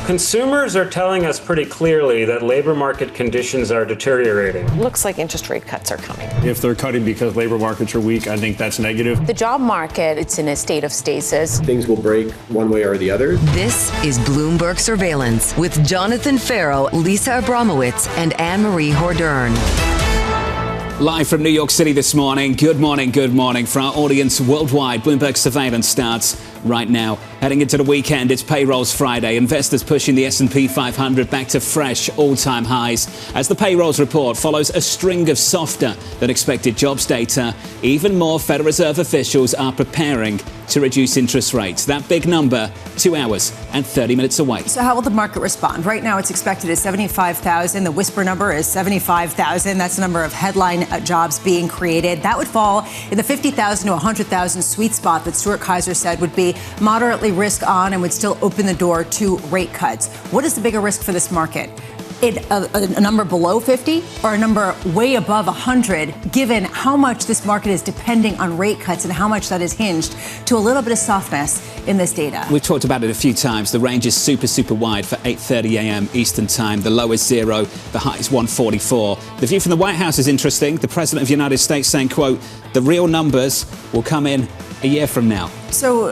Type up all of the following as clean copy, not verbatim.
Consumers are telling us pretty clearly that labor market conditions are deteriorating. Looks like interest rate cuts are coming. If they're cutting because labor markets are weak, I think that's negative. The job market, it's in a state of stasis. Things will break one way or the other. This is Bloomberg Surveillance with Jonathan Ferro, Lisa Abramowicz, and Annmarie Hordern. Live from New York City this morning. Good morning, good morning. For our audience worldwide, Bloomberg Surveillance starts right now. Heading into the weekend, it's Payrolls Friday. Investors pushing the S&P 500 back to fresh all-time highs as the payrolls report follows a string of softer than expected jobs data. Even more Federal Reserve officials are preparing to reduce interest rates. That big number, 2 hours and 30 minutes away. So how will the market respond? Right now, it's expected at 75,000. The whisper number is 75,000. That's the number of headline jobs being created. That would fall in the 50,000 to 100,000 sweet spot that Stuart Kaiser said would be moderately risk on and would still open the door to rate cuts. What is the bigger risk for this market? A number below 50 or a number way above 100, given how much this market is depending on rate cuts and how much that is hinged to a little bit of softness in this data? We've talked about it a few times. The range is super wide for 8:30 a.m. Eastern time. The low is 0, the high is 144. The view from the White House is interesting. The President of the United States saying, quote, the real numbers will come in a year from now. So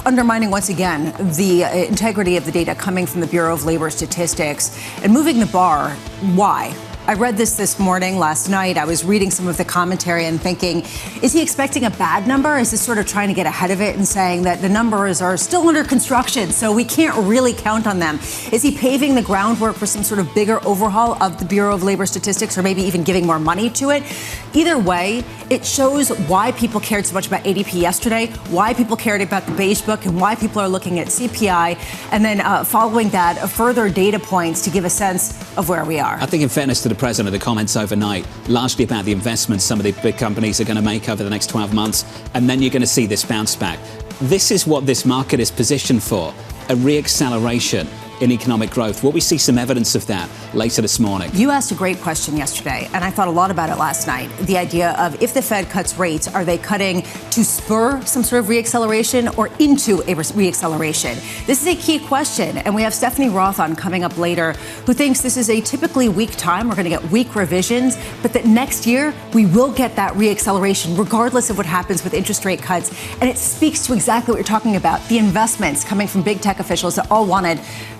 undermining once again the integrity of the data coming from the Bureau of Labor Statistics and moving the bar. Why? I read this morning, last night. I was reading some of the commentary and thinking, is he expecting a bad number? Is this sort of trying to get ahead of it and saying that the numbers are still under construction, so we can't really count on them? Is he paving the groundwork for some sort of bigger overhaul of the Bureau of Labor Statistics, or maybe even giving more money to it? Either way, it shows why people cared so much about ADP yesterday, why people cared about the Beige Book, and why people are looking at CPI, and then following that, further data points to give a sense of where we are. I think in fairness to the President, the comments overnight, largely about the investments some of the big companies are going to make over the next 12 months, and then you're going to see this bounce back. This is what this market is positioned for, a re-acceleration in economic growth. Will we see some evidence of that later this morning? You asked a great question yesterday, and I thought a lot about it last night. The idea of if the Fed cuts rates, are they cutting to spur some sort of re-acceleration or into a re-acceleration? This is a key question, and we have Stephanie Roth on coming up later, who thinks this is a typically weak time. We're going to get weak revisions, but that next year we will get that re-acceleration regardless of what happens with interest rate cuts. And it speaks to exactly what you're talking about, the investments coming from big tech officials that all wanted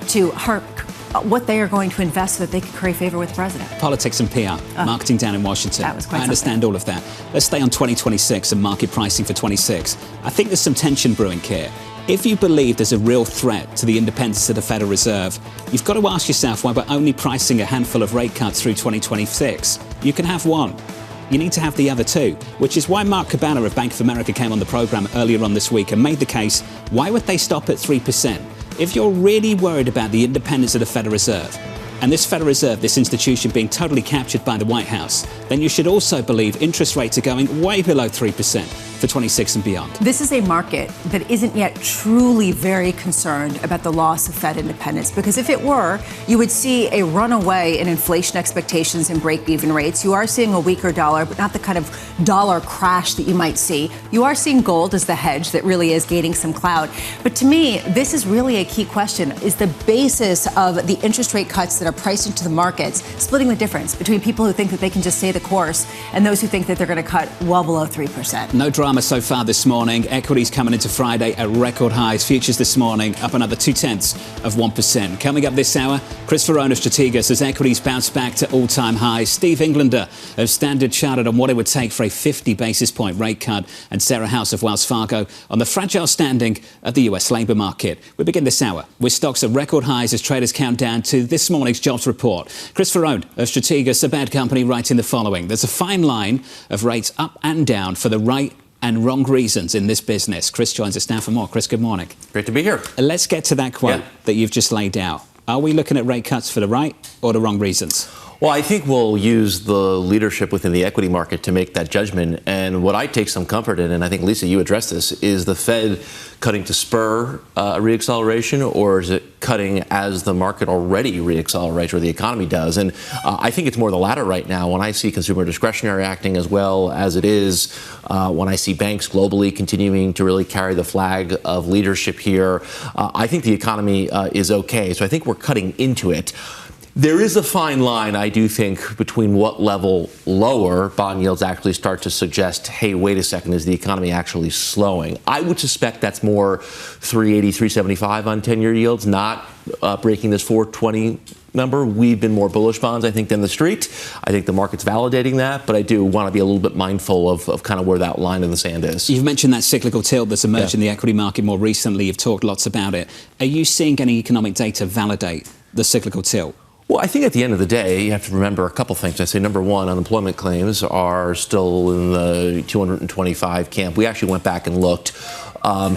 to hark what they are going to invest so that they can curry favor with the president. Politics and PR, marketing down in Washington. That was quite I understand all of that. Let's stay on 2026 and market pricing for 26. I think there's some tension brewing here. If you believe there's a real threat to the independence of the Federal Reserve, you've got to ask yourself why we're only pricing a handful of rate cuts through 2026. You can have one. You need to have the other two, which is why Mark Cabana of Bank of America came on the program earlier on this week and made the case, why would they stop at 3%? If you're really worried about the independence of the Federal Reserve, and this Federal Reserve, this institution being totally captured by the White House, then you should also believe interest rates are going way below 3% for 26 and beyond. This is a market that isn't yet truly very concerned about the loss of Fed independence, because if it were, you would see a runaway in inflation expectations and break-even rates. You are seeing a weaker dollar, but not the kind of dollar crash that you might see. You are seeing gold as the hedge that really is gaining some clout. But to me, this is really a key question, is the basis of the interest rate cuts that are priced into the markets, splitting the difference between people who think that they can just stay the course and those who think that they're going to cut well below 3%. No drama so far this morning. Equities coming into Friday at record highs. Futures this morning up another 0.2%. Coming up this hour, Chris Verrone of Strategas as equities bounce back to all-time highs. Steve Englander of Standard Chartered on what it would take for a 50 basis point rate cut, and Sarah House of Wells Fargo on the fragile standing of the US labour market. We begin this hour with stocks at record highs as traders count down to this morning's jobs report. Chris Verrone of Strategas, a bad company, writing the following: there's a fine line of rates up and down for the right and wrong reasons in this business. Chris joins us now for more. Chris, good morning. Great to be here. Let's get to that quote that you've just laid out. Are we looking at rate cuts for the right or the wrong reasons? Well, I think we'll use the leadership within the equity market to make that judgment. And what I take some comfort in, and I think, Lisa, you addressed this, is the Fed cutting to spur a reacceleration, or is it cutting as the market already reaccelerates, or the economy does? And I think it's more the latter right now. When I see consumer discretionary acting as well as it is, when I see banks globally continuing to really carry the flag of leadership here, I think the economy is okay. So I think we're cutting into it. There is a fine line, I do think, between what level lower bond yields actually start to suggest, hey, wait a second, is the economy actually slowing? I would suspect that's more 380, 375 on 10-year yields, not breaking this 420 number. We've been more bullish bonds, I think, than the street. I think the market's validating that, but I do want to be a little bit mindful of kind of where that line in the sand is. You've mentioned that cyclical tilt that's emerged in the equity market more recently. You've talked lots about it. Are you seeing any economic data validate the cyclical tilt? Well, I think at the end of the day, you have to remember a couple things. I say, number one, unemployment claims are still in the 225 camp. We actually went back and looked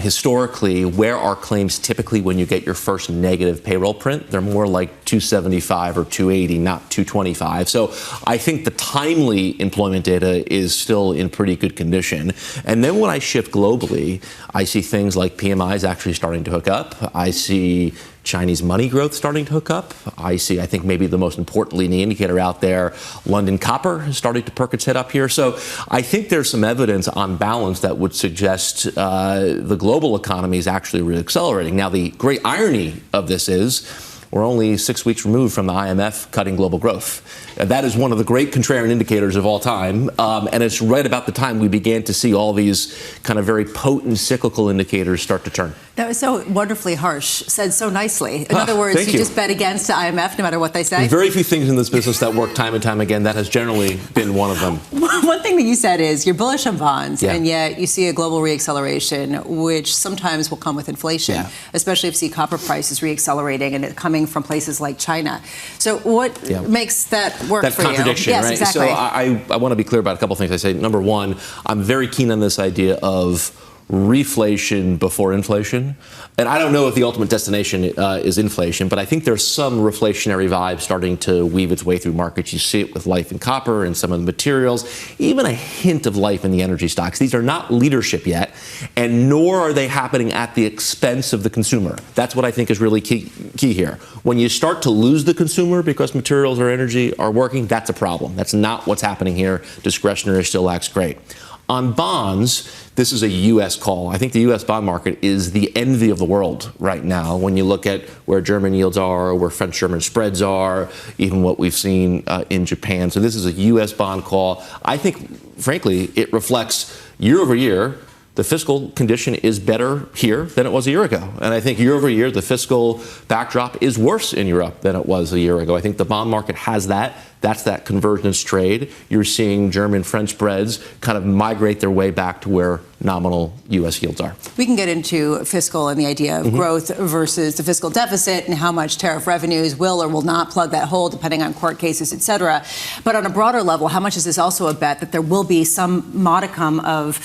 historically, where are claims typically when you get your first negative payroll print? They're more like 275 or 280, not 225. So I think the timely employment data is still in pretty good condition. And then when I shift globally, I see things like PMIs actually starting to hook up. I see Chinese money growth starting to hook up. I see, I think, maybe the most important leading indicator out there, London copper is starting to perk its head up here. So I think there's some evidence on balance that would suggest the global economy is actually reaccelerating. Now, the great irony of this is we're only 6 weeks removed from the IMF cutting global growth. And that is one of the great contrarian indicators of all time. And it's right about the time we began to see all these kind of very potent cyclical indicators start to turn. That was so wonderfully harsh, said so nicely. In other words, you just bet against the IMF no matter what they say? There's very few things in this business that work time and time again. That has generally been one of them. One thing that you said is you're bullish on bonds, and yet you see a global reacceleration, which sometimes will come with inflation, especially if you see copper prices reaccelerating and it coming from places like China. So what makes that work that for you? Contradiction, yes, right? Exactly. So I want to be clear about a couple things. I say, number one, I'm very keen on this idea of reflation before inflation. And I don't know if the ultimate destination is inflation, but I think there's some reflationary vibe starting to weave its way through markets. You see it with life in copper and some of the materials, even a hint of life in the energy stocks. These are not leadership yet, and nor are they happening at the expense of the consumer. That's what I think is really key here. When you start to lose the consumer because materials or energy are working, that's a problem. That's not what's happening here. Discretionary still acts great. On bonds, this is a U.S. call. I think the U.S. bond market is the envy of the world right now when you look at where German yields are, where French-German spreads are, even what we've seen in Japan. So this is a U.S. bond call. I think, frankly, it reflects year over year the fiscal condition is better here than it was a year ago. And I think year over year, the fiscal backdrop is worse in Europe than it was a year ago. I think the bond market has that. That's that convergence trade. You're seeing German-French spreads kind of migrate their way back to where nominal U.S. yields are. We can get into fiscal and the idea of growth versus the fiscal deficit and how much tariff revenues will or will not plug that hole, depending on court cases, et cetera. But on a broader level, how much is this also a bet that there will be some modicum of,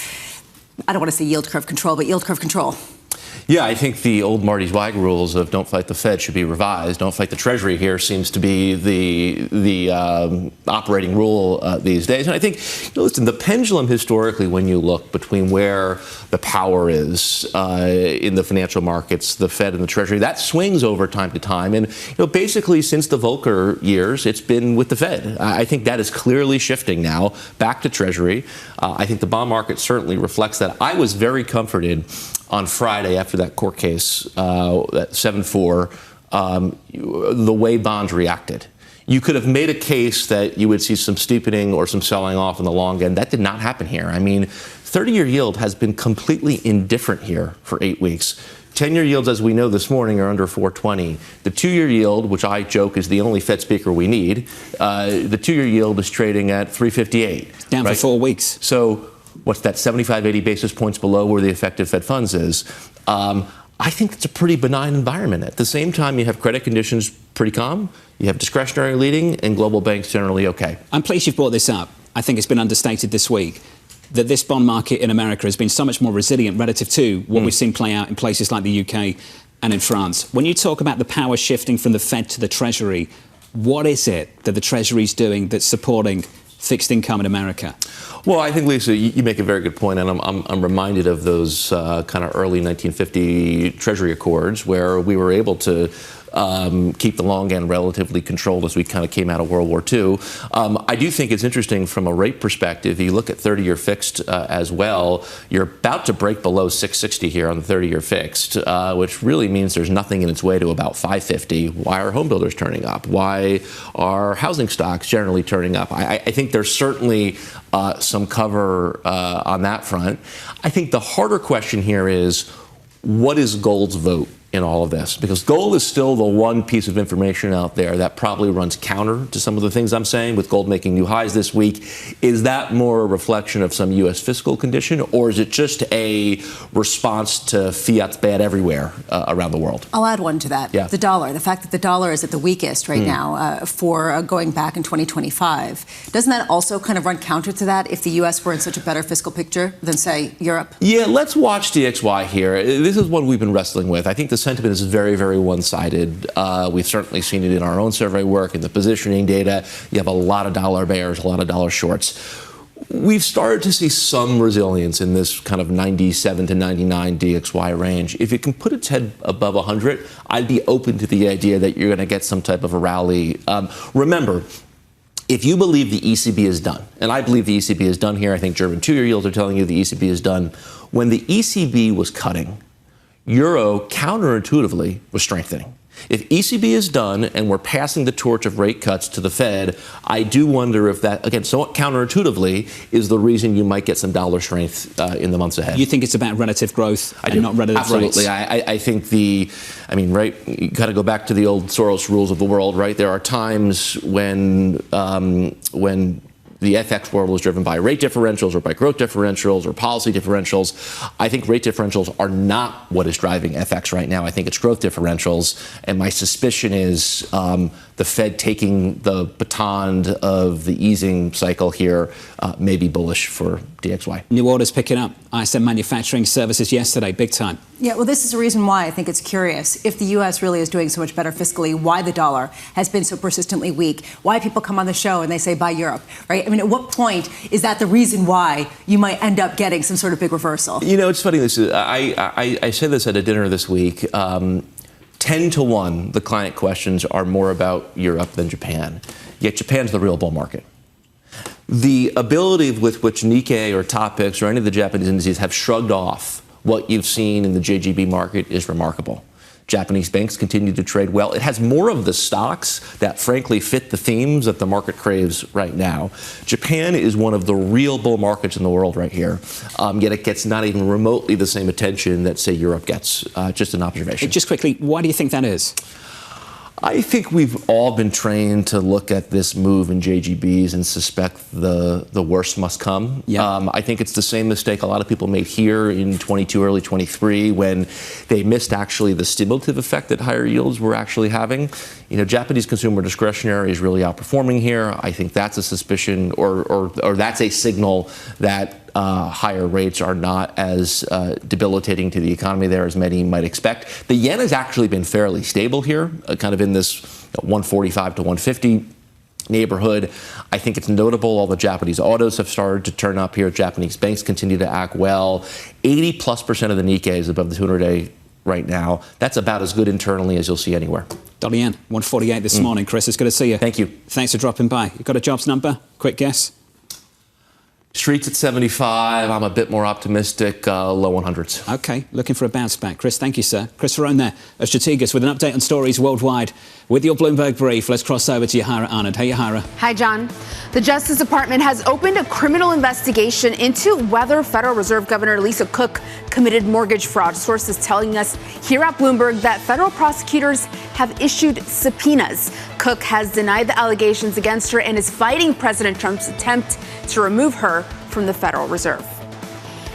I don't want to say yield curve control, but yield curve control? Yeah, I think the old Marty Zweig rules of don't fight the Fed should be revised. Don't fight the Treasury here seems to be the operating rule these days. And I think, listen, the pendulum historically, when you look between where the power is in the financial markets, the Fed and the Treasury, that swings over time to time. And basically since the Volcker years, it's been with the Fed. I think that is clearly shifting now back to Treasury. I think the bond market certainly reflects that. I was very comforted on Friday after that court case, that 7-4, the way bonds reacted. You could have made a case that you would see some steepening or some selling off in the long end. That did not happen here. I mean, 30-year yield has been completely indifferent here for 8 weeks. 10-year yields, as we know this morning, are under 420. The 2-year yield, which I joke is the only Fed speaker we need, the 2-year yield is trading at 358. Down for 4 weeks. So what's that, 75, 80 basis points below where the effective Fed funds is. I think it's a pretty benign environment. At the same time, you have credit conditions pretty calm. You have discretionary leading and global banks generally okay. I'm pleased you've brought this up. I think it's been understated this week that this bond market in America has been so much more resilient relative to what we've seen play out in places like the UK and in France. When you talk about the power shifting from the Fed to the Treasury, What is it that the Treasury's doing that's supporting fixed income in America? Well, I think, Lisa, you make a very good point, and I'm reminded of those kind of early 1950 Treasury Accords where we were able to keep the long end relatively controlled as we kind of came out of World War II. I do think it's interesting from a rate perspective. You look at 30-year fixed as well. You're about to break below 660 here on the 30-year fixed, which really means there's nothing in its way to about 550. Why are home builders turning up? Why are housing stocks generally turning up? I think there's certainly some cover on that front. I think the harder question here is, what is gold's vote in all of this? Because gold is still the one piece of information out there that probably runs counter to some of the things I'm saying, with gold making new highs this week. Is that more a reflection of some U.S. fiscal condition, or is it just a response to fiat's bad everywhere around the world? I'll add one to that. Yeah. The dollar. The fact that the dollar is at the weakest right now for going back in 2025. Doesn't that also kind of run counter to that if the U.S. were in such a better fiscal picture than, say, Europe? Yeah, let's watch DXY here. This is one we've been wrestling with. I think the sentiment is very, very one-sided. We've certainly seen it in our own survey work, in the positioning data. You have a lot of dollar bears, a lot of dollar shorts. We've started to see some resilience in this kind of 97 to 99 DXY range. If it can put its head above 100, I'd be open to the idea that you're going to get some type of a rally. Remember, if you believe the ECB is done, and I believe the ECB is done here, I think German two-year yields are telling you the ECB is done. When the ECB was cutting, Euro counterintuitively was strengthening. If ECB is done and we're passing the torch of rate cuts to the Fed, I do wonder if that, again, somewhat counterintuitively, is the reason you might get some dollar strength in the months ahead. You think it's about relative growth and not relative Absolutely. rates? I think right, you got to go back to the old Soros rules of the world, right? There are times when the FX world was driven by rate differentials or by growth differentials or policy differentials. I think rate differentials are not what is driving FX right now. I think it's growth differentials. And my suspicion is the Fed taking the baton of the easing cycle here may be bullish for DXY. New orders picking up. ISM manufacturing services yesterday, big time. Yeah, well, this is the reason why I think it's curious. If the U.S. really is doing so much better fiscally, why the dollar has been so persistently weak, why people come on the show and they say buy Europe, right? I mean, at what point is that the reason why you might end up getting some sort of big reversal? You know, it's funny. I said this at a dinner this week. 10 to 1, the client questions are more about Europe than Japan. Yet Japan's the real bull market. The ability with which Nikkei or Topix or any of the Japanese indices have shrugged off what you've seen in the JGB market is remarkable. Japanese banks continue to trade well. It has more of the stocks that frankly fit the themes that the market craves right now. Japan is one of the real bull markets in the world right here, yet it gets not even remotely the same attention that, say, Europe gets. Just an observation. Just quickly, why do you think that is? I think we've all been trained to look at this move in JGBs and suspect the worst must come. Yeah. I think it's the same mistake a lot of people made here in 22, early 23, when they missed actually the stimulative effect that higher yields were actually having. You know, Japanese consumer discretionary is really outperforming here. I think that's a suspicion, or that's a signal that higher rates are not as debilitating to the economy there as many might expect. The yen has actually been fairly stable here, kind of in this 145 to 150 neighborhood. I think it's notable all the Japanese autos have started to turn up here. Japanese banks continue to act well. 80+% of the Nikkei is above the 200-day right now. That's about as good internally as you'll see anywhere. Dollar yen, 148 this morning. Chris, it's good to see you. Thank you. Thanks for dropping by. You got a jobs number? Quick guess. Streets at 75. I'm a bit more optimistic, low 100s. OK, looking for a bounce back. Chris, thank you, sir. Chris Verrone there at Strategas with an update on stories worldwide. With your Bloomberg brief, let's cross over to Yahara Anand. Hey, Yahara. Hi, John. The Justice Department has opened a criminal investigation into whether Federal Reserve Governor Lisa Cook committed mortgage fraud. Sources telling us here at Bloomberg that federal prosecutors have issued subpoenas. Cook has denied the allegations against her and is fighting President Trump's attempt to remove her from the Federal Reserve.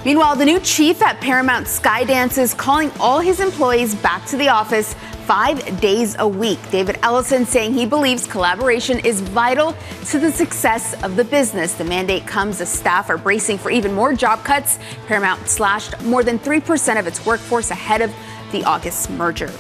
Meanwhile, the new chief at Paramount Skydance is calling all his employees back to the office 5 days a week. David Ellison saying he believes collaboration is vital to the success of the business. The mandate comes as staff are bracing for even more job cuts. Paramount slashed more than 3% of its workforce ahead of the August merger.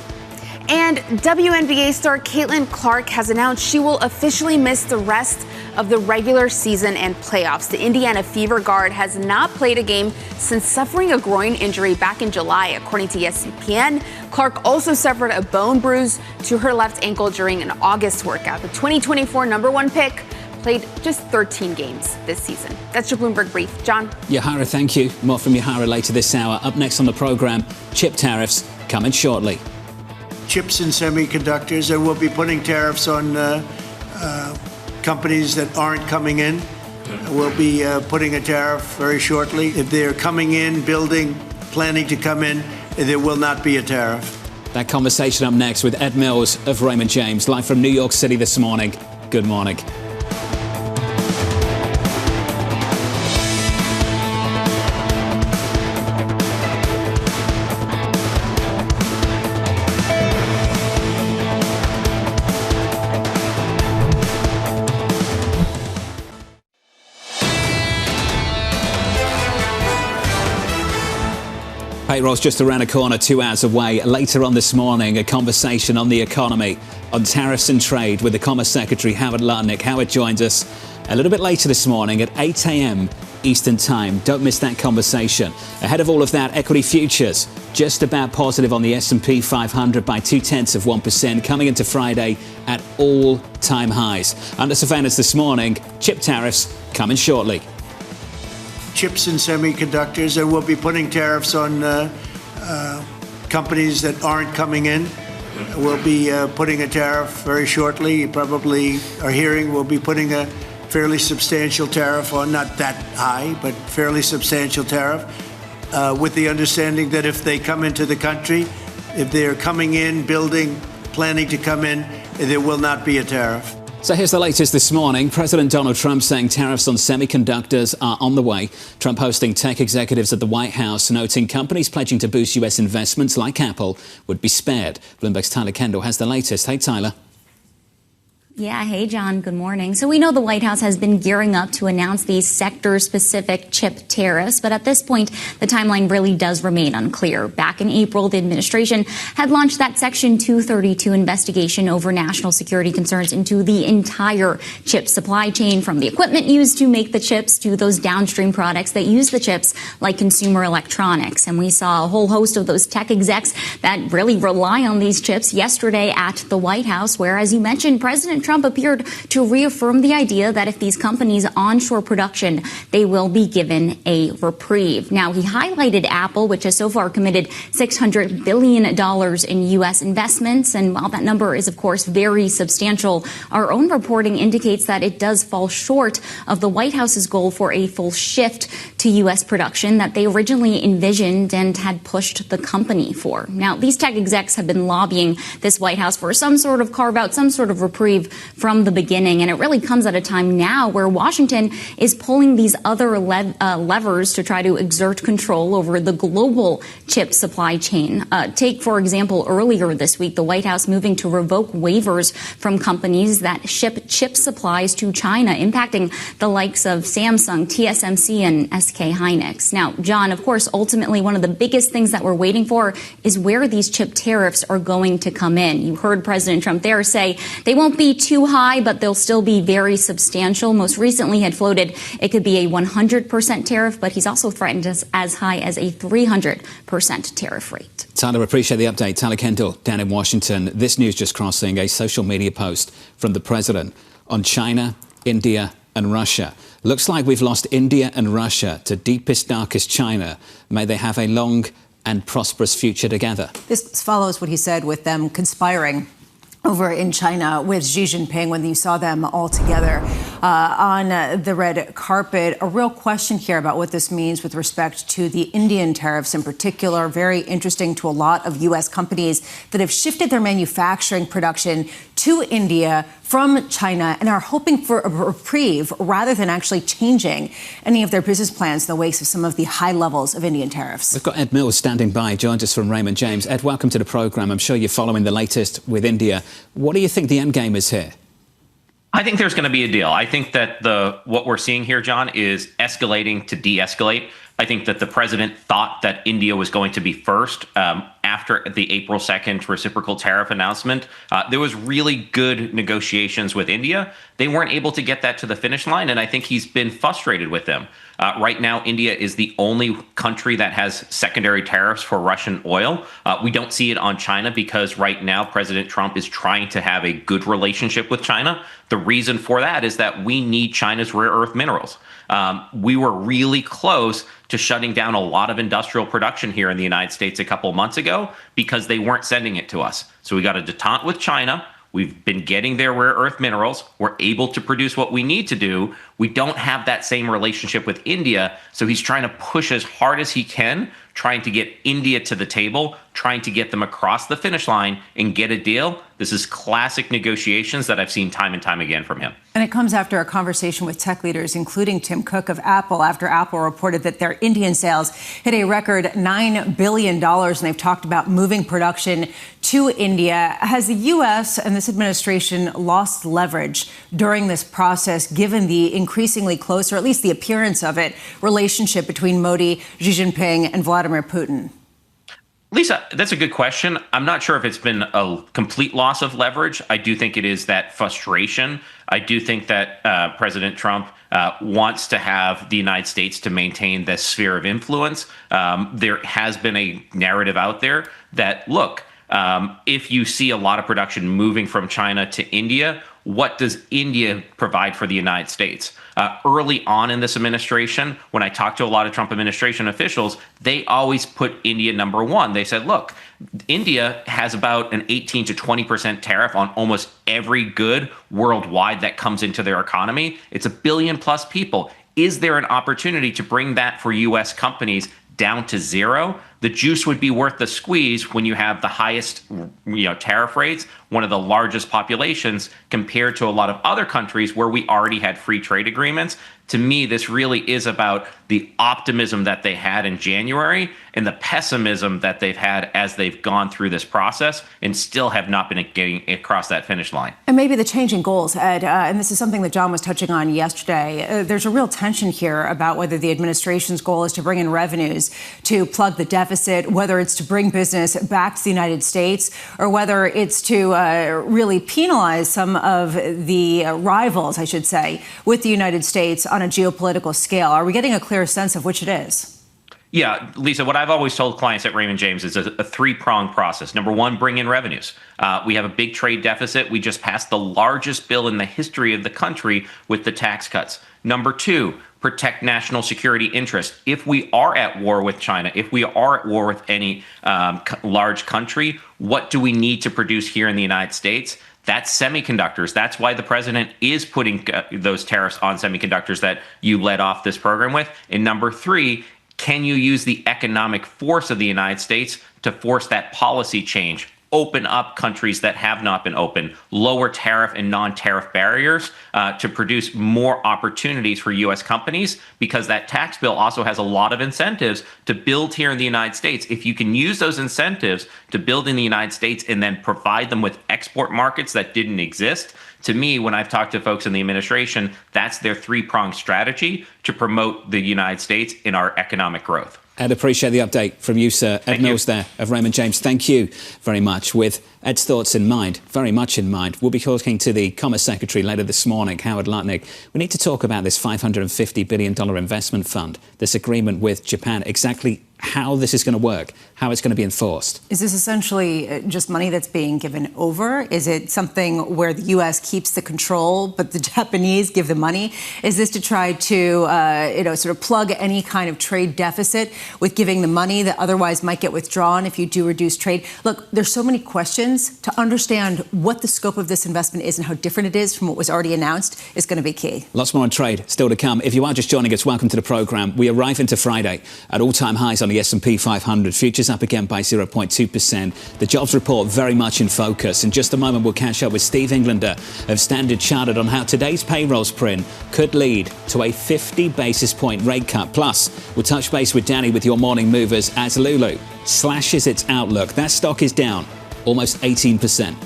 And WNBA star Caitlin Clark has announced she will officially miss the rest of the regular season and playoffs. The Indiana Fever guard has not played a game since suffering a groin injury back in July, according to ESPN. Clark also suffered a bone bruise to her left ankle during an August workout. The 2024 number one pick played just 13 games this season. That's your Bloomberg Brief. John? Yahara, thank you. More from Yahara later this hour. Up next on the program, chip tariffs coming shortly. Chips and semiconductors, and we'll be putting tariffs on companies that aren't coming in. We'll be putting a tariff very shortly. If they're coming in, building, planning to come in, there will not be a tariff. That conversation up next with Ed Mills of Raymond James, live from New York City this morning. Good morning. Payroll's just around the corner, 2 hours away. Later on this morning, a conversation on the economy, on tariffs and trade with the Commerce Secretary, Howard Lutnick. Howard joins us a little bit later this morning at 8 a.m. Eastern Time. Don't miss that conversation. Ahead of all of that, equity futures just about positive on the S&P 500 by 0.2%, coming into Friday at all-time highs. Under surveillance this morning, chip tariffs coming shortly. Chips and semiconductors, and we'll be putting tariffs on companies that aren't coming in. We'll be putting a tariff very shortly. You probably are hearing we'll be putting a fairly substantial tariff on, not that high, but fairly substantial tariff, with the understanding that if they come into the country, if they're coming in, building, planning to come in, there will not be a tariff. So here's the latest this morning. President Donald Trump saying tariffs on semiconductors are on the way. Trump hosting tech executives at the White House, noting companies pledging to boost U.S. investments like Apple would be spared. Bloomberg's Tyler Kendall has the latest. Hey, Tyler. Yeah. Hey, John. Good morning. So we know the White House has been gearing up to announce these sector-specific chip tariffs, but at this point, the timeline really does remain unclear. Back in April, the administration had launched that Section 232 investigation over national security concerns into the entire chip supply chain, from the equipment used to make the chips to those downstream products that use the chips, like consumer electronics. And we saw a whole host of those tech execs that really rely on these chips yesterday at the White House, where, as you mentioned, President Trump appeared to reaffirm the idea that if these companies onshore production, they will be given a reprieve. Now, he highlighted Apple, which has so far committed $600 billion in U.S. investments. And while that number is, of course, very substantial, our own reporting indicates that it does fall short of the White House's goal for a full shift to U.S. production that they originally envisioned and had pushed the company for. Now, these tech execs have been lobbying this White House for some sort of carve-out, some sort of reprieve from the beginning. And it really comes at a time now where Washington is pulling these other levers to try to exert control over the global chip supply chain. Take, for example, earlier this week, the White House moving to revoke waivers from companies that ship chip supplies to China, impacting the likes of Samsung, TSMC, and SK Hynix. Now, John, of course, ultimately one of the biggest things that we're waiting for is where these chip tariffs are going to come in. You heard President Trump there say they won't be too high, but they'll still be very substantial. Most recently had floated it could be a 100% tariff, but he's also threatened as high as a 300% tariff rate. Tyler, appreciate the update. Tyler Kendall down in Washington. This news just crossing a social media post from the president on China, India, and Russia. Looks like we've lost India and Russia to deepest, darkest China. May they have a long and prosperous future together. This follows what he said with them conspiring over in China with Xi Jinping when you saw them all together on the red carpet. A real question here about what this means with respect to the Indian tariffs in particular. Very interesting to a lot of U.S. companies that have shifted their manufacturing production to India from China and are hoping for a reprieve rather than actually changing any of their business plans in the wake of some of the high levels of Indian tariffs. We've got Ed Mills standing by, joined us from Raymond James. Ed, welcome to the program. I'm sure you're following the latest with India. What do you think the end game is here? I think there's going to be a deal. I think that what we're seeing here, John, is escalating to de-escalate. I think that the president thought that India was going to be first, after the April 2nd reciprocal tariff announcement, there was really good negotiations with India. They weren't able to get that to the finish line, and I think he's been frustrated with them. Right now, India is the only country that has secondary tariffs for Russian oil. We don't see it on China because right now President Trump is trying to have a good relationship with China. The reason for that is that we need China's rare earth minerals. We were really close to shutting down a lot of industrial production here in the United States a couple months ago because they weren't sending it to us. So we got a detente with China. We've been getting their rare earth minerals. We're able to produce what we need to do. We don't have that same relationship with India. So he's trying to push as hard as he can, trying to get India to the table, trying to get them across the finish line and get a deal. This is classic negotiations that I've seen time and time again from him. And it comes after a conversation with tech leaders, including Tim Cook of Apple, after Apple reported that their Indian sales hit a record $9 billion, and they've talked about moving production to India. Has the U.S. and this administration lost leverage during this process, given the increasingly close, or at least the appearance of it, relationship between Modi, Xi Jinping, and Vladimir Putin? Lisa, that's a good question. I'm not sure if it's been a complete loss of leverage. I do think it is that frustration. I do think that President Trump wants to have the United States to maintain this sphere of influence. There has been a narrative out there that, look, if you see a lot of production moving from China to India, what does India provide for the United States? Early on in this administration, when I talked to a lot of Trump administration officials, they always put India number one. They said, look, India has about an 18 to 20% tariff on almost every good worldwide that comes into their economy. It's 1 billion plus people. Is there an opportunity to bring that for U.S. companies down to zero? The juice would be worth the squeeze when you have the highest, tariff rates, one of the largest populations compared to a lot of other countries where we already had free trade agreements. To me, this really is about the optimism that they had in January and the pessimism that they've had as they've gone through this process and still have not been getting across that finish line. And maybe the changing goals, Ed, and this is something that John was touching on yesterday. There's a real tension here about whether the administration's goal is to bring in revenues to plug the deficit, whether it's to bring business back to the United States, or whether it's to really penalize some of the rivals, I should say, with the United States on a geopolitical scale. Are we getting a clear sense of which it is? Yeah, Lisa, what I've always told clients at Raymond James is a three-pronged process. Number one, bring in revenues. We have a big trade deficit. We just passed the largest bill in the history of the country with the tax cuts. Number two, protect national security interests. If we are at war with China, if we are at war with any large country, what do we need to produce here in the United States? That's semiconductors. That's why the president is putting those tariffs on semiconductors that you led off this program with. And number three, can you use the economic force of the United States to force that policy change? Open up countries that have not been open, lower tariff and non-tariff barriers to produce more opportunities for U.S. companies, because that tax bill also has a lot of incentives to build here in the United States. If you can use those incentives to build in the United States and then provide them with export markets that didn't exist, to me, when I've talked to folks in the administration, that's their three-pronged strategy to promote the United States in our economic growth. Ed, appreciate the update from you, sir. Ed Mills there of Raymond James. Thank you very much. With Ed's thoughts in mind, very much in mind, we'll be talking to the Commerce Secretary later this morning, Howard Lutnick. We need to talk about this $550 billion investment fund, this agreement with Japan, exactly how this is going to work, how it's going to be enforced. Is this essentially just money that's being given over? Is it something where the U.S. keeps the control, but the Japanese give the money? Is this to try to, sort of plug any kind of trade deficit with giving the money that otherwise might get withdrawn if you do reduce trade? Look, there's so many questions. To understand what the scope of this investment is and how different it is from what was already announced is going to be key. Lots more on trade still to come. If you are just joining us, welcome to the programme. We arrive into Friday at all-time highs on the S&P 500. Futures up again by 0.2%. The jobs report very much in focus. In just a moment, we'll catch up with Steve Englander of Standard Chartered on how today's payrolls print could lead to a 50 basis point rate cut. Plus, we'll touch base with Danny with your morning movers as Lulu slashes its outlook. That stock is down almost 18%.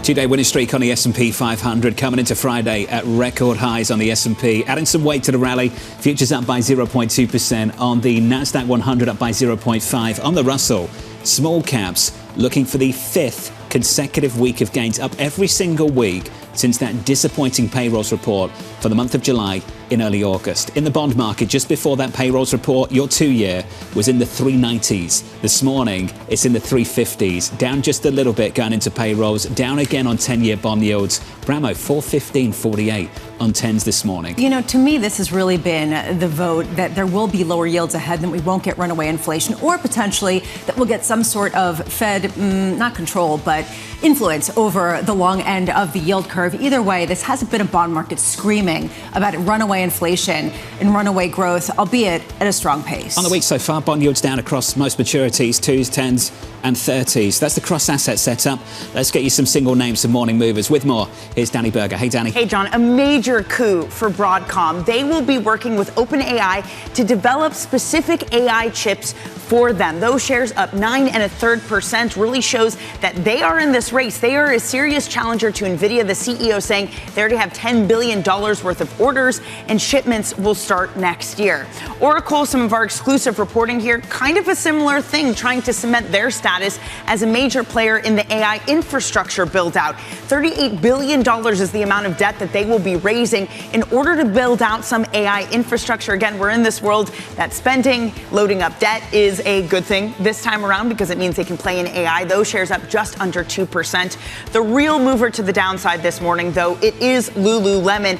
Two-day winning streak on the S&P 500 coming into Friday at record highs on the S&P, adding some weight to the rally. Futures up by 0.2% on the Nasdaq 100, up by 0.5%. On the Russell, small caps looking for the fifth consecutive week of gains, up every single week since that disappointing payrolls report for the month of July in early August. In the bond market, just before that payrolls report, your 2-year was in the 390s. This morning, it's in the 350s, down just a little bit going into payrolls, down again on 10-year bond yields. Bramo, 415.48 on 10s this morning. You know, to me, this has really been the vote that there will be lower yields ahead, that we won't get runaway inflation, or potentially that we'll get some sort of Fed, not control, but influence over the long end of the yield curve. Either way, this hasn't been a bond market screaming about runaway inflation and runaway growth, albeit at a strong pace. On the week so far, bond yields down across most maturities, 2s, 10s and 30s. That's the cross-asset setup. Let's get you some single names, some morning movers. With more, here's Danny Berger. Hey, Danny. Hey, John. A major coup for Broadcom. They will be working with OpenAI to develop specific AI chips for them. Those shares up 9 1/3% really shows that they are in this race. They are a serious challenger to NVIDIA. The CEO saying they already have $10 billion worth of orders and shipments will start next year. Oracle, some of our exclusive reporting here, kind of a similar thing, trying to cement their status as a major player in the AI infrastructure build out. $38 billion is the amount of debt that they will be raising in order to build out some AI infrastructure. Again, we're in this world that spending, loading up debt is a good thing this time around because it means they can play in AI. Those shares up just under 2%. The real mover to the downside this morning, though, it is Lululemon.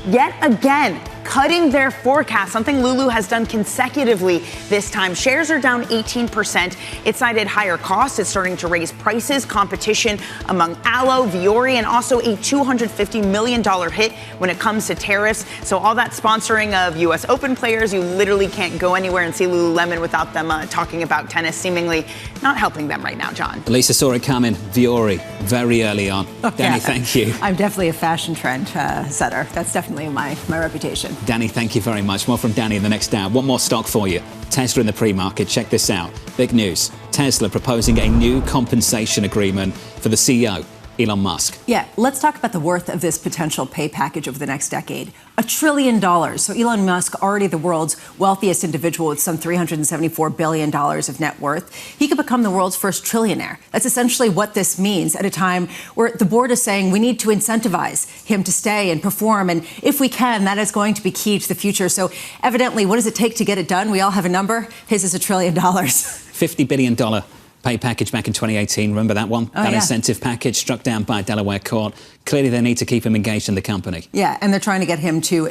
Yet again, cutting their forecast, something Lulu has done consecutively this time. Shares are down 18%. It cited higher costs. It's starting to raise prices, competition among Alo, Viore, and also a $250 million hit when it comes to tariffs. So all that sponsoring of U.S. Open players, you literally can't go anywhere and see Lululemon without them talking about tennis, seemingly not helping them right now, John. Lisa saw it coming. Viore, very early on. Danny, thank you. I'm definitely a fashion trend setter. That's definitely my reputation. Danny, thank you very much. More from Danny in the next hour. One more stock for you. Tesla in the pre-market. Check this out. Big news. Tesla proposing a new compensation agreement for the CEO, Elon Musk. Yeah, let's talk about the worth of this potential pay package over the next decade. $1 trillion. So Elon Musk, already the world's wealthiest individual with some $374 billion of net worth, he could become the world's first trillionaire. That's essentially what this means at a time where the board is saying we need to incentivize him to stay and perform. And if we can, that is going to be key to the future. So evidently, what does it take to get it done? We all have a number. His is $1 trillion. $50 billion pay package back in 2018. Remember that one? That incentive package struck down by a Delaware court. Clearly, they need to keep him engaged in the company. Yeah, and they're trying to get him to they're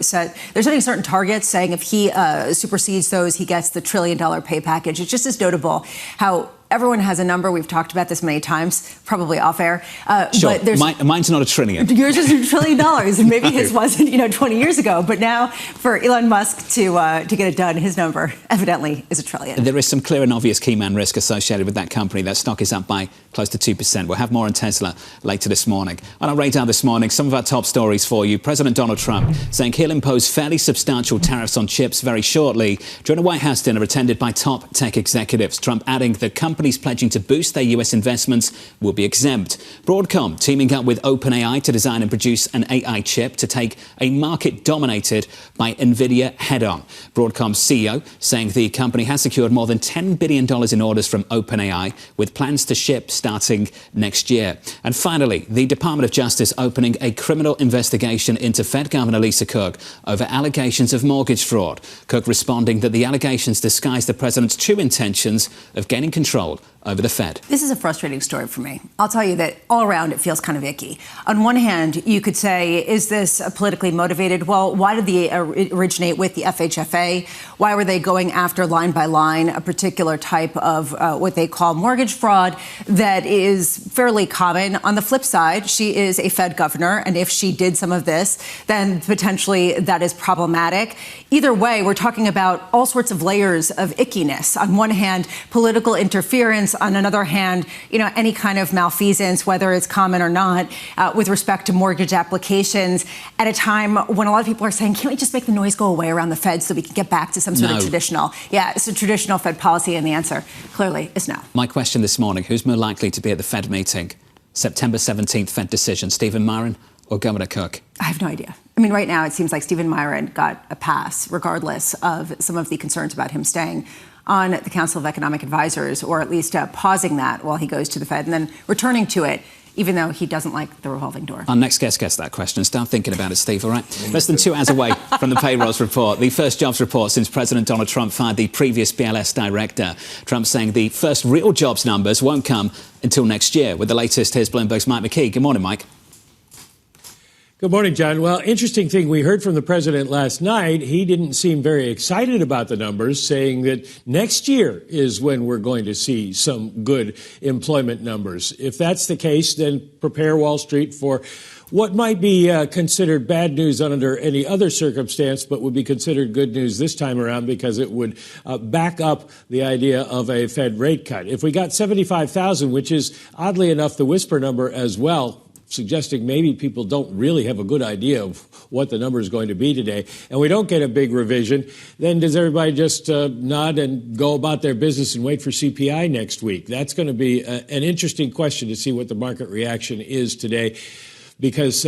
setting certain targets, saying if he supersedes those, he gets the $1 trillion pay package. It's just as notable how everyone has a number. We've talked about this many times, probably off air. Sure, but mine's not $1 trillion. Yours is $1 trillion, and maybe his wasn't, 20 years ago. But now, for Elon Musk to get it done, his number evidently is $1 trillion. There is some clear and obvious key man risk associated with that company. That stock is up by close to 2%. We'll have more on Tesla later this morning. On our radar this morning, some of our top stories for you. President Donald Trump saying he'll impose fairly substantial tariffs on chips very shortly during a White House dinner attended by top tech executives. Trump adding that companies pledging to boost their U.S. investments will be exempt. Broadcom teaming up with OpenAI to design and produce an AI chip to take a market dominated by NVIDIA head-on. Broadcom's CEO saying the company has secured more than $10 billion in orders from OpenAI with plans to ship starting next year. And finally, the Department of Justice opening a criminal investigation into Fed Governor Lisa Cook over allegations of mortgage fraud. Cook responding that the allegations disguise the president's true intentions of gaining control over the Fed. This is a frustrating story for me. I'll tell you that all around it feels kind of icky. On one hand, you could say, is this politically motivated? Well, why did they originate with the FHFA? Why were they going after line by line a particular type of what they call mortgage fraud that is fairly common? On the flip side, she is a Fed governor, and if she did some of this, then potentially that is problematic. Either way, we're talking about all sorts of layers of ickiness. On one hand, political interference. On another hand, any kind of malfeasance, whether it's common or not, with respect to mortgage applications at a time when a lot of people are saying, can't we just make the noise go away around the Fed so we can get back to some sort of traditional Fed policy? And the answer clearly is no. My question this morning, who's more likely to be at the Fed meeting? September 17th Fed decision, Stephen Myron or Governor Cook? I have no idea. I mean, right now it seems like Stephen Myron got a pass, regardless of some of the concerns about him staying on the Council of Economic Advisors, or at least pausing that while he goes to the Fed and then returning to it, even though he doesn't like the revolving door. Our next guest gets that question. Start thinking about it, Steve, all right? Less than 2 hours away from the payrolls report, the first jobs report since President Donald Trump fired the previous BLS director. Trump saying the first real jobs numbers won't come until next year. With the latest, here's Bloomberg's Mike McKee. Good morning, Mike. Good morning, John. Well, interesting thing we heard from the president last night. He didn't seem very excited about the numbers, saying that next year is when we're going to see some good employment numbers. If that's the case, then prepare Wall Street for what might be considered bad news under any other circumstance, but would be considered good news this time around because it would back up the idea of a Fed rate cut. If we got 75,000, which is oddly enough the whisper number as well, suggesting maybe people don't really have a good idea of what the number is going to be today, and we don't get a big revision, then does everybody just nod and go about their business and wait for CPI next week? That's going to be an interesting question to see what the market reaction is today, because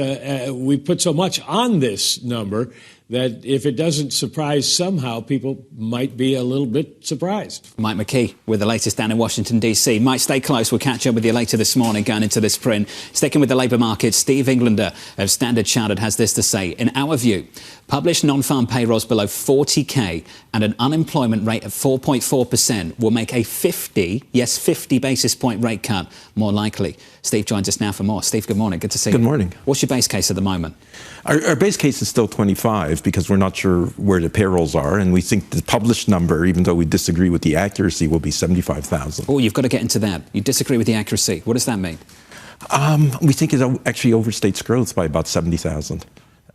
we put so much on this number that if it doesn't surprise somehow, people might be a little bit surprised. Mike McKee with the latest down in Washington, D.C. Mike, stay close. We'll catch up with you later this morning going into this print. Sticking with the labour market, Steve Englander of Standard Chartered has this to say. In our view, published non-farm payrolls below 40K and an unemployment rate of 4.4% will make a 50 basis point rate cut more likely. Steve joins us now for more. Steve, good morning. Good to see you. Good morning. What's your base case at the moment? Our base case is still 25 because we're not sure where the payrolls are, and we think the published number, even though we disagree with the accuracy, will be 75,000. Oh, you've got to get into that. You disagree with the accuracy. What does that mean? We think it actually overstates growth by about 70,000.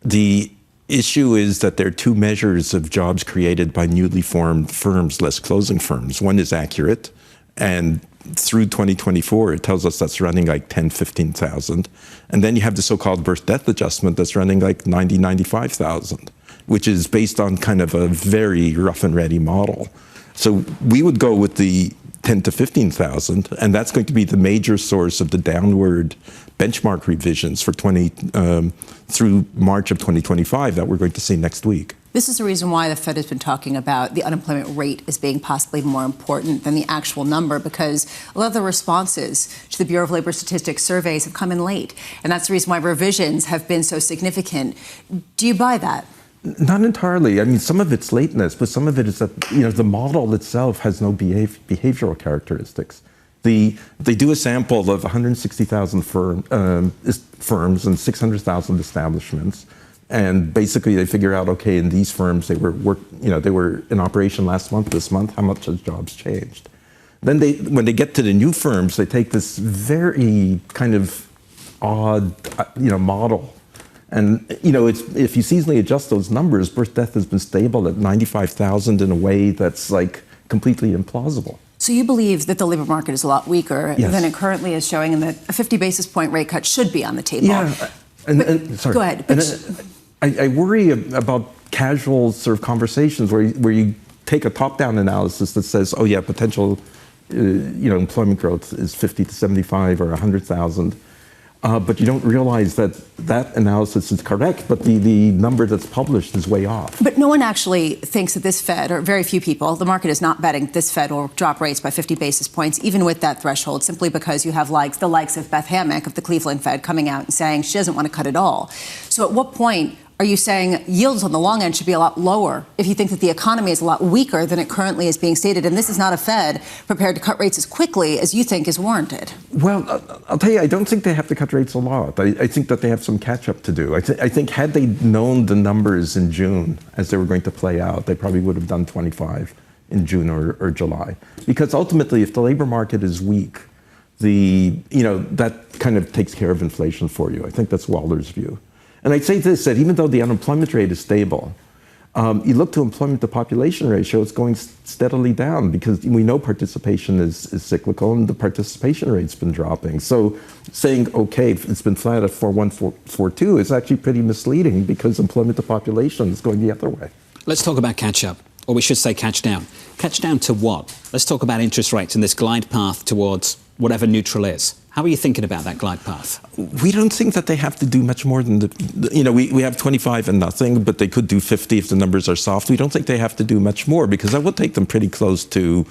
The issue is that there are two measures of jobs created by newly formed firms, less closing firms. One is accurate, and through 2024, it tells us that's running like 10, 15,000. And then you have the so-called birth-death adjustment that's running like 90, 95,000, which is based on kind of a very rough and ready model. So we would go with the 10 to 15,000, and that's going to be the major source of the downward benchmark revisions for through March of 2025 that we're going to see next week. This is the reason why the Fed has been talking about the unemployment rate as being possibly more important than the actual number, because a lot of the responses to the Bureau of Labor Statistics surveys have come in late. And that's the reason why revisions have been so significant. Do you buy that? Not entirely. I mean, some of it's lateness, but some of it is that, the model itself has no behavioral characteristics. They do a sample of 160,000 firms and 600,000 establishments. And basically, they figure out, okay, in these firms, they were in operation last month, this month, how much has jobs changed? Then when they get to the new firms, they take this very kind of odd, model. And, if you seasonally adjust those numbers, birth death has been stable at 95,000 in a way that's like completely implausible. So you believe that the labor market is a lot weaker than it currently is showing, and that a 50 basis point rate cut should be on the table? Yeah. Sorry. Go ahead. I worry about casual sort of conversations where you take a top-down analysis that says, oh yeah, potential, employment growth is 50 to 75 or 100,000, but you don't realize that that analysis is correct, but the number that's published is way off. But no one actually thinks that this Fed, or very few people, the market is not betting this Fed will drop rates by 50 basis points, even with that threshold, simply because you have the likes of Beth Hammack of the Cleveland Fed coming out and saying she doesn't want to cut at all. So at what point are you saying yields on the long end should be a lot lower if you think that the economy is a lot weaker than it currently is being stated, and this is not a Fed prepared to cut rates as quickly as you think is warranted? Well, I'll tell you, I don't think they have to cut rates a lot. I think that they have some catch-up to do. I think had they known the numbers in June as they were going to play out, they probably would have done 25 in June or July. Because ultimately, if the labor market is weak, that kind of takes care of inflation for you. I think that's Waller's view. And I'd say this, that even though the unemployment rate is stable, you look to employment to population ratio, it's going steadily down because we know participation is cyclical and the participation rate's been dropping. So saying, okay, it's been flat at 4.142 is actually pretty misleading because employment to population is going the other way. Let's talk about catch-up, or we should say catch down. Catch down to what? Let's talk about interest rates and this glide path towards whatever neutral is. How are you thinking about that glide path? We don't think that they have to do much more than we have 25 and nothing, but they could do 50 if the numbers are soft. We don't think they have to do much more because that would take them pretty close to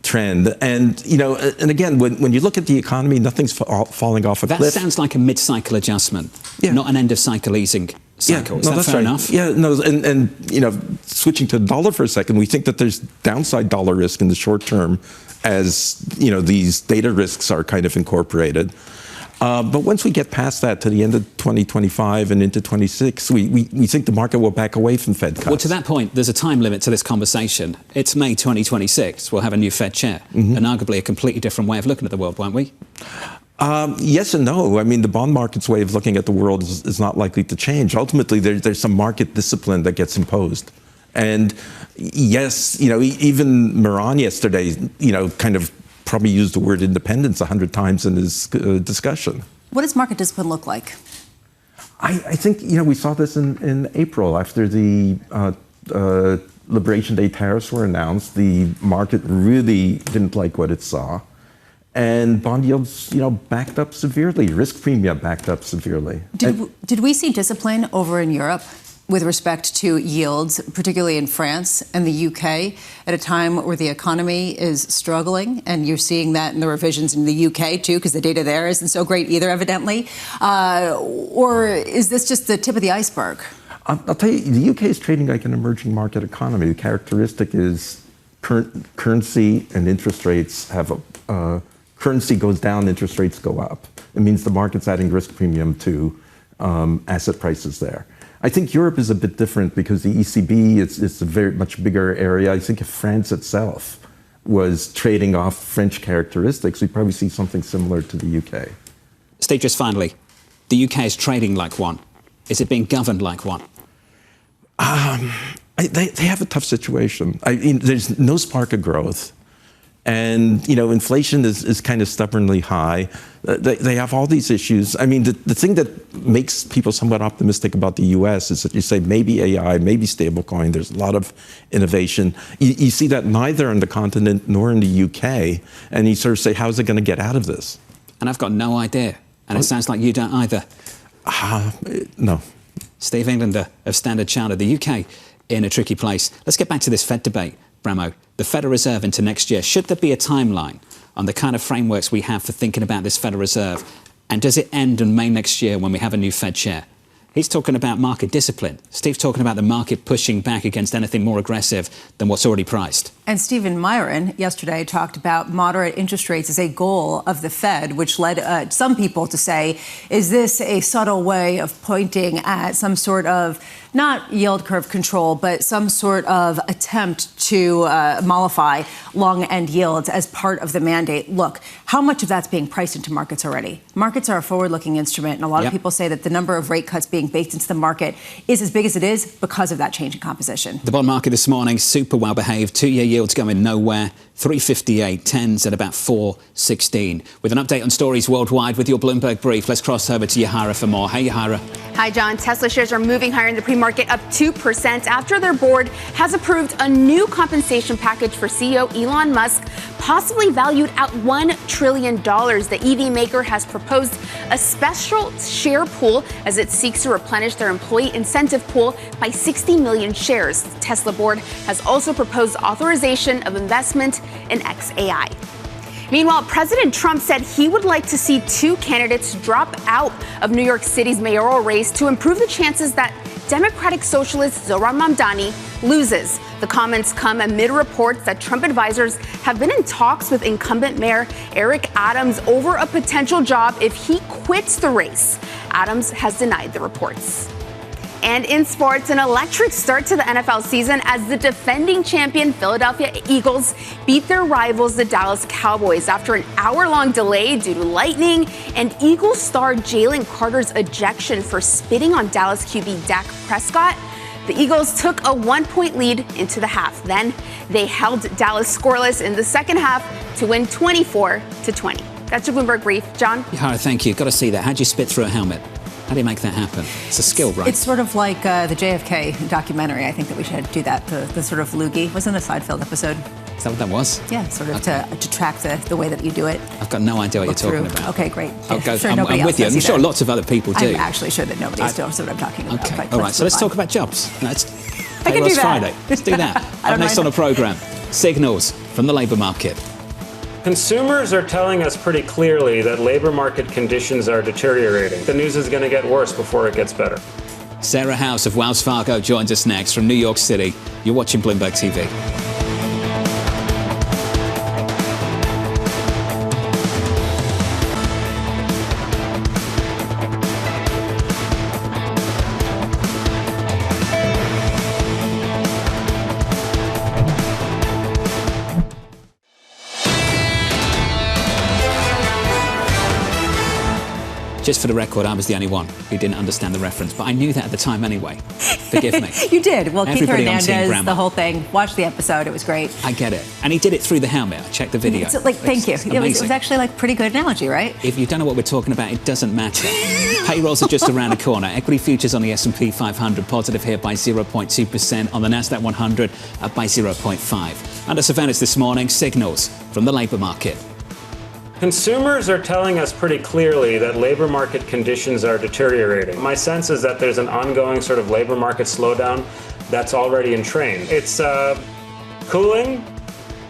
trend. And, and again, when you look at the economy, nothing's falling off a cliff. That sounds like a mid-cycle adjustment, not an end-of-cycle easing cycle. Is that fair enough? Yeah, no, and switching to the dollar for a second, we think that there's downside dollar risk in the short term as, these data risks are kind of incorporated. But once we get past that to the end of 2025 and into 26, we think the market will back away from Fed cuts. Well, to that point, there's a time limit to this conversation. It's May 2026. We'll have a new Fed chair, and arguably a completely different way of looking at the world, won't we? Yes and no. I mean, the bond market's way of looking at the world is not likely to change. Ultimately, there's some market discipline that gets imposed. And yes, even Moran yesterday, kind of probably used the word independence 100 times in his discussion. What does market discipline look like? I think, we saw this in April after the Liberation Day tariffs were announced. The market really didn't like what it saw. And bond yields, backed up severely. Risk premium backed up severely. Did we see discipline over in Europe with respect to yields, particularly in France and the UK, at a time where the economy is struggling? And you're seeing that in the revisions in the UK, too, because the data there isn't so great either, evidently. Or is this just the tip of the iceberg? I'll tell you, the UK is trading like an emerging market economy. The characteristic is currency and interest rates have currency goes down, interest rates go up. It means the market's adding risk premium to asset prices there. I think Europe is a bit different because the ECB is a very much bigger area. I think if France itself was trading off French characteristics, we'd probably see something similar to the UK. Steve, just finally, the UK is trading like one. Is it being governed like one? They have a tough situation. There's no spark of growth. And, inflation is kind of stubbornly high. They have all these issues. I mean, the thing that makes people somewhat optimistic about the U.S. is that you say maybe AI, maybe stablecoin. There's a lot of innovation. You see that neither on the continent nor in the U.K. And you sort of say, how's it going to get out of this? And I've got no idea. And it sounds like you don't either. No. Steve Englander of Standard Chartered, the UK in a tricky place. Let's get back to this Fed debate. Bramo, the Federal Reserve into next year. Should there be a timeline on the kind of frameworks we have for thinking about this Federal Reserve? And does it end in May next year when we have a new Fed chair? He's talking about market discipline. Steve's talking about the market pushing back against anything more aggressive than what's already priced. And Stephen Myron yesterday talked about moderate interest rates as a goal of the Fed, which led some people to say, is this a subtle way of pointing at some sort of, not yield curve control, but some sort of attempt to mollify long end yields as part of the mandate? Look, how much of that's being priced into markets already? Markets are a forward-looking instrument, and a lot of people say that the number of rate cuts being baked into the market is as big as it is because of that change in composition. The bond market this morning, super well behaved. 2-year yields going nowhere. 358, 10s at about 416. With an update on stories worldwide with your Bloomberg brief, let's cross over to Yahara for more. Hey, Yahara. Hi, John. Tesla shares are moving higher in the pre-market, up 2% after their board has approved a new compensation package for CEO Elon Musk, possibly valued at $1 trillion. The EV maker has proposed a special share pool as it seeks to replenish their employee incentive pool by 60 million shares. The Tesla board has also proposed authorization of investment in XAI. Meanwhile, President Trump said he would like to see 2 candidates drop out of New York City's mayoral race to improve the chances that Democratic socialist Zohran Mamdani loses. The comments come amid reports that Trump advisors have been in talks with incumbent Mayor Eric Adams over a potential job if he quits the race. Adams has denied the reports. And in sports, an electric start to the NFL season as the defending champion Philadelphia Eagles beat their rivals, the Dallas Cowboys, after an hour-long delay due to lightning and Eagles star Jalen Carter's ejection for spitting on Dallas QB Dak Prescott. The Eagles took a 1-point lead into the half. Then they held Dallas scoreless in the second half to win 24-20. That's your Bloomberg brief. John? Yahara, thank you. Got to see that. How'd you spit through a helmet? How do you make that happen? It's a skill, right? It's sort of like the JFK documentary. I think that we should do that, the sort of loogie. Wasn't a Seinfeld episode? Is that what that was? Yeah, sort of to track the way that you do it. I've got no idea what you're talking about. Okay, great. I'm nobody with you. else I'm does sure either. lots of other people do. I'm actually sure that nobody else knows what I'm talking about. Okay, but all right, so let's move talk on. about jobs. I can do that. Friday. Let's do that. Up next on the programme, signals from the labour market. Consumers are telling us pretty clearly that labor market conditions are deteriorating. The news is going to get worse before it gets better. Sarah House of Wells Fargo joins us next from New York City. You're watching Bloomberg TV. Just for the record, I was the only one who didn't understand the reference, but I knew that at the time anyway. Forgive me. You did. Well, Keith Everybody on Team Hernandez, Grammar. the whole thing. Watch the episode. It was great. I get it. And he did it through the helmet. I checked the video. Thank you. It's It was amazing. actually like pretty good analogy, right? If you don't know what we're talking about, it doesn't matter. Payrolls are just around the corner. Equity futures on the S&P 500 positive here by 0.2%. On the Nasdaq 100 up by 0.5. Under surveillance this morning, signals from the labour market. Consumers are telling us pretty clearly that labor market conditions are deteriorating. My sense is that there's an ongoing sort of labor market slowdown that's already in train. It's cooling,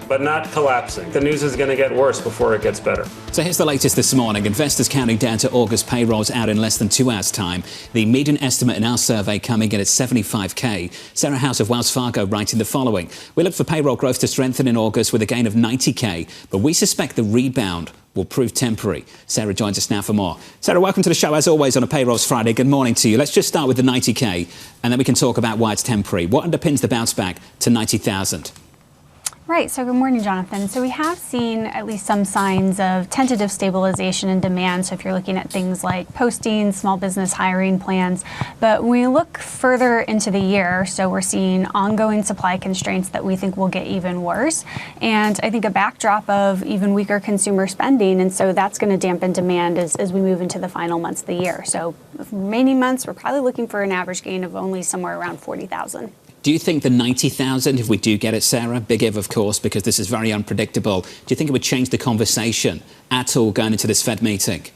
but not collapsing. The news is going to get worse before it gets better. So here's the latest this morning. Investors counting down to August payrolls out in less than 2 hours' time. The median estimate in our survey coming in at 75k. Sarah House of Wells Fargo writing the following. We look for payroll growth to strengthen in August with a gain of 90k, but we suspect the rebound will prove temporary. Sarah joins us now for more. Sarah, welcome to the show, as always, on a Payrolls Friday. Good morning to you. Let's just start with the 90k, and then we can talk about why it's temporary. What underpins the bounce back to 90,000? Right. So good morning, Jonathan. So we have seen at least some signs of tentative stabilization in demand. So if you're looking at things like postings, small business hiring plans, but when we look further into the year, so we're seeing ongoing supply constraints that we think will get even worse. And I think a backdrop of even weaker consumer spending. And so that's going to dampen demand as we move into the final months of the year. So remaining months, we're probably looking for an average gain of only somewhere around 40,000. Do you think the 90,000, if we do get it, Sarah, big if, of course, because this is very unpredictable, do you think it would change the conversation at all going into this Fed meeting?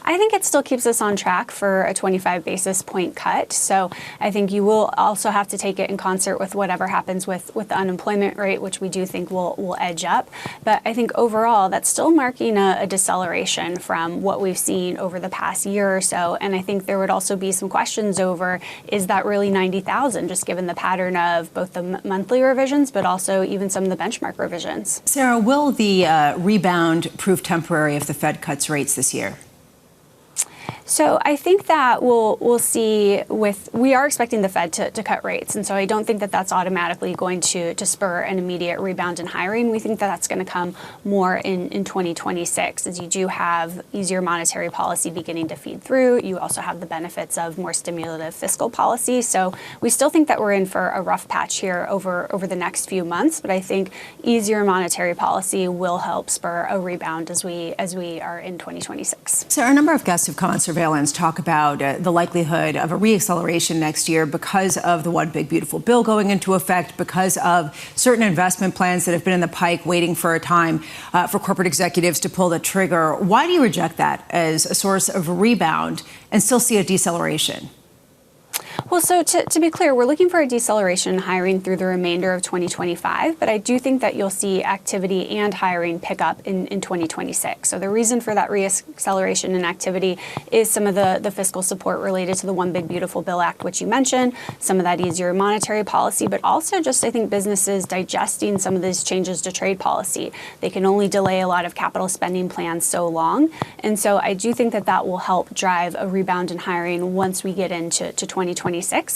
I think it still keeps us on track for a 25 basis point cut. So I think you will also have to take it in concert with whatever happens with the unemployment rate, which we do think will edge up. But I think overall, that's still marking a deceleration from what we've seen over the past year or so. And I think there would also be some questions over, is that really 90,000, just given the pattern of both the monthly revisions, but also even some of the benchmark revisions. Sarah, will the rebound prove temporary if the Fed cuts rates this year? So I think that we'll see we are expecting the Fed to cut rates. And so I don't think that that's automatically going to spur an immediate rebound in hiring. We think that that's going to come more in 2026, as you do have easier monetary policy beginning to feed through. You also have the benefits of more stimulative fiscal policy. So we still think that we're in for a rough patch here over the next few months. But I think easier monetary policy will help spur a rebound as we are in 2026. So a number of guests who've come on surveillance talk about the likelihood of a reacceleration next year because of the One Big Beautiful Bill going into effect, because of certain investment plans that have been in the pike waiting for a time for corporate executives to pull the trigger. Why do you reject that as a source of rebound and still see a deceleration? Well, so to be clear, we're looking for a deceleration in hiring through the remainder of 2025, but I do think that you'll see activity and hiring pick up in 2026. So the reason for that reacceleration in activity is some of the fiscal support related to the One Big Beautiful Bill Act, which you mentioned, some of that easier monetary policy, but also just, I think, businesses digesting some of these changes to trade policy. They can only delay a lot of capital spending plans so long. And so I do think that will help drive a rebound in hiring once we get into 2026.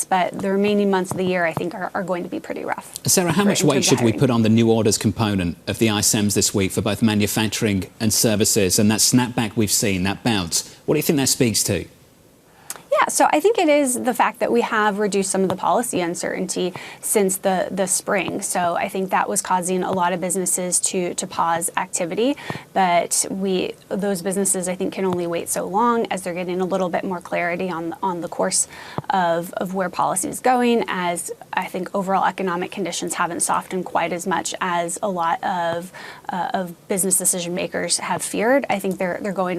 But the remaining months of the year, I think, are going to be pretty rough. Sarah, how much weight should we put on the new orders component of the ISMs this week for both manufacturing and services, and that snapback we've seen, that bounce? What do you think that speaks to? Yeah, So I think it is the fact that we have reduced some of the policy uncertainty since the spring. So I think that was causing a lot of businesses to pause activity. But those businesses, I think, can only wait so long as they're getting a little bit more clarity on the course of where policy is going, as I think overall economic conditions haven't softened quite as much as a lot of business decision makers have feared. I think they're going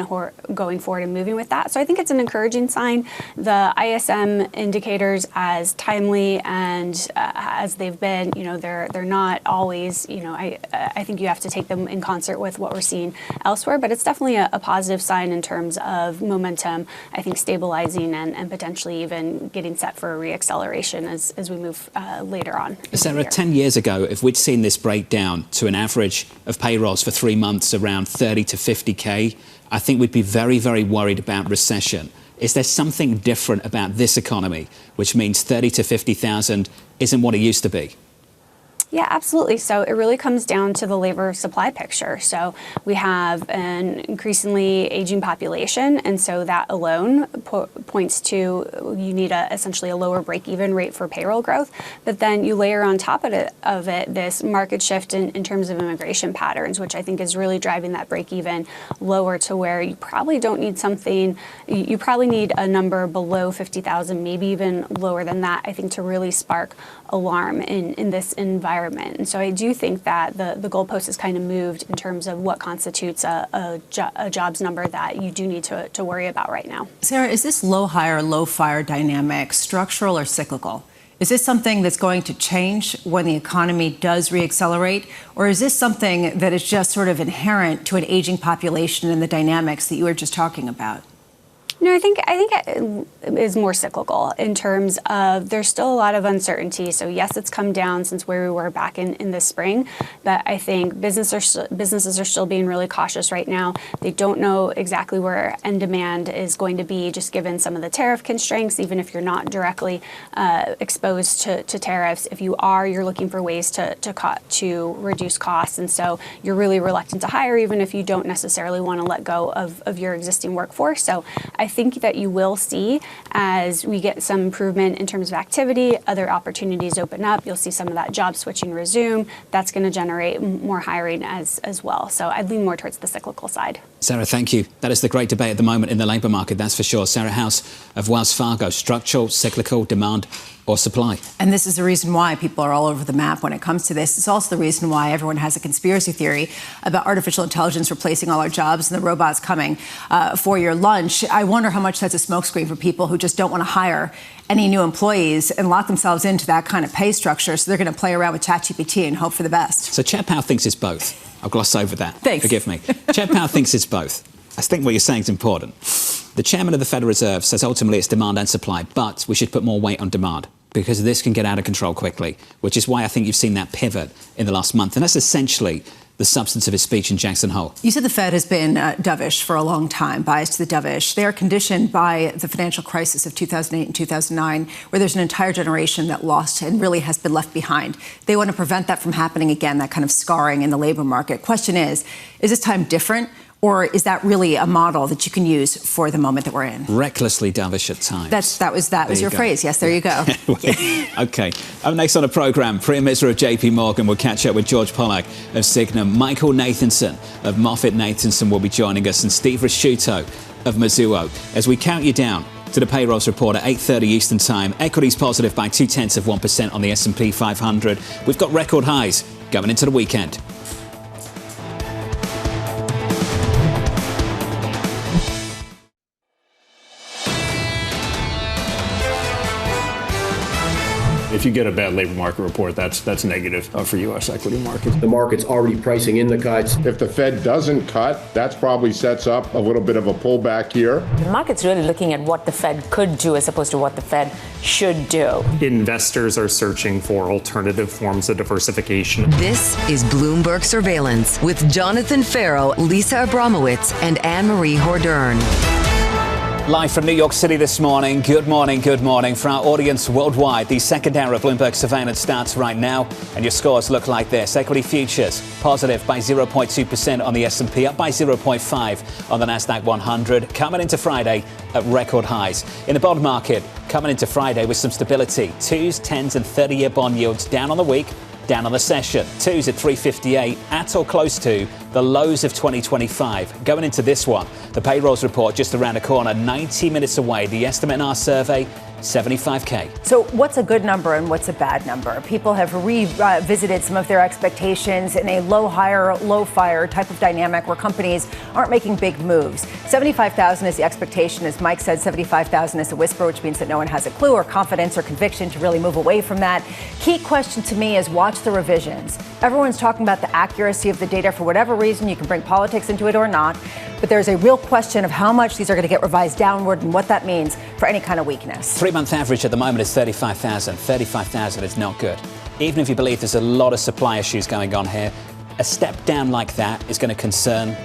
forward and moving with that. So I think it's an encouraging sign. The ISM indicators, as timely and as they've been, they're not always, I think you have to take them in concert with what we're seeing elsewhere, but it's definitely a positive sign in terms of momentum, I think stabilizing and potentially even getting set for a reacceleration as we move later on. Sarah, 10 years ago, if we'd seen this breakdown to an average of payrolls for 3 months around 30 to 50K, I think we'd be very, very worried about recession. Is there something different about this economy, which means 30 to 50,000 isn't what it used to be? Yeah, absolutely. So it really comes down to the labor supply picture. So we have an increasingly aging population, and so that alone points to you need essentially a lower break-even rate for payroll growth. But then you layer on top of it this market shift in terms of immigration patterns, which I think is really driving that break-even lower to where you probably don't need something. You probably need a number below 50,000, maybe even lower than that, I think, to really spark alarm in this environment. And so I do think that the goalpost is kind of moved in terms of what constitutes a jobs number that you do need to worry about right now. Sarah, is this low hire, low fire dynamic structural or cyclical? Is this something that's going to change when the economy does reaccelerate? Or is this something that is just sort of inherent to an aging population and the dynamics that you were just talking about? No, I think it is more cyclical in terms of there's still a lot of uncertainty. So yes, it's come down since where we were back in the spring, but I think businesses are still being really cautious right now. They don't know exactly where end demand is going to be, just given some of the tariff constraints. Even if you're not directly exposed to tariffs, if you are, you're looking for ways to reduce costs, and so you're really reluctant to hire, even if you don't necessarily want to let go of your existing workforce. So I think that you will see, as we get some improvement in terms of activity, other opportunities open up. You'll see some of that job switching resume. That's going to generate more hiring as well. So I'd lean more towards the cyclical side. Sarah, thank you. That is the great debate at the moment in the labour market, that's for sure. Sarah House of Wells Fargo, structural, cyclical, demand or supply. And this is the reason why people are all over the map when it comes to this. It's also the reason why everyone has a conspiracy theory about artificial intelligence replacing all our jobs and the robots coming for your lunch. I wonder how much that's a smokescreen for people who just don't want to hire any new employees and lock themselves into that kind of pay structure. So they're going to play around with ChatGPT and hope for the best. So Chair Powell thinks it's both. I'll gloss over that. Thanks. Forgive me. Chair Powell thinks it's both. I think what you're saying is important. The chairman of the Federal Reserve says ultimately it's demand and supply, but we should put more weight on demand because this can get out of control quickly, which is why I think you've seen that pivot in the last month. And that's essentially the substance of his speech in Jackson Hole. You said the Fed has been dovish for a long time, biased to the dovish. They are conditioned by the financial crisis of 2008 and 2009, where there's an entire generation that lost and really has been left behind. They want to prevent that from happening again, that kind of scarring in the labor market. Question is this time different? Or is that really a model that you can use for the moment that we're in? Recklessly dovish at times. That was your phrase. Yes, there you go. OK. Up next on the programme, Priya Misra of JPMorgan will catch up with George Pollack of Signum. Michael Nathanson of MoffettNathanson will be joining us, and Steve Ricchiuto of Mizuho. As we count you down to the payrolls report at 8:30 Eastern Time, equities positive by 0.2% on the S&P 500. We've got record highs going into the weekend. If you get a bad labor market report, that's negative for U.S. equity markets. The market's already pricing in the cuts. If the Fed doesn't cut, that probably sets up a little bit of a pullback here. The market's really looking at what the Fed could do as opposed to what the Fed should do. Investors are searching for alternative forms of diversification. This is Bloomberg Surveillance with Jonathan Ferro, Lisa Abramowicz, and Annmarie Hordern. Live from New York City this morning. Good morning, good morning. For our audience worldwide, the second hour of Bloomberg Surveillance starts right now, and your scores look like this. Equity futures positive by 0.2% on the S&P, up by 0.5 on the Nasdaq 100, coming into Friday at record highs. In the bond market, coming into Friday with some stability. 2s, 10s and 30-year bond yields down on the week, down on the session. 2s at 358, at or close to the lows of 2025. Going into this one, the payrolls report just around the corner, 90 minutes away. The estimate in our survey, 75K. So what's a good number and what's a bad number? People have revisited some of their expectations in a low hire, low fire type of dynamic where companies aren't making big moves. 75,000 is the expectation. As Mike said, 75,000 is a whisper, which means that no one has a clue or confidence or conviction to really move away from that. Key question to me is watch the revisions. Everyone's talking about the accuracy of the data for whatever reason. You can bring politics into it or not. But there's a real question of how much these are going to get revised downward and what that means for any kind of weakness. 3-month average at the moment is 35,000. 35,000 is not good. Even if you believe there's a lot of supply issues going on here, a step down like that is going to concern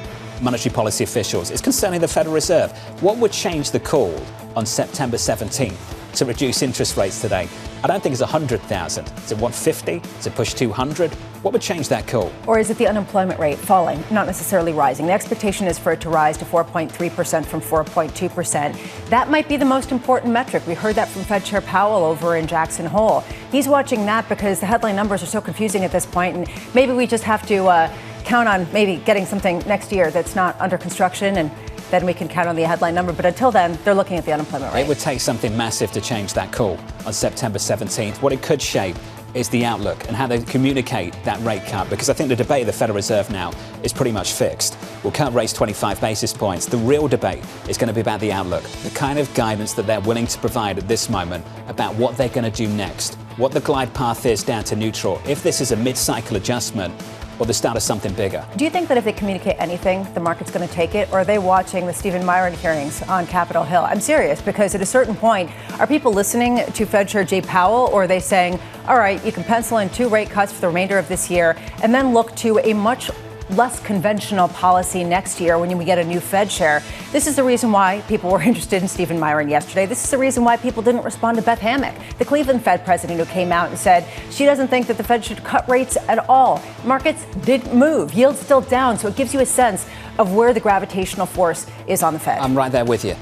monetary policy officials. It's concerning the Federal Reserve. What would change the call on September 17th to reduce interest rates today? I don't think it's 100,000. Is it 150? Is it push 200? What would change that call? Or is it the unemployment rate falling, not necessarily rising? The expectation is for it to rise to 4.3% from 4.2%. That might be the most important metric. We heard that from Fed Chair Powell over in Jackson Hole. He's watching that because the headline numbers are so confusing at this point, and maybe we just have to count on maybe getting something next year that's not under construction, and then we can count on the headline number. But until then, they're looking at the unemployment rate. It would take something massive to change that call on September 17th. What it could shape is the outlook and how they communicate that rate cut, because I think the debate of the Federal Reserve now is pretty much fixed. We'll cut rates 25 basis points. The real debate is going to be about the outlook, the kind of guidance that they're willing to provide at this moment about what they're going to do next, what the glide path is down to neutral, if this is a mid-cycle adjustment or the start of something bigger. Do you think that if they communicate anything, the market's going to take it? Or are they watching the Stephen Myron hearings on Capitol Hill? I'm serious, because at a certain point, are people listening to Fed Chair Jay Powell, or are they saying, all right, you can pencil in 2 rate cuts for the remainder of this year and then look to a much less conventional policy next year when we get a new Fed chair? This is the reason why people were interested in Stephen Myron yesterday. This is the reason why people didn't respond to Beth Hammack, the Cleveland Fed president, who came out and said she doesn't think that the Fed should cut rates at all. Markets didn't move. Yields still down. So it gives you a sense of where the gravitational force is on the Fed. I'm right there with you.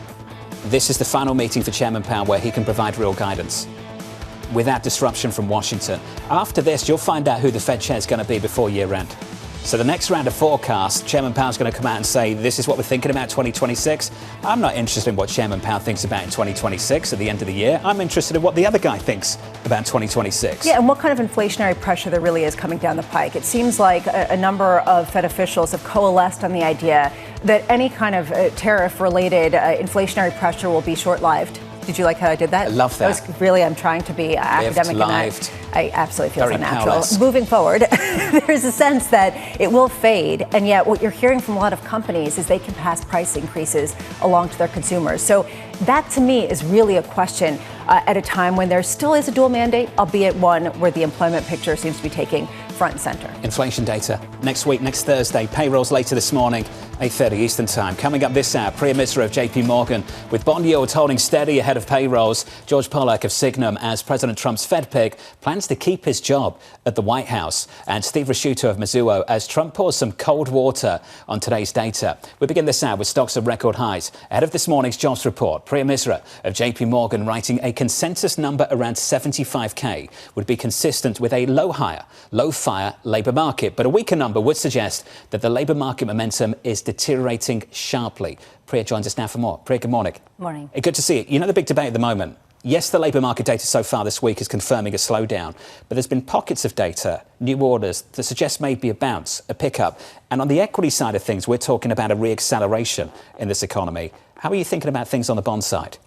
This is the final meeting for Chairman Powell where he can provide real guidance without disruption from Washington. After this, you'll find out who the Fed chair is going to be before year end. So the next round of forecasts, Chairman Powell's going to come out and say, this is what we're thinking about 2026. I'm not interested in what Chairman Powell thinks about in 2026 at the end of the year. I'm interested in what the other guy thinks about 2026. Yeah, and what kind of inflationary pressure there really is coming down the pike. It seems like a number of Fed officials have coalesced on the idea that any kind of tariff-related inflationary pressure will be short-lived. Did you like how I did that? I love that. That was really, I'm trying to be academic in that. I absolutely feel unnatural. Moving forward, there's a sense that it will fade, and yet what you're hearing from a lot of companies is they can pass price increases along to their consumers. So that, to me, is really a question at a time when there still is a dual mandate, albeit one where the employment picture seems to be taking front and center. Inflation data next week, next Thursday. Payrolls later this morning, 8:30 Eastern Time. Coming up this hour, Priya Misra of JPMorgan with bond yields holding steady ahead of payrolls. George Pollack of Signum, as President Trump's Fed pick, plans to keep his job at the White House. And Steve Ricchiuto of Mizuho as Trump pours some cold water on today's data. We begin this hour with stocks at record highs. Ahead of this morning's jobs report, Priya Misra of JPMorgan writing a consensus number around 75K would be consistent with a low fire labour market. But a weaker number would suggest that the labour market momentum is deteriorating sharply. Priya joins us now for more. Priya, good morning. Morning. Good to see you. You know the big debate at the moment. Yes, the labour market data so far this week is confirming a slowdown, but there's been pockets of data, new orders, that suggest maybe a bounce, a pickup. And on the equity side of things, we're talking about a re-acceleration in this economy. How are you thinking about things on the bond side?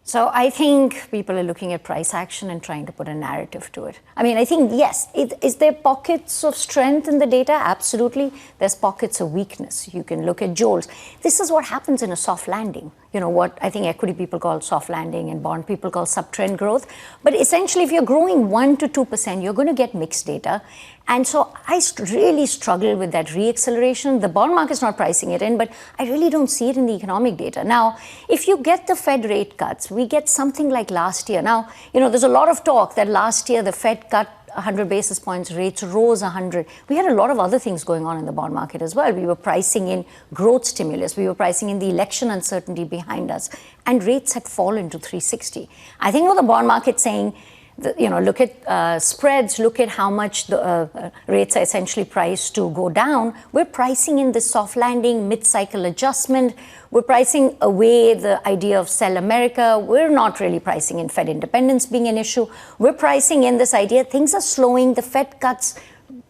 So I think people are looking at price action and trying to put a narrative to it. I mean, I think, yes, is there pockets of strength in the data? Absolutely. There's pockets of weakness. You can look at JOLTS. This is what happens in a soft landing. what I think equity people call soft landing and bond people call sub-trend growth. But essentially, if you're growing 1 to 2%, you're going to get mixed data. And so I really struggle with that re-acceleration. The bond market's not pricing it in, but I really don't see it in the economic data. Now, if you get the Fed rate cuts, we get something like last year. Now, there's a lot of talk that last year the Fed cut 100 basis points, rates rose 100. We had a lot of other things going on in the bond market as well. We were pricing in growth stimulus. We were pricing in the election uncertainty behind us. And rates had fallen to 360. I think what the bond market's saying, look at spreads, look at how much the rates are essentially priced to go down. We're pricing in this soft landing, mid-cycle adjustment. We're pricing away the idea of sell America. We're not really pricing in Fed independence being an issue. We're pricing in this idea things are slowing. The Fed cuts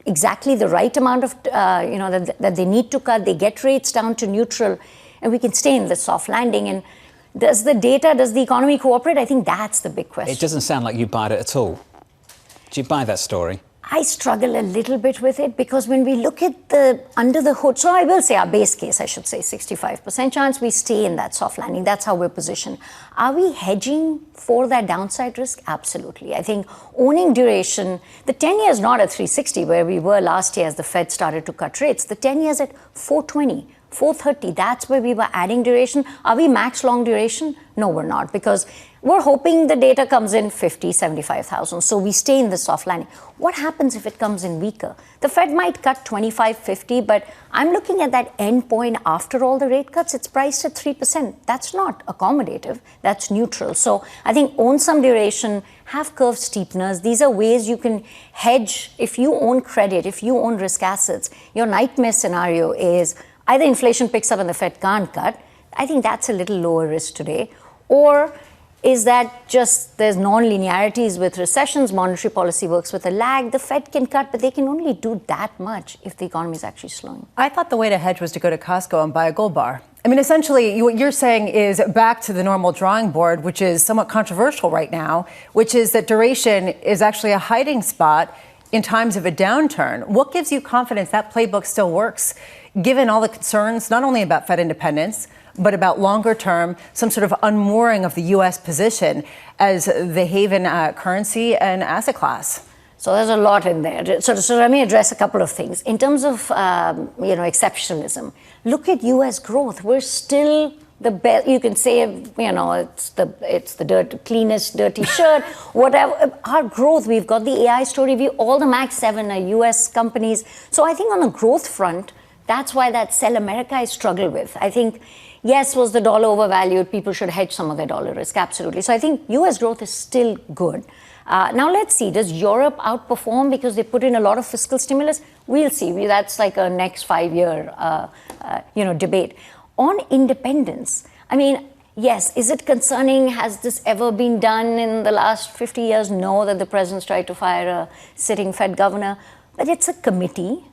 exactly the right amount of, that they need to cut. They get rates down to neutral, and we can stay in the soft landing. And does the economy cooperate? I think that's the big question. It doesn't sound like you buy it at all. Do you buy that story? I struggle a little bit with it because when we look at the under the hood, so I will say our base case, I should say 65% chance we stay in that soft landing. That's how we're positioned. Are we hedging for that downside risk? Absolutely. I think owning duration, the 10-year is not at 360 where we were last year as the Fed started to cut rates. The 10-year is at 420. 430, that's where we were adding duration. Are we max long duration? No, we're not, because we're hoping the data comes in 50, 75,000. So we stay in the soft landing. What happens if it comes in weaker? The Fed might cut 25, 50, but I'm looking at that end point after all the rate cuts. It's priced at 3%. That's not accommodative. That's neutral. So I think own some duration, have curve steepeners. These are ways you can hedge. If you own credit, if you own risk assets, your nightmare scenario is either inflation picks up and the Fed can't cut. I think that's a little lower risk today. Or is that just there's non-linearities with recessions, monetary policy works with a lag. The Fed can cut, but they can only do that much if the economy is actually slowing. I thought the way to hedge was to go to Costco and buy a gold bar. I mean, essentially, what you're saying is back to the normal drawing board, which is somewhat controversial right now, which is that duration is actually a hiding spot in times of a downturn. What gives you confidence that playbook still works, given all the concerns, not only about Fed independence, but about longer term, some sort of unmooring of the U.S. position as the haven currency and asset class? So there's a lot in there. So let me address a couple of things. In terms of, exceptionalism, look at U.S. growth. We're still the best. You can say, it's the cleanest dirty shirt, whatever. Our growth, we've got the AI story. All the Max 7 are U.S. companies. So I think on the growth front, that's why that sell America I struggle with. I think, yes, was the dollar overvalued? People should hedge some of their dollar risk. Absolutely. So I think U.S. growth is still good. Now let's see. Does Europe outperform because they put in a lot of fiscal stimulus? We'll see. That's like a next 5-year, debate. On independence, I mean, yes, is it concerning? Has this ever been done in the last 50 years? No, that the president's tried to fire a sitting Fed governor. But it's a committee.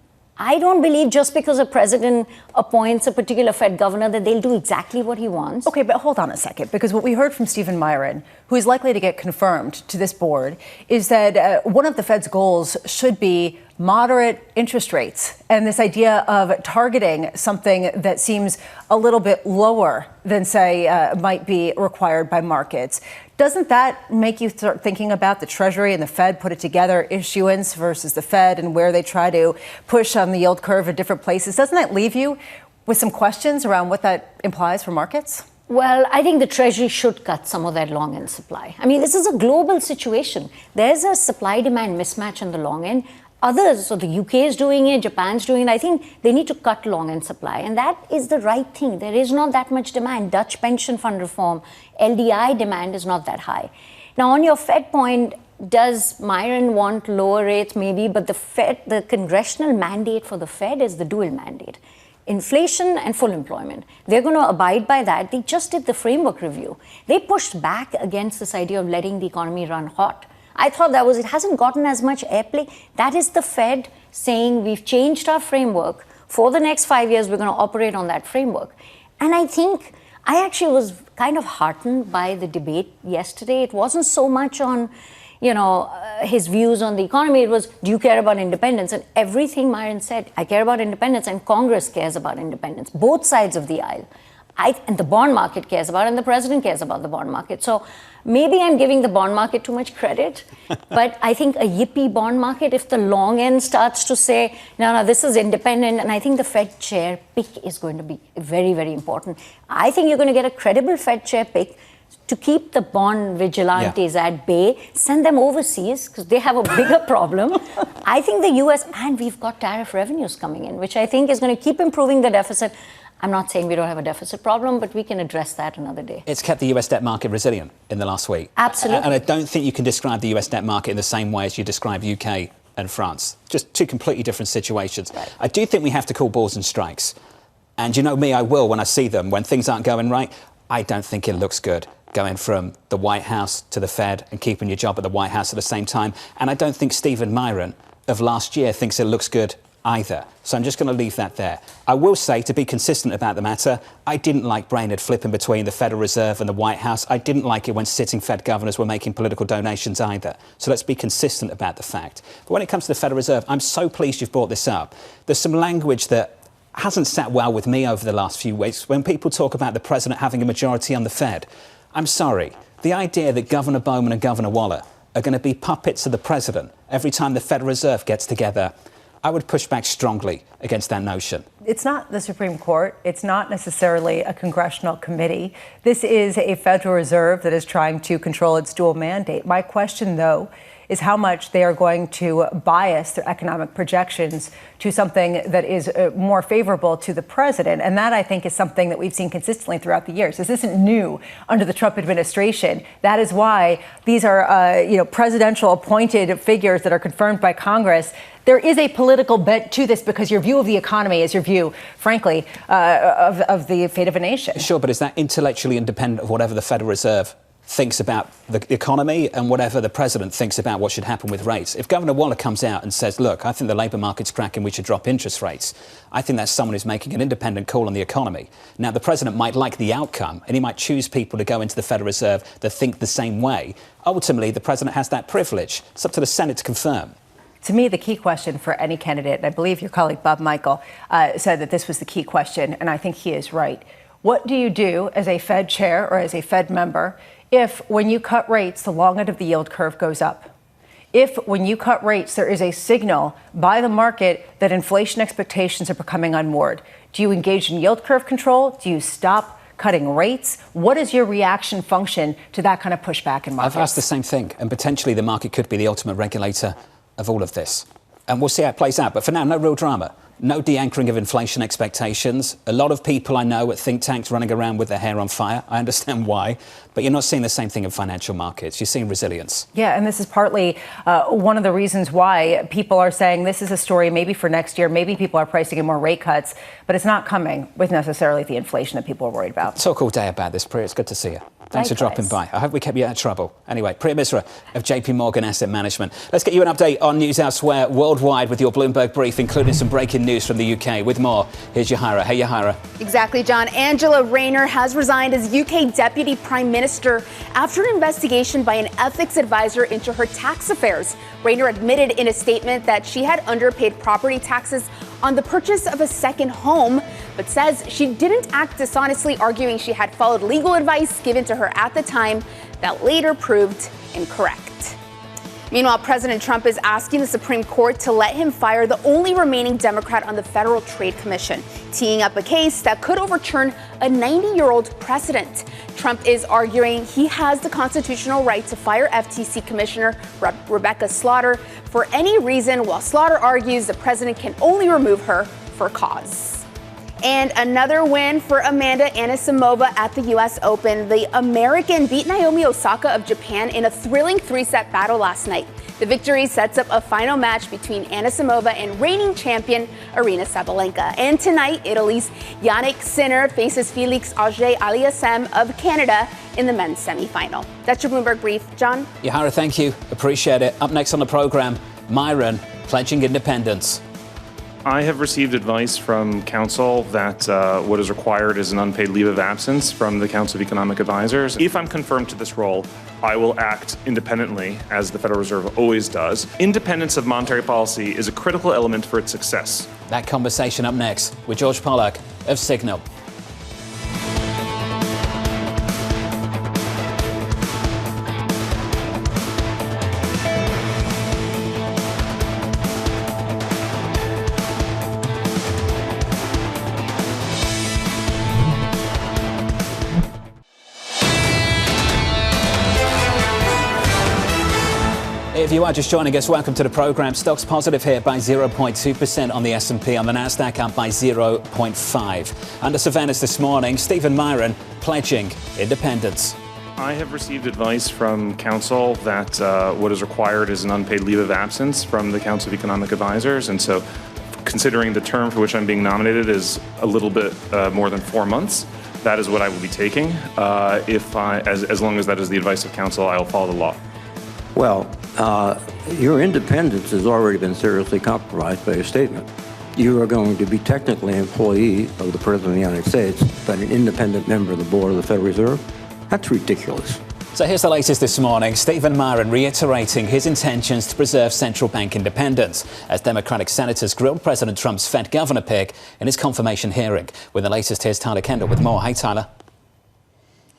I don't believe just because a president appoints a particular Fed governor that they'll do exactly what he wants. Okay, but hold on a second, because what we heard from Stephen Myron, who is likely to get confirmed to this board, is that one of the Fed's goals should be moderate interest rates, and this idea of targeting something that seems a little bit lower than, say, might be required by markets. Doesn't that make you start thinking about the Treasury and the Fed put it together, issuance versus the Fed, and where they try to push on the yield curve at different places? Doesn't that leave you with some questions around what that implies for markets? Well, I think the Treasury should cut some of that long end supply. I mean, this is a global situation. There's a supply-demand mismatch in the long end. Others, so the UK is doing it, Japan's doing it. I think they need to cut long end supply. And that is the right thing. There is not that much demand. Dutch pension fund reform, LDI demand is not that high. Now, on your Fed point, does Myron want lower rates? Maybe, but the congressional mandate for the Fed is the dual mandate. Inflation and full employment. They're going to abide by that. They just did the framework review. They pushed back against this idea of letting the economy run hot. I thought it hasn't gotten as much airplay. That is the Fed saying we've changed our framework. For the next 5 years, we're going to operate on that framework. And I think I actually was kind of heartened by the debate yesterday. It wasn't so much on, his views on the economy. It was, do you care about independence? And everything Myron said, I care about independence, and Congress cares about independence, both sides of the aisle. And the bond market cares about it, and the president cares about the bond market. So maybe I'm giving the bond market too much credit, but I think a yippee bond market, if the long end starts to say, no, this is independent, and I think the Fed chair pick is going to be very, very important. I think you're going to get a credible Fed chair pick to keep the bond vigilantes at bay, send them overseas because they have a bigger problem. I think the US, and we've got tariff revenues coming in, which I think is going to keep improving the deficit. I'm not saying we don't have a deficit problem, but we can address that another day. It's kept the US debt market resilient in the last week. Absolutely. And I don't think you can describe the US debt market in the same way as you describe UK and France. Just two completely different situations. Right. I do think we have to call balls and strikes. And you know me, I will when I see them. When things aren't going right, I don't think it looks good going from the White House to the Fed and keeping your job at the White House at the same time. And I don't think Stephen Myron of last year thinks it looks good either. So I'm just going to leave that there. I will say, to be consistent about the matter, I didn't like Brainerd flipping between the Federal Reserve and the White House. I didn't like it when sitting Fed governors were making political donations either. So let's be consistent about the fact. But when it comes to the Federal Reserve, I'm so pleased you've brought this up. There's some language that hasn't sat well with me over the last few weeks. When people talk about the president having a majority on the Fed, I'm sorry. The idea that Governor Bowman and Governor Waller are going to be puppets of the president every time the Federal Reserve gets together, I would push back strongly against that notion. It's not the Supreme Court. It's not necessarily a congressional committee. This is a Federal Reserve that is trying to control its dual mandate. My question, though, is how much they are going to bias their economic projections to something that is more favorable to the president. And that, I think, is something that we've seen consistently throughout the years. This isn't new under the Trump administration. That is why these are, presidential appointed figures that are confirmed by Congress. There is a political bent to this because your view of the economy is your view, frankly, of the fate of a nation. Sure, but is that intellectually independent of whatever the Federal Reserve thinks about the economy and whatever the president thinks about what should happen with rates? If Governor Waller comes out and says, look, I think the labour market's cracking, we should drop interest rates, I think that's someone who's making an independent call on the economy. Now, the president might like the outcome and he might choose people to go into the Federal Reserve that think the same way. Ultimately, the president has that privilege. It's up to the Senate to confirm. To me, the key question for any candidate, and I believe your colleague Bob Michael said that this was the key question, and I think he is right. What do you do as a Fed chair or as a Fed member if, when you cut rates, the long end of the yield curve goes up? If, when you cut rates, there is a signal by the market that inflation expectations are becoming unmoored? Do you engage in yield curve control? Do you stop cutting rates? What is your reaction function to that kind of pushback in markets? I've asked the same thing, and potentially the market could be the ultimate regulator of all of this. And we'll see how it plays out. But for now, no real drama. No de-anchoring of inflation expectations. A lot of people I know at think tanks running around with their hair on fire. I understand why. But you're not seeing the same thing in financial markets. You're seeing resilience. Yeah, and this is partly one of the reasons why people are saying this is a story maybe for next year. Maybe people are pricing in more rate cuts. But it's not coming with necessarily the inflation that people are worried about. Talk all day about this, Priya. It's good to see you. Thanks for dropping by. I hope we kept you out of trouble. Anyway, Priya Misra of JPMorgan Asset Management. Let's get you an update on news elsewhere worldwide with your Bloomberg brief, including some breaking news from the UK. With more, here's Yahira. Hey, Yahira. Exactly, John. Angela Rayner has resigned as UK Deputy Prime Minister after an investigation by an ethics advisor into her tax affairs. Rayner admitted in a statement that she had underpaid property taxes on the purchase of a second home, but says she didn't act dishonestly, arguing she had followed legal advice given to her at the time that later proved incorrect. Meanwhile, President Trump is asking the Supreme Court to let him fire the only remaining Democrat on the Federal Trade Commission, teeing up a case that could overturn a 90-year-old precedent. Trump is arguing he has the constitutional right to fire FTC Commissioner Rebecca Slaughter for any reason, while Slaughter argues the president can only remove her for cause. And another win for Amanda Anisimova at the U.S. Open. The American beat Naomi Osaka of Japan in a thrilling three-set battle last night. The victory sets up a final match between Anisimova and reigning champion Aryna Sabalenka. And tonight, Italy's Yannick Sinner faces Felix Auger-Aliassime of Canada in the men's semifinal. That's your Bloomberg Brief. John? Yahira, thank you. Appreciate it. Up next on the program, Myron pledging independence. I have received advice from counsel that what is required is an unpaid leave of absence from the Council of Economic Advisors. If I'm confirmed to this role, I will act independently, as the Federal Reserve always does. Independence of monetary policy is a critical element for its success. That conversation up next with George Pollack of Signum. If you are just joining us, welcome to the program. Stocks positive here by 0.2% on the S&P, on the Nasdaq up by 0.5. Under surveillance this morning, Stephen Myron pledging independence. I have received advice from counsel that what is required is an unpaid leave of absence from the Council of Economic Advisors. And so considering the term for which I'm being nominated is a little bit more than 4 months, that is what I will be taking. As long as that is the advice of counsel, I will follow the law. Well, your independence has already been seriously compromised by your statement. You are going to be technically an employee of the President of the United States, but an independent member of the board of the Federal Reserve? That's ridiculous. So here's the latest this morning. Stephen Myron reiterating his intentions to preserve central bank independence as Democratic senators grilled President Trump's Fed governor pick in his confirmation hearing. With the latest, here's Tyler Kendall with more. Hey, Tyler.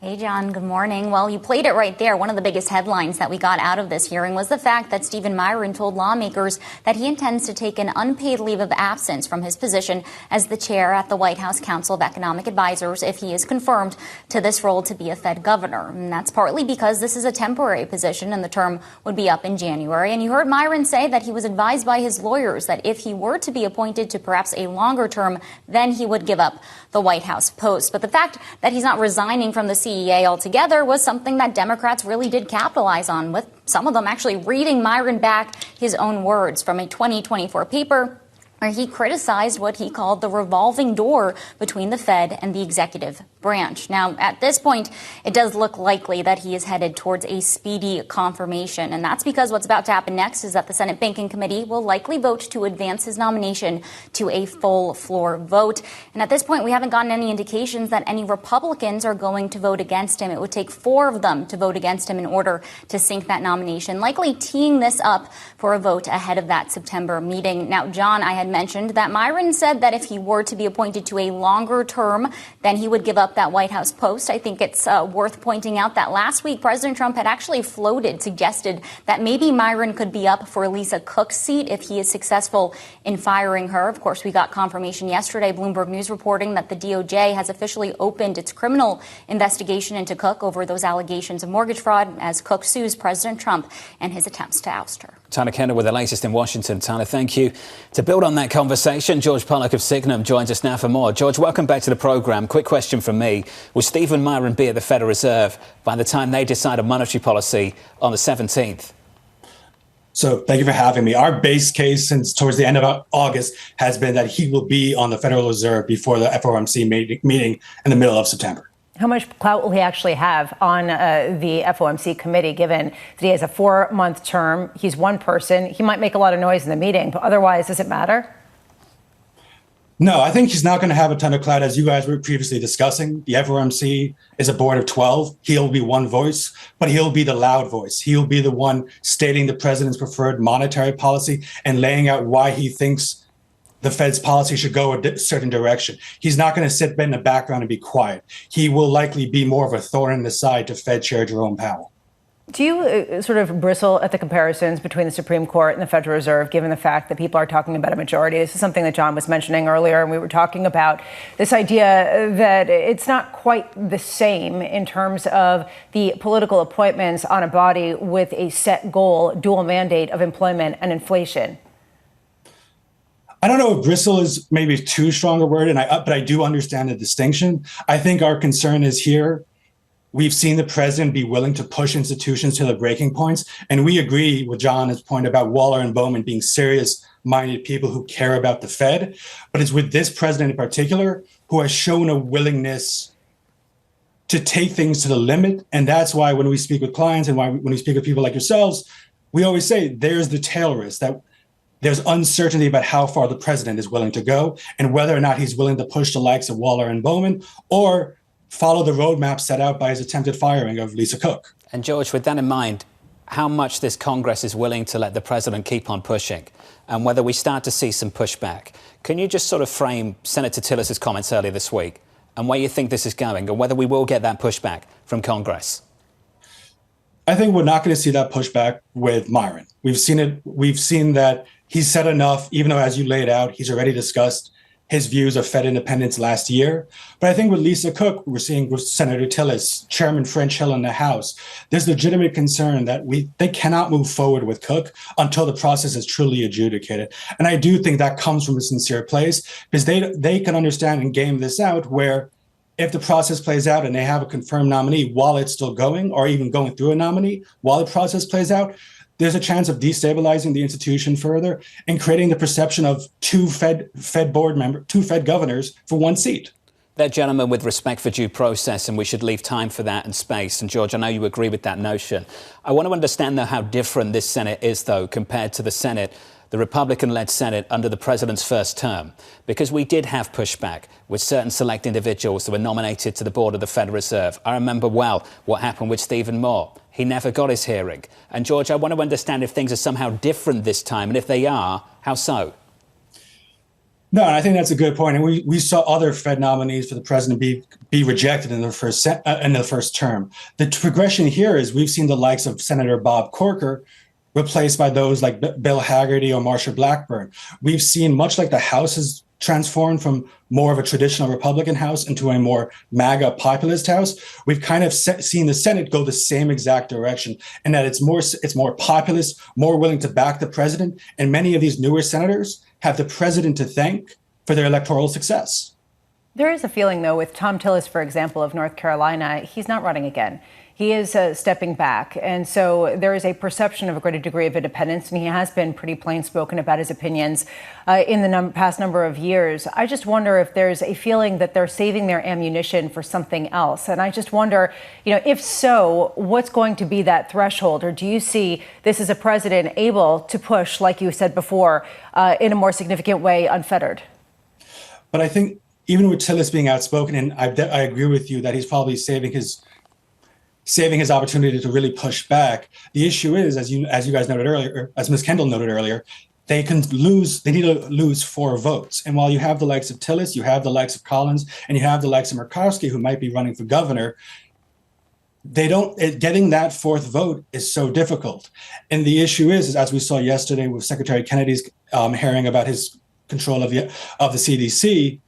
Hey, John. Good morning. Well, you played it right there. One of the biggest headlines that we got out of this hearing was the fact that Stephen Myron told lawmakers that he intends to take an unpaid leave of absence from his position as the chair at the White House Council of Economic Advisors if he is confirmed to this role to be a Fed governor. And that's partly because this is a temporary position and the term would be up in January. And you heard Myron say that he was advised by his lawyers that if he were to be appointed to perhaps a longer term, then he would give up the White House post. But the fact that he's not resigning from the CEA altogether was something that Democrats really did capitalize on, with some of them actually reading Myron back his own words from a 2024 paper where he criticized what he called the revolving door between the Fed and the executive branch. Now, at this point, it does look likely that he is headed towards a speedy confirmation. And that's because what's about to happen next is that the Senate Banking Committee will likely vote to advance his nomination to a full floor vote. And at this point, we haven't gotten any indications that any Republicans are going to vote against him. It would take 4 of them to vote against him in order to sink that nomination, likely teeing this up for a vote ahead of that September meeting. Now, John, I had mentioned that Myron said that if he were to be appointed to a longer term, then he would give up that White House post. I think it's worth pointing out that last week, President Trump had actually suggested that maybe Myron could be up for Lisa Cook's seat if he is successful in firing her. Of course, we got confirmation yesterday, Bloomberg News reporting that the DOJ has officially opened its criminal investigation into Cook over those allegations of mortgage fraud as Cook sues President Trump and his attempts to oust her. Tyler Kendall with the latest in Washington. Tyler, thank you. To build on that conversation, George Pollack of Signum joins us now for more. George, welcome back to the program. Quick question from me. Will Stephen Myron be at the Federal Reserve by the time they decide on monetary policy on the 17th? So thank you for having me. Our base case since towards the end of August has been that he will be on the Federal Reserve before the FOMC meeting in the middle of September. How much clout will he actually have on the FOMC committee, given that he has a 4-month term? He's one person. He might make a lot of noise in the meeting, but otherwise, does it matter? No, I think he's not going to have a ton of clout, as you guys were previously discussing. The FOMC is a board of 12. He'll be one voice, but he'll be the loud voice. He'll be the one stating the president's preferred monetary policy and laying out why he thinks the Fed's policy should go a certain direction. He's not going to sit in the background and be quiet. He will likely be more of a thorn in the side to Fed Chair Jerome Powell. Do you sort of bristle at the comparisons between the Supreme Court and the Federal Reserve, given the fact that people are talking about a majority? This is something that John was mentioning earlier, and we were talking about this idea that it's not quite the same in terms of the political appointments on a body with a set goal, dual mandate of employment and inflation. I don't know if bristle is maybe too strong a word, but I do understand the distinction. I think our concern is here. We've seen the president be willing to push institutions to the breaking points. And we agree with John's point about Waller and Bowman being serious-minded people who care about the Fed. But it's with this president in particular who has shown a willingness to take things to the limit. And that's why when we speak with clients and when we speak with people like yourselves, we always say there's the tail risk, that there's uncertainty about how far the president is willing to go and whether or not he's willing to push the likes of Waller and Bowman or follow the roadmap set out by his attempted firing of Lisa Cook. And George, with that in mind, how much this Congress is willing to let the president keep on pushing and whether we start to see some pushback. Can you just sort of frame Senator Tillis's comments earlier this week and where you think this is going and whether we will get that pushback from Congress? I think we're not going to see that pushback with Myron. We've seen it. We've seen that he's said enough, even though, as you laid out, he's already discussed his views of Fed independence last year. But I think with Lisa Cook, we're seeing with Senator Tillis, Chairman French Hill in the House, there's legitimate concern that they cannot move forward with Cook until the process is truly adjudicated. And I do think that comes from a sincere place, because they can understand and game this out where if the process plays out and they have a confirmed nominee while it's still going, or even going through a nominee while the process plays out, there's a chance of destabilizing the institution further and creating the perception of two Fed governors for one seat. They're gentlemen with respect for due process, and we should leave time for that and space. And George, I know you agree with that notion. I want to understand, though, how different this Senate is, though, compared to the Senate, the Republican-led Senate under the president's first term, because we did have pushback with certain select individuals that were nominated to the board of the Federal Reserve. I remember well what happened with Stephen Moore. He never got his hearing. And George, I want to understand if things are somehow different this time, and if they are, how so? No, and I think that's a good point. And we saw other Fed nominees for the president be rejected in the first term. The progression here is we've seen the likes of Senator Bob Corker replaced by those like Bill Hagerty or Marsha Blackburn. We've seen, much like the House has transformed from more of a traditional Republican House into a more MAGA populist House, we've kind of seen the Senate go the same exact direction, and that it's more populist, more willing to back the president. And many of these newer senators have the president to thank for their electoral success. There is a feeling, though, with Tom Tillis, for example, of North Carolina, he's not running again. He is stepping back. And so there is a perception of a greater degree of independence, and he has been pretty plain spoken about his opinions in the past number of years. I just wonder if there's a feeling that they're saving their ammunition for something else. And I just wonder, if so, what's going to be that threshold? Or do you see this as a president able to push, like you said before, in a more significant way, unfettered? But I think even with Tillis being outspoken, and I agree with you that he's probably saving his opportunity to really push back. The issue is, as you guys noted earlier, or as Ms. Kendall noted earlier, they need to lose 4 votes. And while you have the likes of Tillis, you have the likes of Collins, and you have the likes of Murkowski, who might be running for governor, getting that 4th vote is so difficult. And the issue is as we saw yesterday with Secretary Kennedy's hearing about his control of the CDC,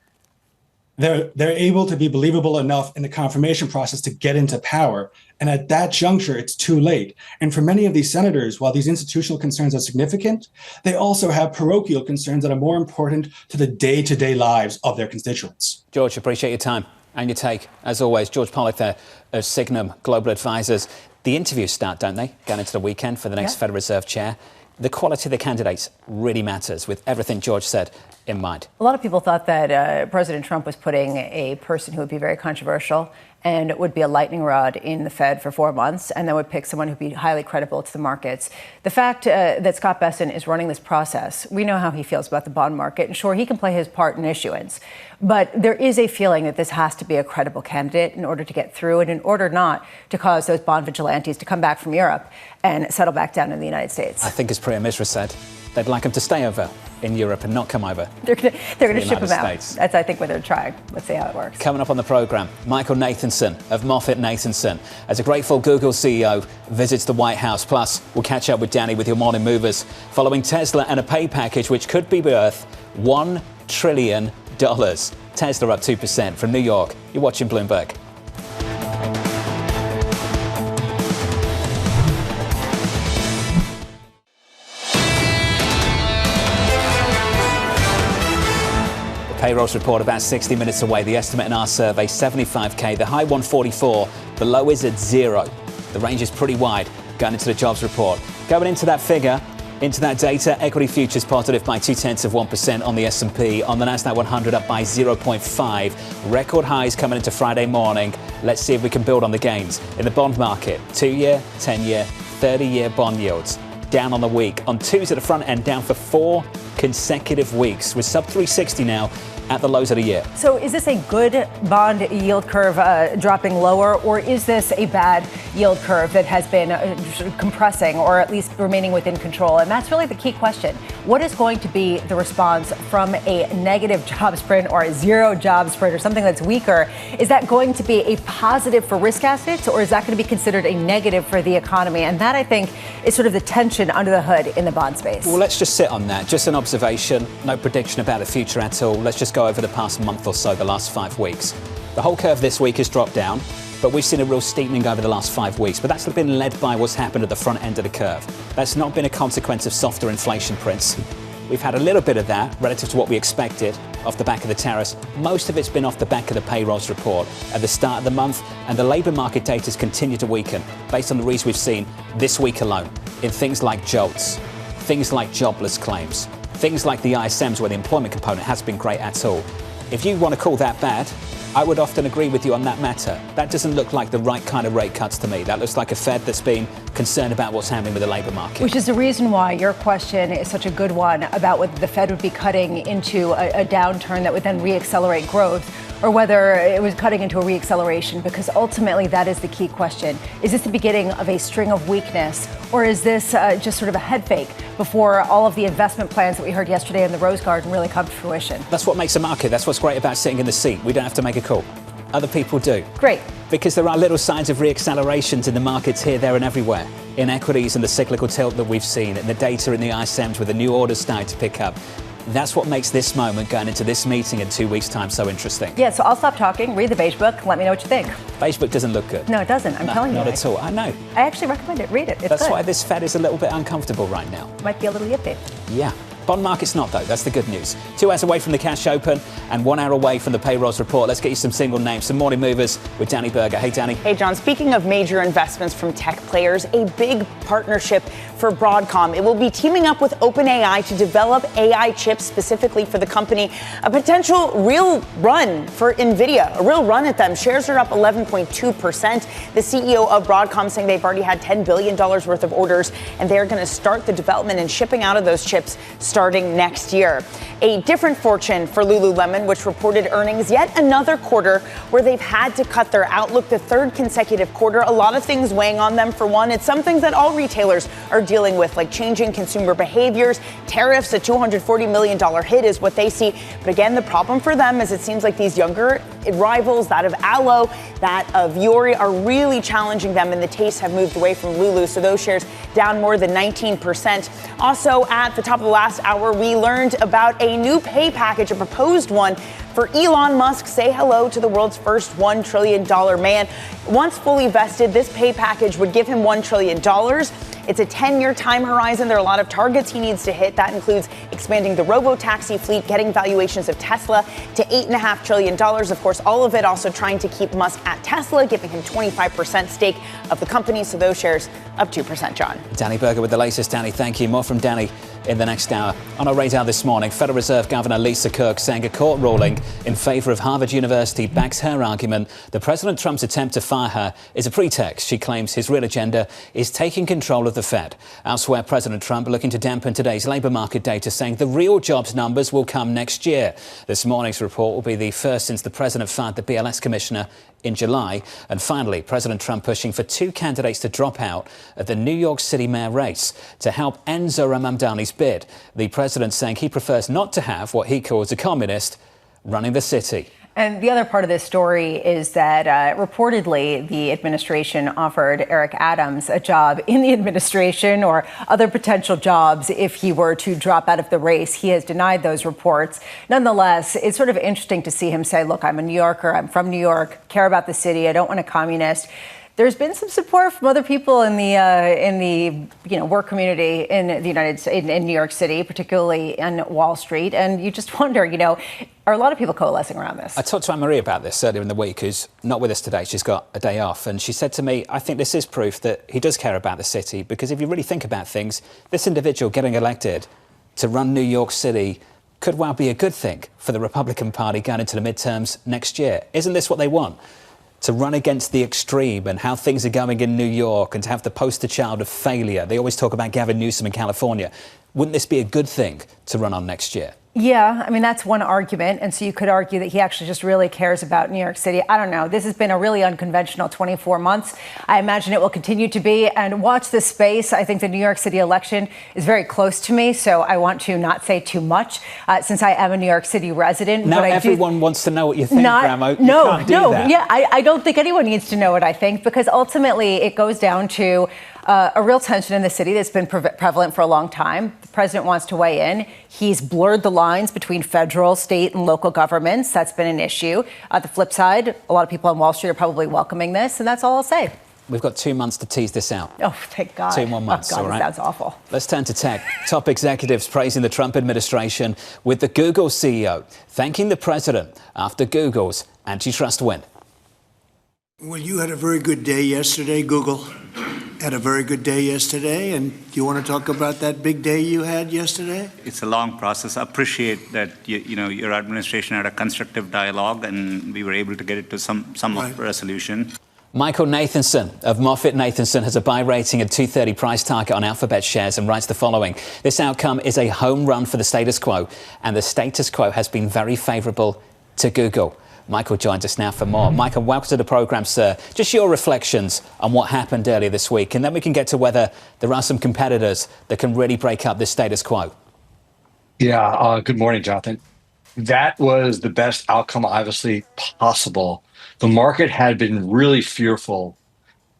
they're able to be believable enough in the confirmation process to get into power. And at that juncture, it's too late. And for many of these senators, while these institutional concerns are significant, they also have parochial concerns that are more important to the day-to-day lives of their constituents. George, appreciate your time and your take. As always, George Pollack there of Signum Global Advisors. The interviews start, don't they? Going into the weekend for the next Federal Reserve chair. The quality of the candidates really matters, with everything George said in mind. A lot of people thought that President Trump was putting a person who would be very controversial and would be a lightning rod in the Fed for 4 months, and then would pick someone who'd be highly credible to the markets. The fact that Scott Bessent is running this process, we know how he feels about the bond market, and sure, he can play his part in issuance. But there is a feeling that this has to be a credible candidate in order to get through, and in order not to cause those bond vigilantes to come back from Europe and settle back down in the United States. I think, as Priya Misra said, they'd like him to stay over in Europe and not come over. They're going to ship him out. That's, I think, what they're trying. Let's see how it works. Coming up on the programme, Michael Nathanson of MoffettNathanson, as a grateful Google CEO visits the White House. Plus, we'll catch up with Danny with your morning movers following Tesla and a pay package which could be worth $1 trillion. Tesla up 2% from New York. You're watching Bloomberg. Payrolls report about 60 minutes away. The estimate in our survey, 75K. The high 144. The low is at 0. The range is pretty wide going into the jobs report. Going into that figure, into that data, equity futures positive by 0.2% on the S&P. On the Nasdaq 100 up by 0.5. Record highs coming into Friday morning. Let's see if we can build on the gains. In the bond market, 2-year, 10-year, 30-year bond yields down on the week. On twos at the front end, down for 4 consecutive weeks. We're sub 360 now at the lows of the year. So is this a good bond yield curve dropping lower, or is this a bad yield curve that has been compressing or at least remaining within control? And that's really the key question. What is going to be the response from a negative jobs print or a zero jobs print or something that's weaker? Is that going to be a positive for risk assets, or is that going to be considered a negative for the economy? And that, I think, is sort of the tension under the hood in the bond space. Well, let's just sit on that. Just an observation, no prediction about the future at all. Let's just go over the past month or so, the last 5 weeks. The whole curve this week has dropped down, but we've seen a real steepening over the last 5 weeks. But that's been led by what's happened at the front end of the curve. That's not been a consequence of softer inflation prints. We've had a little bit of that relative to what we expected off the back of the tariffs. Most of it's been off the back of the payrolls report at the start of the month, and the labour market data has continued to weaken based on the reasons we've seen this week alone in things like jolts, things like jobless claims, things like the ISMs where the employment component has been great at all. If you want to call that bad, I would often agree with you on that matter. That doesn't look like the right kind of rate cuts to me. That looks like a Fed that's been concerned about what's happening with the labour market. Which is the reason why your question is such a good one about whether the Fed would be cutting into a downturn that would then reaccelerate growth, or whether it was cutting into a reacceleration, because ultimately that is the key question. Is this the beginning of a string of weakness, or is this just sort of a head fake before all of the investment plans that we heard yesterday in the Rose Garden really come to fruition? That's what makes a market. That's what's great about sitting in the seat. We don't have to make a call. Other people do. Great. Because there are little signs of reaccelerations in the markets here, there and everywhere. In equities and the cyclical tilt that we've seen, in the data in the ISMs with the new orders starting to pick up. That's what makes this moment going into this meeting in 2 weeks' time so interesting. Yeah, so I'll stop talking, read the beige book, let me know what you think. Beige book doesn't look good. No, it doesn't. I'm telling you. Not at all. I know. I actually recommend it. Read it. It's That's good. why this Fed is a little bit uncomfortable right now. Might be a little yippy. Yeah. Bond market's not, though. That's the good news. 2 hours away from the cash open and 1 hour away from the payrolls report. Let's get you some single names, some morning movers with Danny Berger. Hey, Danny. Hey, John. Speaking of major investments from tech players, a big partnership for Broadcom. It will be teaming up with OpenAI to develop AI chips specifically for the company. A potential real run for NVIDIA, a real run at them. Shares are up 11.2%. The CEO of Broadcom saying they've already had $10 billion worth of orders, and they're going to start the development and shipping out of those chips starting next year. A different fortune for Lululemon, which reported earnings yet another quarter where they've had to cut their outlook, the third consecutive quarter. A lot of things weighing on them. For one, it's some things that all retailers are dealing with, like changing consumer behaviors, tariffs. A $240 million hit is what they see. But again, the problem for them is it seems like these younger rivals, that of Alo, that of Yori, are really challenging them, and the tastes have moved away from Lulu. So those shares down more than 19%. Also, at the top of the last hour, we learned about a new pay package, a proposed one for Elon Musk. Say hello to the world's first $1 trillion man. Once fully vested, this pay package would give him $1 trillion. It's a 10-year time horizon. There are a lot of targets he needs to hit. That includes expanding the robo-taxi fleet, getting valuations of Tesla to $8.5 trillion. Of course, all of it also trying to keep Musk at Tesla, giving him 25% stake of the company. So those shares up 2%, John. Danny Berger with the latest. Danny, thank you. More from Danny in the next hour. On our radar this morning, Federal Reserve Governor Lisa Cook saying a court ruling in favor of Harvard University backs her argument that President Trump's attempt to fire her is a pretext. She claims his real agenda is taking control of the Fed. Elsewhere, President Trump looking to dampen today's labour market data, saying the real jobs numbers will come next year. This morning's report will be the first since the president fired the BLS commissioner in July. And finally, President Trump pushing for 2 candidates to drop out of the New York City mayor race to help end Zohran Mamdani's bid. The president saying he prefers not to have what he calls a communist running the city. And the other part of this story is that reportedly the administration offered Eric Adams a job in the administration or other potential jobs if he were to drop out of the race. He has denied those reports. Nonetheless, it's sort of interesting to see him say, look, I'm a New Yorker. I'm from New York, care about the city. I don't want a communist. There's been some support from other people in the work community in the United States, in New York City, particularly on Wall Street. And you just wonder, are a lot of people coalescing around this? I talked to Annmarie about this earlier in the week, who's not with us today. She's got a day off. And she said to me, I think this is proof that he does care about the city, because if you really think about things, this individual getting elected to run New York City could well be a good thing for the Republican Party going into the midterms next year. Isn't this what they want? To run against the extreme and how things are going in New York and to have the poster child of failure. They always talk about Gavin Newsom in California. Wouldn't this be a good thing to run on next year? Yeah, I mean, that's one argument. And so you could argue that he actually just really cares about New York City. I don't know. This has been a really unconventional 24 months. I imagine it will continue to be. And watch this space. I think the New York City election is very close to me. So I want to not say too much since I am a New York City resident. Now but everyone wants to know what you think, Bramo. No, that. yeah, I don't think anyone needs to know what I think, because ultimately it goes down to a real tension in the city that's been prevalent for a long time. The president wants to weigh in. He's blurred the lines between federal, state, and local governments. That's been an issue. The flip side, a lot of people on Wall Street are probably welcoming this, and that's all I'll say. We've got 2 months to tease this out. Oh, thank God. 2 more months, oh, God, all right? That sounds awful. Let's turn to tech. Top executives praising the Trump administration, with the Google CEO thanking the president after Google's antitrust win. Well, you had a very good day yesterday. Google had a very good day yesterday. And do you want to talk about that big day you had yesterday? It's a long process. I appreciate that your administration had a constructive dialogue and we were able to get it to some of resolution. Michael Nathanson of MoffettNathanson has a buy rating of 230 price target on Alphabet shares and writes the following: this outcome is a home run for the status quo, and the status quo has been very favorable to Google. Michael joins us now for more. Michael, welcome to the program, sir. Just your reflections on what happened earlier this week, and then we can get to whether there are some competitors that can really break up this status quo. Yeah, good morning, Jonathan. That was the best outcome, obviously, possible. The market had been really fearful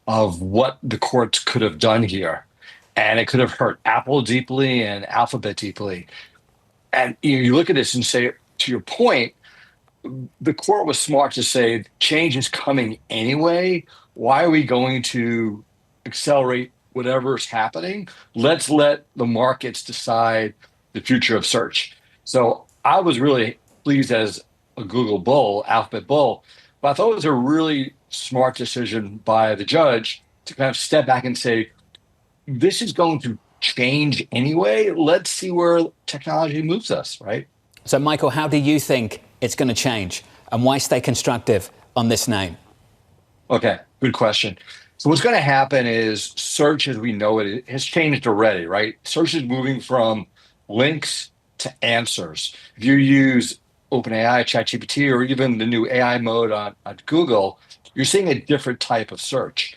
of what the courts could have done here, and it could have hurt Apple deeply and Alphabet deeply. And you look at this and say, to your point, the court was smart to say change is coming anyway. Why are we going to accelerate whatever's happening? Let's let the markets decide the future of search. So I was really pleased as a Google bull, Alphabet bull, but I thought it was a really smart decision by the judge to kind of step back and say, this is going to change anyway. Let's see where technology moves us, right? So, Michael, how do you think it's going to change, and why stay constructive on this name? Okay, good question. So what's going to happen is search as we know it has changed already, right? Search is moving from links to answers. If you use OpenAI, ChatGPT, or even the new AI mode on Google, you're seeing a different type of search.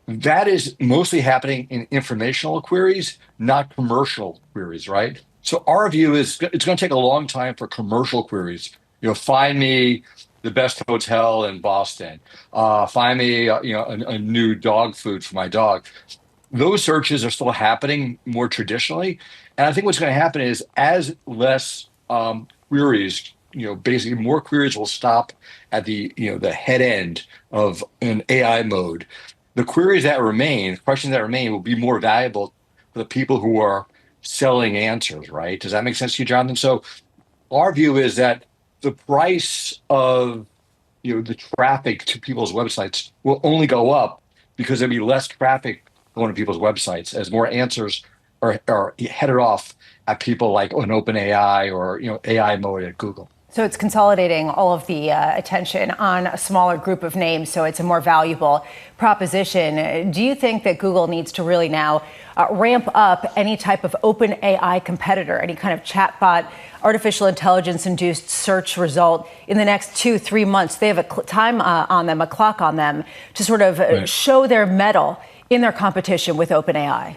That is mostly happening in informational queries, not commercial queries, right? So our view is it's going to take a long time for commercial queries. Find me the best hotel in Boston. Find me, a new dog food for my dog. Those searches are still happening more traditionally. And I think what's going to happen is as less queries, basically more queries will stop at the head end of an AI mode. The queries that remain, questions that remain, will be more valuable for the people who are selling answers, right? Does that make sense to you, Jonathan? So our view is that the price of the traffic to people's websites will only go up because there'll be less traffic going to people's websites as more answers are headed off at people like an OpenAI or AI mode at Google. So it's consolidating all of the attention on a smaller group of names, so it's a more valuable proposition. Do you think that Google needs to really now ramp up any type of open AI competitor, any kind of chatbot, artificial intelligence-induced search result in the next 2-3 months? They have a time on them, a clock on them, to sort of show their mettle in their competition with OpenAI.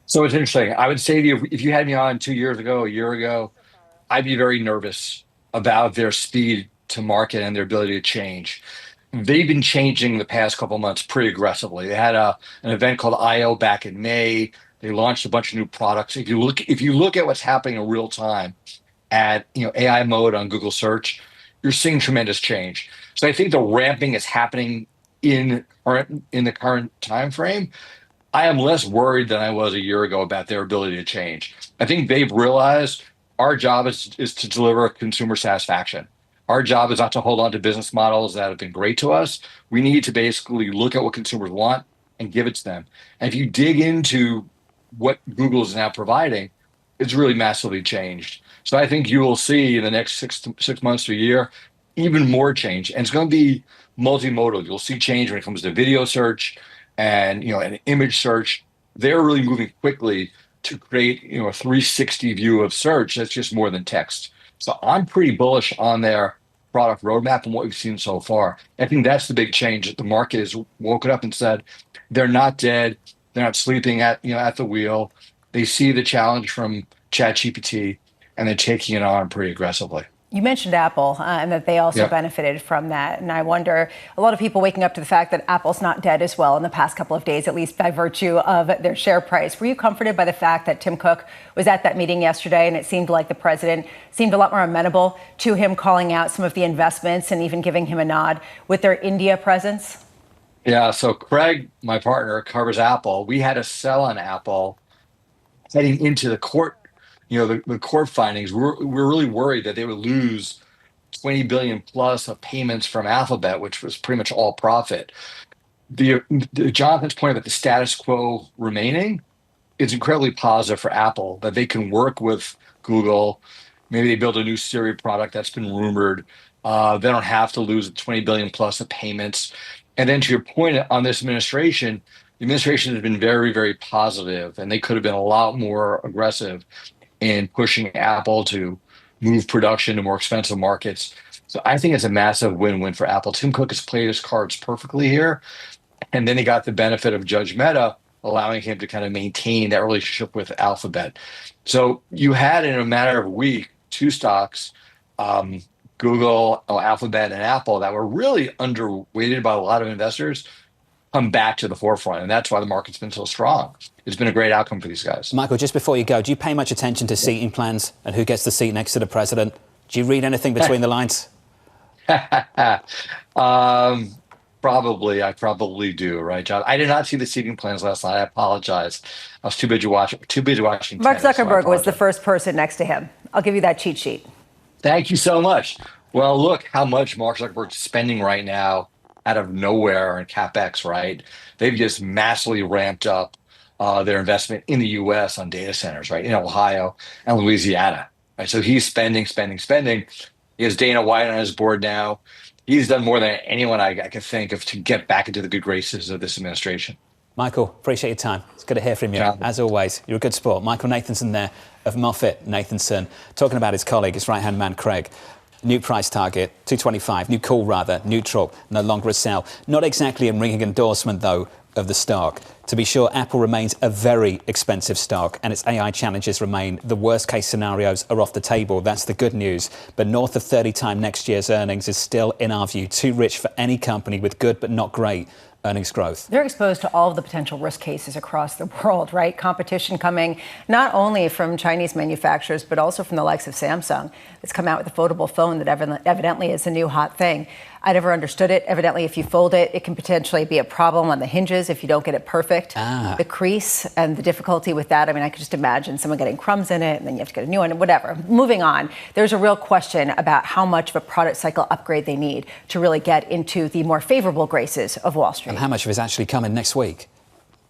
So it's interesting. I would say to you, if you had me on 2 years ago, a year ago, I'd be very nervous about their speed to market and their ability to change. They've been changing the past couple of months pretty aggressively. They had an event called I/O back in May. They launched a bunch of new products. If you look at what's happening in real time at AI mode on Google Search, you're seeing tremendous change. So I think the ramping is happening in the current time frame. I am less worried than I was a year ago about their ability to change. I think they've realized our job is to deliver consumer satisfaction. Our job is not to hold on to business models that have been great to us. We need to basically look at what consumers want and give it to them. And if you dig into what Google is now providing, it's really massively changed. So I think you will see in the next six months to a year, even more change. And it's going to be multimodal. You'll see change when it comes to video search and and image search. They're really moving quickly to create, a 360 view of search that's just more than text. So I'm pretty bullish on their product roadmap and what we've seen so far. I think that's the big change. The market has woken up and said they're not dead. They're not sleeping at the wheel. They see the challenge from ChatGPT and they're taking it on pretty aggressively. You mentioned Apple and that they also benefited from that. And I wonder, a lot of people waking up to the fact that Apple's not dead as well in the past couple of days, at least by virtue of their share price. Were you comforted by the fact that Tim Cook was at that meeting yesterday and it seemed like the president seemed a lot more amenable to him calling out some of the investments and even giving him a nod with their India presence? Yeah, so Craig, my partner, covers Apple. We had a sell on Apple heading into the court. The court findings, we're really worried that they would lose $20 billion plus of payments from Alphabet, which was pretty much all profit. Jonathan's point about the status quo remaining is incredibly positive for Apple, that they can work with Google. Maybe they build a new Siri product that's been rumored. They don't have to lose $20 billion plus of payments. And then to your point on this administration, the administration has been very, very positive, and they could have been a lot more aggressive in pushing Apple to move production to more expensive markets. So I think it's a massive win-win for Apple. Tim Cook has played his cards perfectly here. And then he got the benefit of Judge Mehta, allowing him to kind of maintain that relationship with Alphabet. So you had, in a matter of a week, two stocks, Google, Alphabet, and Apple, that were really underweighted by a lot of investors, come back to the forefront. And that's why the market's been so strong. It's been a great outcome for these guys. Michael, just before you go, do you pay much attention to seating plans and who gets the seat next to the president? Do you read anything between the lines? Probably. I probably do, right, John? I did not see the seating plans last night. I apologize. I was too busy watching Mark tennis, Zuckerberg so was the first person next to him. I'll give you that cheat sheet. Thank you so much. Well, look how much Mark Zuckerberg's spending right now out of nowhere in CapEx, right? They've just massively ramped up their investment in the U.S. on data centers, right, in Ohio and Louisiana. Right? So he's spending. He has Dana White on his board now. He's done more than anyone I can think of to get back into the good graces of this administration. Michael, appreciate your time. It's good to hear from you. Yeah. As always, you're a good sport. Michael Nathanson there of MoffettNathanson, talking about his colleague, his right-hand man, Craig. New price target, 225. New call, rather. Neutral. No longer a sell. Not exactly a ringing endorsement, though, of the stock. To be sure, Apple remains a very expensive stock, and its AI challenges remain. The worst-case scenarios are off the table. That's the good news. But north of 30 times next year's earnings is still, in our view, too rich for any company with good but not great earnings growth. They're exposed to all of the potential risk cases across the world, right? Competition coming not only from Chinese manufacturers, but also from the likes of Samsung. It's come out with a foldable phone that evidently is a new hot thing. I never understood it. Evidently, if you fold it, it can potentially be a problem on the hinges if you don't get it perfect. The crease and the difficulty with that. I mean, I could just imagine someone getting crumbs in it and then you have to get a new one, whatever. Moving on, there's a real question about how much of a product cycle upgrade they need to really get into the more favorable graces of Wall Street. And how much of it's actually coming next week?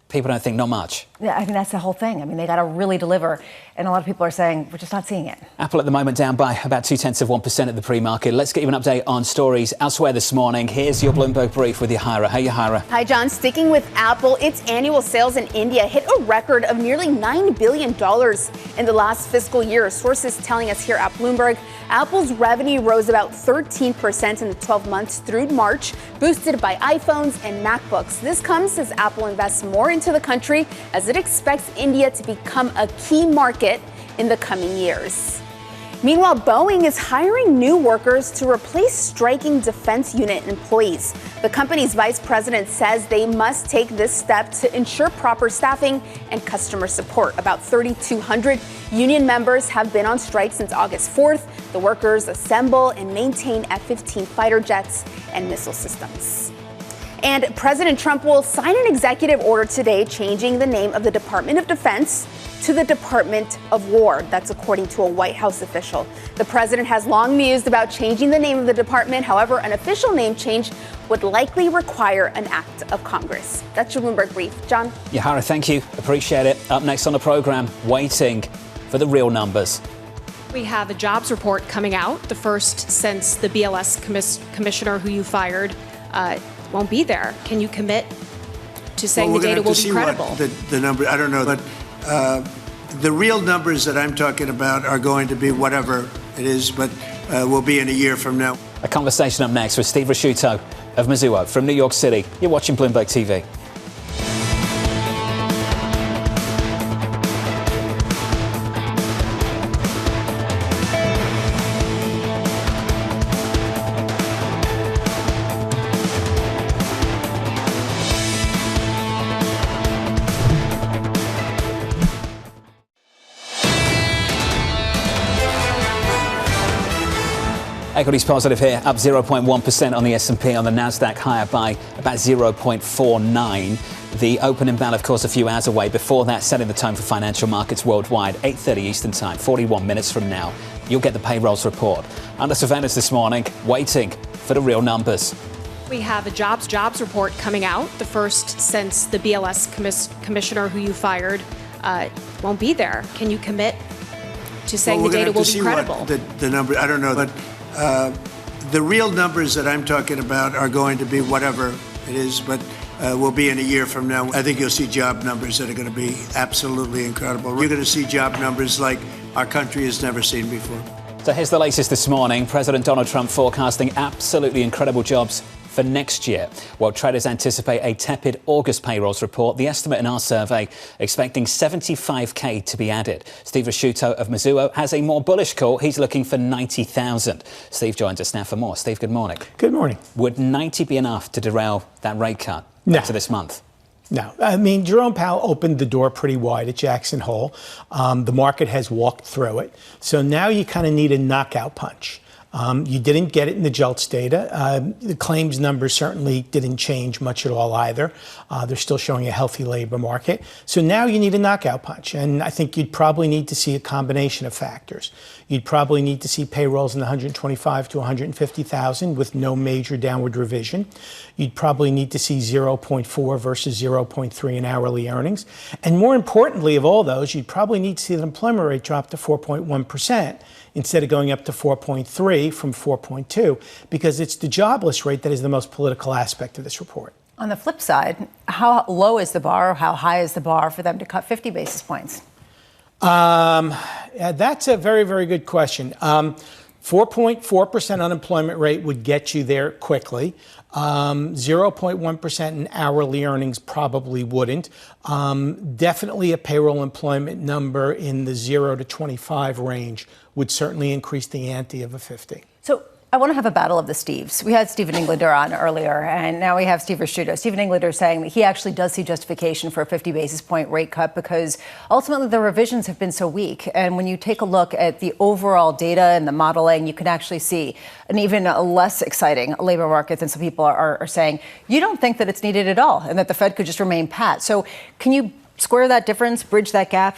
People don't think not much. Yeah, I mean, that's the whole thing. I mean, they got to really deliver. And a lot of people are saying, we're just not seeing it. Apple at the moment down by about 0.2% at the pre-market. Let's get you an update on stories elsewhere this morning. Here's your Bloomberg brief with Yahira. Hey, Yahira. Hi, John. Sticking with Apple, its annual sales in India hit a record of nearly $9 billion in the last fiscal year. Sources telling us here at Bloomberg, Apple's revenue rose about 13% in the 12 months through March, boosted by iPhones and MacBooks. This comes as Apple invests more into the country as it expects India to become a key market in the coming years. Meanwhile, Boeing is hiring new workers to replace striking defense unit employees. The company's vice president says they must take this step to ensure proper staffing and customer support. About 3,200 union members have been on strike since August 4th. The workers assemble and maintain F-15 fighter jets and missile systems. And President Trump will sign an executive order today changing the name of the Department of Defense to the Department of War. That's according to a White House official. The president has long mused about changing the name of the department. However, an official name change would likely require an act of Congress. That's your Bloomberg Brief. John? Yahira, thank you. Appreciate it. Up next on the program, waiting for the real numbers. We have a jobs report coming out, the first since the BLS commissioner who you fired won't be there. Can you commit to saying the data will be credible? The number, I don't know, but The real numbers that I'm talking about are going to be whatever it is, but will be in a year from now. A conversation up next with Steve Ricchiuto of Mizuho from New York City. You're watching Bloomberg TV. Equities positive here, up 0.1% on the S&P, on the Nasdaq higher by about 0.49. The opening bell, of course, a few hours away. Before that, setting the tone for financial markets worldwide, 8:30 Eastern Time, 41 minutes from now. You'll get the payrolls report. Under surveillance this morning, waiting for the real numbers. We have a jobs report coming out, the first since the BLS commissioner who you fired won't be there. Can you commit to saying the data will be credible? The number, I don't know, but the real numbers that I'm talking about are going to be whatever it is, but will be in a year from now. I think you'll see job numbers that are going to be absolutely incredible. You're going to see job numbers like our country has never seen before. So here's the latest this morning. President Donald Trump forecasting absolutely incredible jobs for next year. While traders anticipate a tepid August payrolls report, the estimate in our survey expecting 75K to be added. Steve Ricchiuto of Mizuho has a more bullish call. He's looking for 90,000. Steve joins us now for more. Steve, good morning. Good morning. Would 90 be enough to derail that rate cut to this month? No. I mean, Jerome Powell opened the door pretty wide at Jackson Hole. The market has walked through it. So now you kind of need a knockout punch. You didn't get it in the JOLTS data. The claims numbers certainly didn't change much at all either. They're still showing a healthy labor market. So now you need a knockout punch. And I think you'd probably need to see a combination of factors. You'd probably need to see payrolls in the 125 to 150,000 with no major downward revision. You'd probably need to see 0.4 versus 0.3 in hourly earnings. And more importantly of all those, you'd probably need to see the employment rate drop to 4.1%. Instead of going up to 4.3 from 4.2, because it's the jobless rate that is the most political aspect of this report. On the flip side, how low is the bar, or how high is the bar for them to cut 50 basis points? That's a very, very good question. 4.4% unemployment rate would get you there quickly. 0.1% in hourly earnings probably wouldn't. Definitely a payroll employment number in the 0 to 25 range would certainly increase the ante of a 50. So I want to have a battle of the Steves. We had Stephen Englander on earlier, and now we have Steve Ricchiuto. Stephen Englander saying that he actually does see justification for a 50 basis point rate cut because ultimately the revisions have been so weak. And when you take a look at the overall data and the modeling, you can actually see an even less exciting labor market than some people are saying. You don't think that it's needed at all and that the Fed could just remain pat. So can you square that difference, bridge that gap?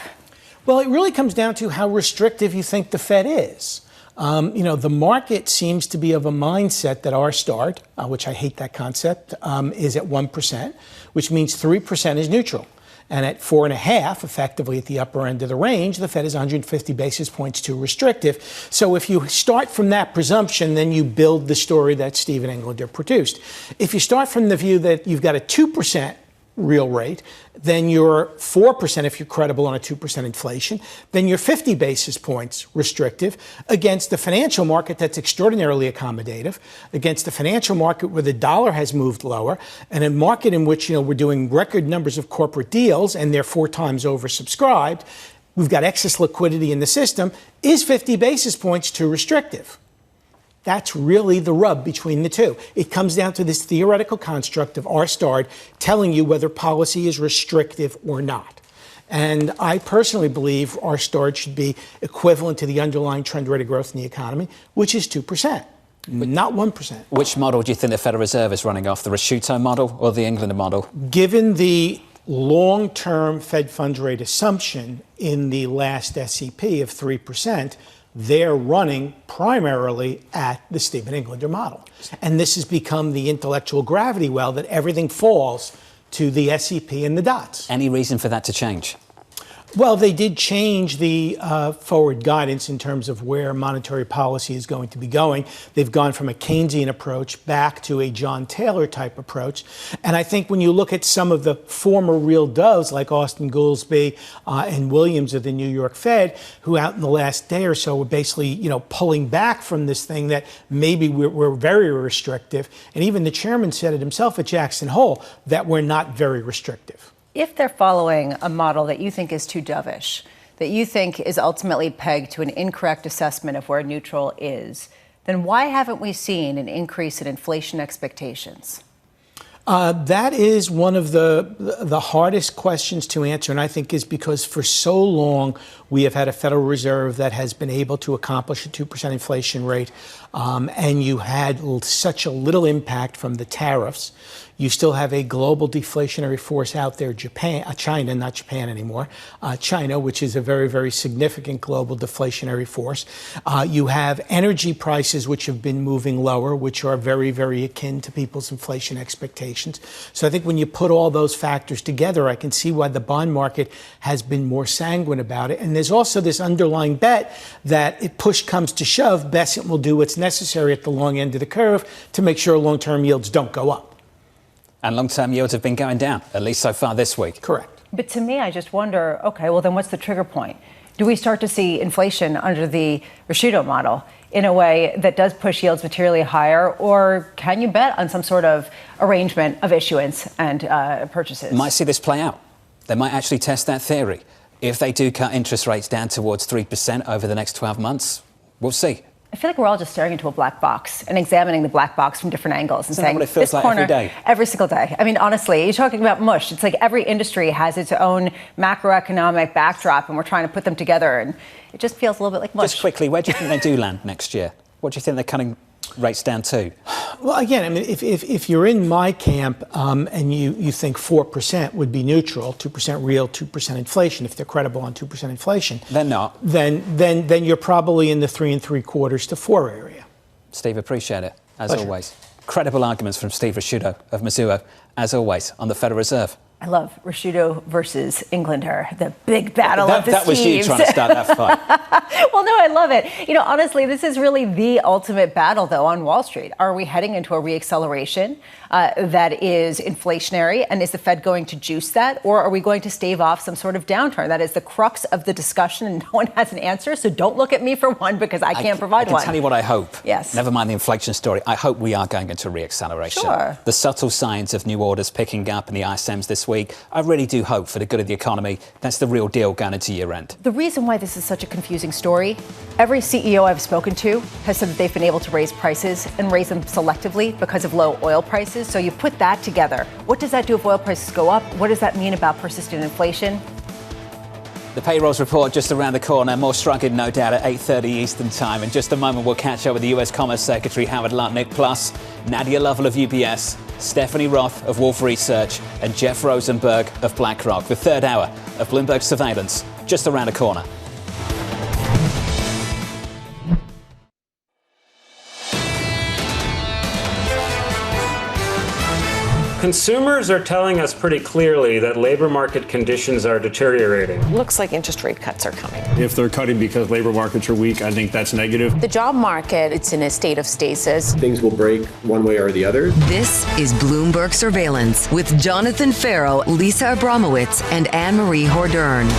Well, it really comes down to how restrictive you think the Fed is. The market seems to be of a mindset that our start, which I hate that concept, is at 1%, which means 3% is neutral. And at 4.5%, effectively at the upper end of the range, the Fed is 150 basis points too restrictive. So if you start from that presumption, then you build the story that Stephen Englander produced. If you start from the view that you've got a 2% real rate, then you're 4% if you're credible on a 2% inflation, then you're 50 basis points restrictive against the financial market that's extraordinarily accommodative, against the financial market where the dollar has moved lower, and a market in which, we're doing record numbers of corporate deals and they're 4 times oversubscribed. We've got excess liquidity in the system. Is 50 basis points too restrictive? That's really the rub between the two. It comes down to this theoretical construct of R starred telling you whether policy is restrictive or not. And I personally believe R starred should be equivalent to the underlying trend rate of growth in the economy, which is 2%, not 1%. Which model do you think the Federal Reserve is running off, the Ricchiuto model or the Englander model? Given the long-term Fed funds rate assumption in the last SEP of 3%, they're running primarily at the Stephen Englander model. And this has become the intellectual gravity well that everything falls to the SEP and the dots. Any reason for that to change? Well, they did change the forward guidance in terms of where monetary policy is going to be going. They've gone from a Keynesian approach back to a John Taylor type approach. And I think when you look at some of the former real doves like Austin Goolsbee and Williams of the New York Fed, who out in the last day or so were basically, pulling back from this thing that maybe we're very restrictive. And even the chairman said it himself at Jackson Hole that we're not very restrictive. If they're following a model that you think is too dovish, that you think is ultimately pegged to an incorrect assessment of where neutral is, then why haven't we seen an increase in inflation expectations? That is one of the hardest questions to answer, and I think is because for so long we have had a Federal Reserve that has been able to accomplish a 2% inflation rate, and you had such a little impact from the tariffs. You still have a global deflationary force out there, China, not Japan anymore, China, which is a very, very significant global deflationary force. You have energy prices, which have been moving lower, which are very, very akin to people's inflation expectations. So I think when you put all those factors together, I can see why the bond market has been more sanguine about it. And there's also this underlying bet that if push comes to shove, Bessent will do what's necessary at the long end of the curve to make sure long-term yields don't go up. And long-term yields have been going down, at least so far this week. Correct. But to me, I just wonder, okay, well, then what's the trigger point? Do we start to see inflation under the Ricchiuto model in a way that does push yields materially higher? Or can you bet on some sort of arrangement of issuance and purchases? Might see this play out. They might actually test that theory. If they do cut interest rates down towards 3% over the next 12 months, we'll see. I feel like we're all just staring into a black box and examining the black box from different angles and saying, what it feels this like corner, every day. every single day. I mean, honestly, you're talking about mush. It's like every industry has its own macroeconomic backdrop, and we're trying to put them together, and it just feels a little bit like mush. Just quickly, where do you think they do land next year? What do you think they're cutting rates down to? Well, again, I mean, if you're in my camp and you think 4% would be neutral, 2% real, 2% inflation, if they're credible on 2% inflation, they're not. Then you're probably in the 3 3/4 to 4 area. Steve, appreciate it as Pleasure. always. Credible arguments from Steve Ricchiuto of Mizuho, as always, on the Federal Reserve. I love Ricchiuto versus Englander, the big battle of the That was you Steves. trying to start that fight. Well, no, I love it. Honestly, this is really the ultimate battle, though, on Wall Street. Are we heading into a reacceleration that is inflationary? And is the Fed going to juice that? Or are we going to stave off some sort of downturn? That is the crux of the discussion, and no one has an answer. So don't look at me for one, because I can't provide one. I can tell you what I hope. Yes. Never mind the inflation story. I hope we are going into reacceleration. Sure. The subtle signs of new orders picking up in the ISMs this week. I really do hope for the good of the economy. That's the real deal going into year end. The reason why this is such a confusing story, every CEO I've spoken to has said that they've been able to raise prices and raise them selectively because of low oil prices. So you put that together. What does that do if oil prices go up? What does that mean about persistent inflation? The payrolls report just around the corner. More struggling, no doubt, at 8:30 Eastern time. In just a moment, we'll catch up with the US Commerce Secretary Howard Lutnick, plus Nadia Lovell of UBS, Stephanie Roth of Wolfe Research, and Jeff Rosenberg of BlackRock. The third hour of Bloomberg Surveillance, just around the corner. Consumers are telling us pretty clearly that labor market conditions are deteriorating. Looks like interest rate cuts are coming. If they're cutting because labor markets are weak, I think that's negative. The job market, it's in a state of stasis. Things will break one way or the other. This is Bloomberg Surveillance with Jonathan Ferro, Lisa Abramowicz, and Annmarie Hordern.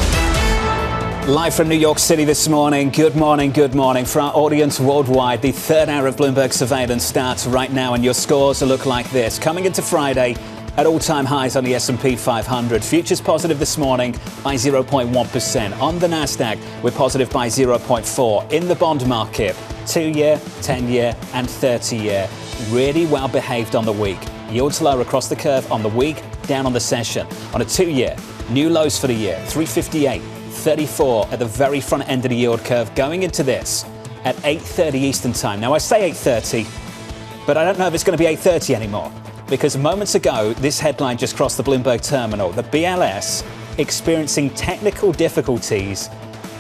Live from New York City this morning. Good morning, good morning. For our audience worldwide, the third hour of Bloomberg Surveillance starts right now, and your scores will look like this. Coming into Friday at all-time highs on the S&P 500. Futures positive this morning by 0.1%. On the NASDAQ, we're positive by 0.4%. In the bond market, 2-year, 10-year, and 30-year. Really well behaved on the week. Yields lower across the curve on the week, down on the session. On a 2-year, new lows for the year, 358. 34 at the very front end of the yield curve going into this at 8:30 Eastern time. Now I say 8:30, but I don't know if it's going to be 8:30 anymore, because moments ago this headline just crossed the Bloomberg terminal. The BLS experiencing technical difficulties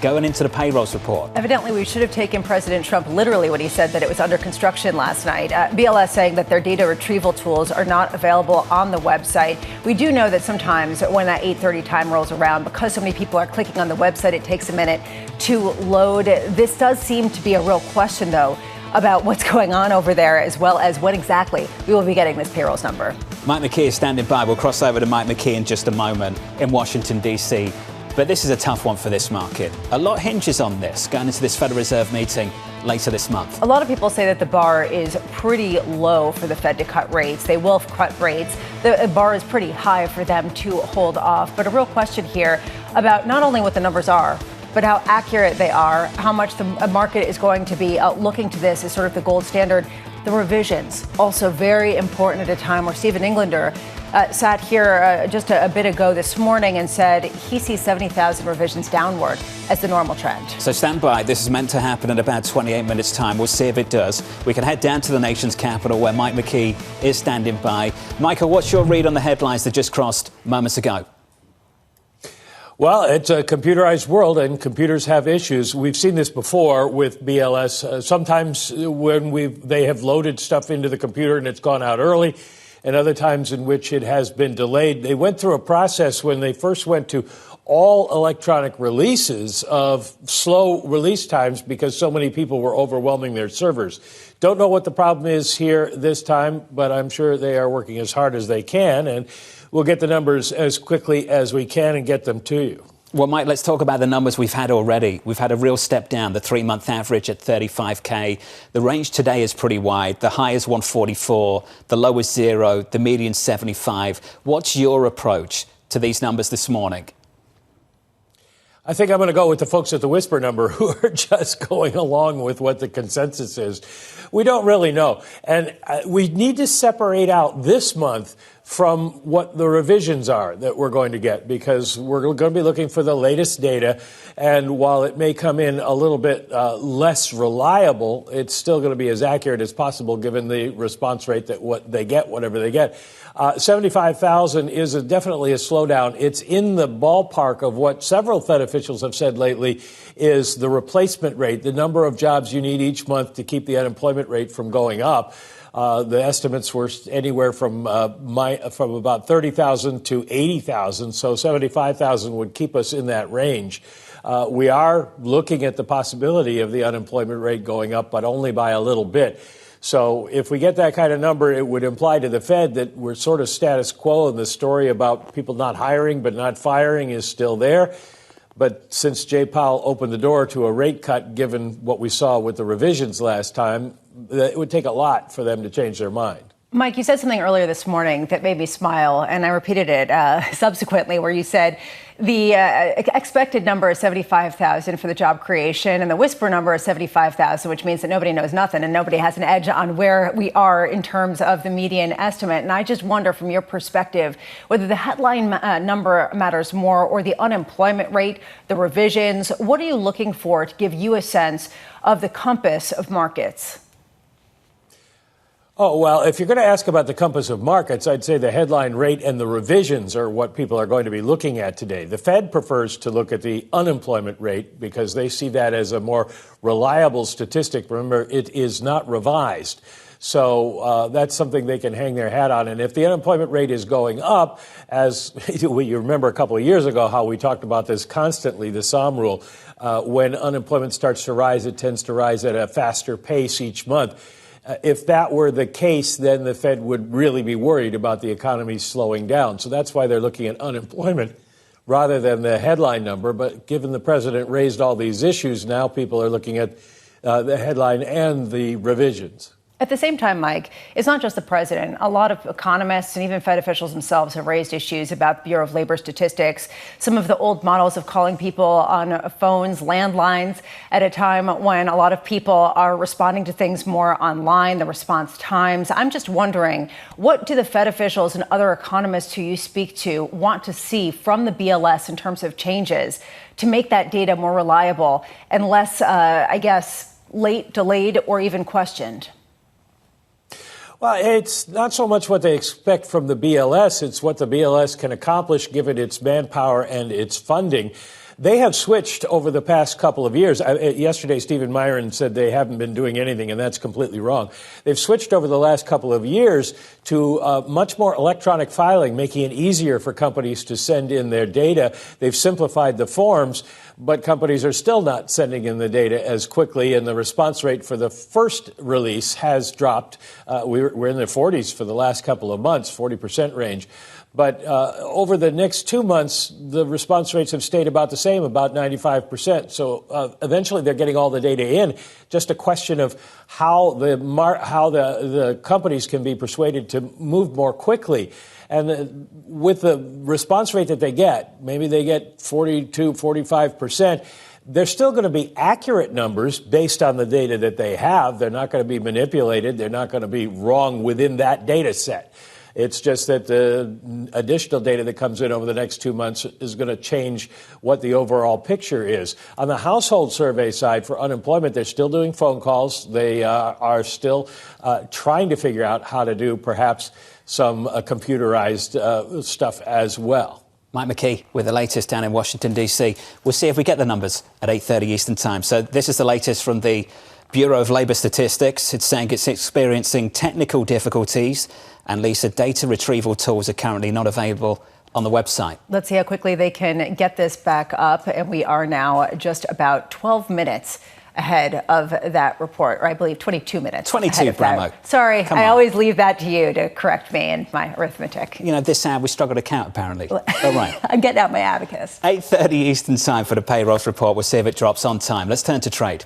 going into the payrolls report. Evidently, we should have taken President Trump literally when he said that it was under construction last night. BLS saying that their data retrieval tools are not available on the website. We do know that sometimes when that 8:30 time rolls around, because so many people are clicking on the website, it takes a minute to load. This does seem to be a real question, though, about what's going on over there, as well as when exactly we will be getting this payrolls number. Mike McKee is standing by. We'll cross over to Mike McKee in just a moment in Washington, D.C. But this is a tough one for this market. A lot hinges on this going into this Federal Reserve meeting later this month. A lot of people say that the bar is pretty low for the Fed to cut rates. They will cut rates. The bar is pretty high for them to hold off. But a real question here about not only what the numbers are, but how accurate they are, how much the market is going to be looking to this as sort of the gold standard. The revisions, also very important at a time where Stephen Englander sat here just a bit ago this morning and said he sees 70,000 revisions downward as the normal trend. So stand by. This is meant to happen in about 28 minutes' time. We'll see if it does. We can head down to the nation's capital where Mike McKee is standing by. Michael, what's your read on the headlines that just crossed moments ago? Well, it's a computerized world, and computers have issues. We've seen this before with BLS. Sometimes when they have loaded stuff into the computer and it's gone out early, and other times in which it has been delayed. They went through a process when they first went to all electronic releases of slow release times because so many people were overwhelming their servers. Don't know what the problem is here this time, but I'm sure they are working as hard as they can, and we'll get the numbers as quickly as we can and get them to you. Well, Mike, let's talk about the numbers we've had already. We've had a real step down, the 3-month average at 35K. The range today is pretty wide. The high is 144, the low is 0, the median 75. What's your approach to these numbers this morning? I think I'm going to go with the folks at the Whisper number who are just going along with what the consensus is. We don't really know. And we need to separate out this month from what the revisions are that we're going to get, because we're going to be looking for the latest data. And while it may come in a little bit less reliable, it's still going to be as accurate as possible given the response rate that what they get, whatever they get. 75,000 is definitely a slowdown. It's in the ballpark of what several Fed officials have said lately is the replacement rate, the number of jobs you need each month to keep the unemployment rate from going up. The estimates were anywhere from about 30,000 to 80,000, so 75,000 would keep us in that range. We are looking at the possibility of the unemployment rate going up, but only by a little bit. So if we get that kind of number, it would imply to the Fed that we're sort of status quo, and the story about people not hiring but not firing is still there. But since Jay Powell opened the door to a rate cut, given what we saw with the revisions last time, it would take a lot for them to change their mind. Mike, you said something earlier this morning that made me smile, and I repeated it subsequently, where you said the expected number is 75,000 for the job creation, and the whisper number is 75,000, which means that nobody knows nothing and nobody has an edge on where we are in terms of the median estimate. And I just wonder, from your perspective, whether the headline number matters more or the unemployment rate, the revisions. What are you looking for to give you a sense of the compass of markets? Oh, well, if you're going to ask about the compass of markets, I'd say the headline rate and the revisions are what people are going to be looking at today. The Fed prefers to look at the unemployment rate because they see that as a more reliable statistic. Remember, it is not revised. So that's something they can hang their hat on. And if the unemployment rate is going up, as you remember a couple of years ago how we talked about this constantly, the SOM rule, when unemployment starts to rise, it tends to rise at a faster pace each month. If that were the case, then the Fed would really be worried about the economy slowing down. So that's why they're looking at unemployment rather than the headline number. But given the president raised all these issues, now people are looking at the headline and the revisions. At the same time, Mike, it's not just the president. A lot of economists and even Fed officials themselves have raised issues about Bureau of Labor Statistics. Some of the old models of calling people on phones, landlines, at a time when a lot of people are responding to things more online, the response times. I'm just wondering, what do the Fed officials and other economists who you speak to want to see from the BLS in terms of changes to make that data more reliable and less, late, delayed, or even questioned? Well, it's not so much what they expect from the BLS. It's what the BLS can accomplish given its manpower and its funding. They have switched over the past couple of years. Yesterday, Stephen Myron said they haven't been doing anything, and that's completely wrong. They've switched over the last couple of years to much more electronic filing, making it easier for companies to send in their data. They've simplified the forms, but companies are still not sending in the data as quickly, and the response rate for the first release has dropped. We're in the 40s for the last couple of months, 40% range. But over the next 2 months, the response rates have stayed about the same, about 95%. So eventually they're getting all the data in. Just a question of how the companies can be persuaded to move more quickly. And with the response rate that they get, maybe they get 42, 45%, they're still going to be accurate numbers based on the data that they have. They're not going to be manipulated. They're not going to be wrong within that data set. It's just that the additional data that comes in over the next 2 months is going to change what the overall picture is. On the household survey side for unemployment, they're still doing phone calls. They are still trying to figure out how to do perhaps some computerized stuff as well. Mike McKee with the latest down in Washington, D.C. We'll see if we get the numbers at 8:30 Eastern Time. So this is the latest from the Bureau of Labor Statistics. It's saying it's experiencing technical difficulties. And Lisa, data retrieval tools are currently not available on the website. Let's see how quickly they can get this back up. And we are now just about 12 minutes ahead of that report, or I believe 22 minutes. 22, Bramo. Sorry, I always leave that to you to correct me in my arithmetic. You know, this hour we struggle to count, apparently. All right. I'm getting out my abacus. 8:30 Eastern Time for the payrolls report. We'll see if it drops on time. Let's turn to trade.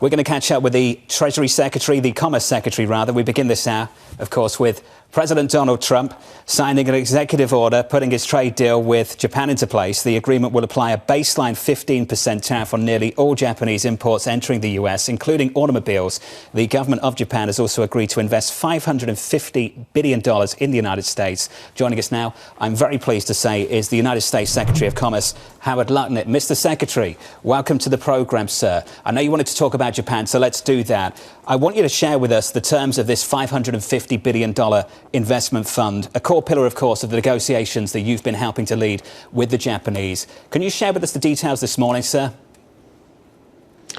We're going to catch up with the Treasury Secretary, the Commerce Secretary, rather. We begin this hour, of course, with President Donald Trump signing an executive order putting his trade deal with Japan into place. The agreement will apply a baseline 15% tariff on nearly all Japanese imports entering the U.S., including automobiles. The government of Japan has also agreed to invest $550 billion in the United States. Joining us now, I'm very pleased to say, is the United States Secretary of Commerce, Howard Lutnick. Mr. Secretary, welcome to the program, sir. I know you wanted to talk about Japan, so let's do that. I want you to share with us the terms of this $550 billion investment fund, a core pillar, of course, of the negotiations that you've been helping to lead with the Japanese. Can you share with us the details this morning, sir?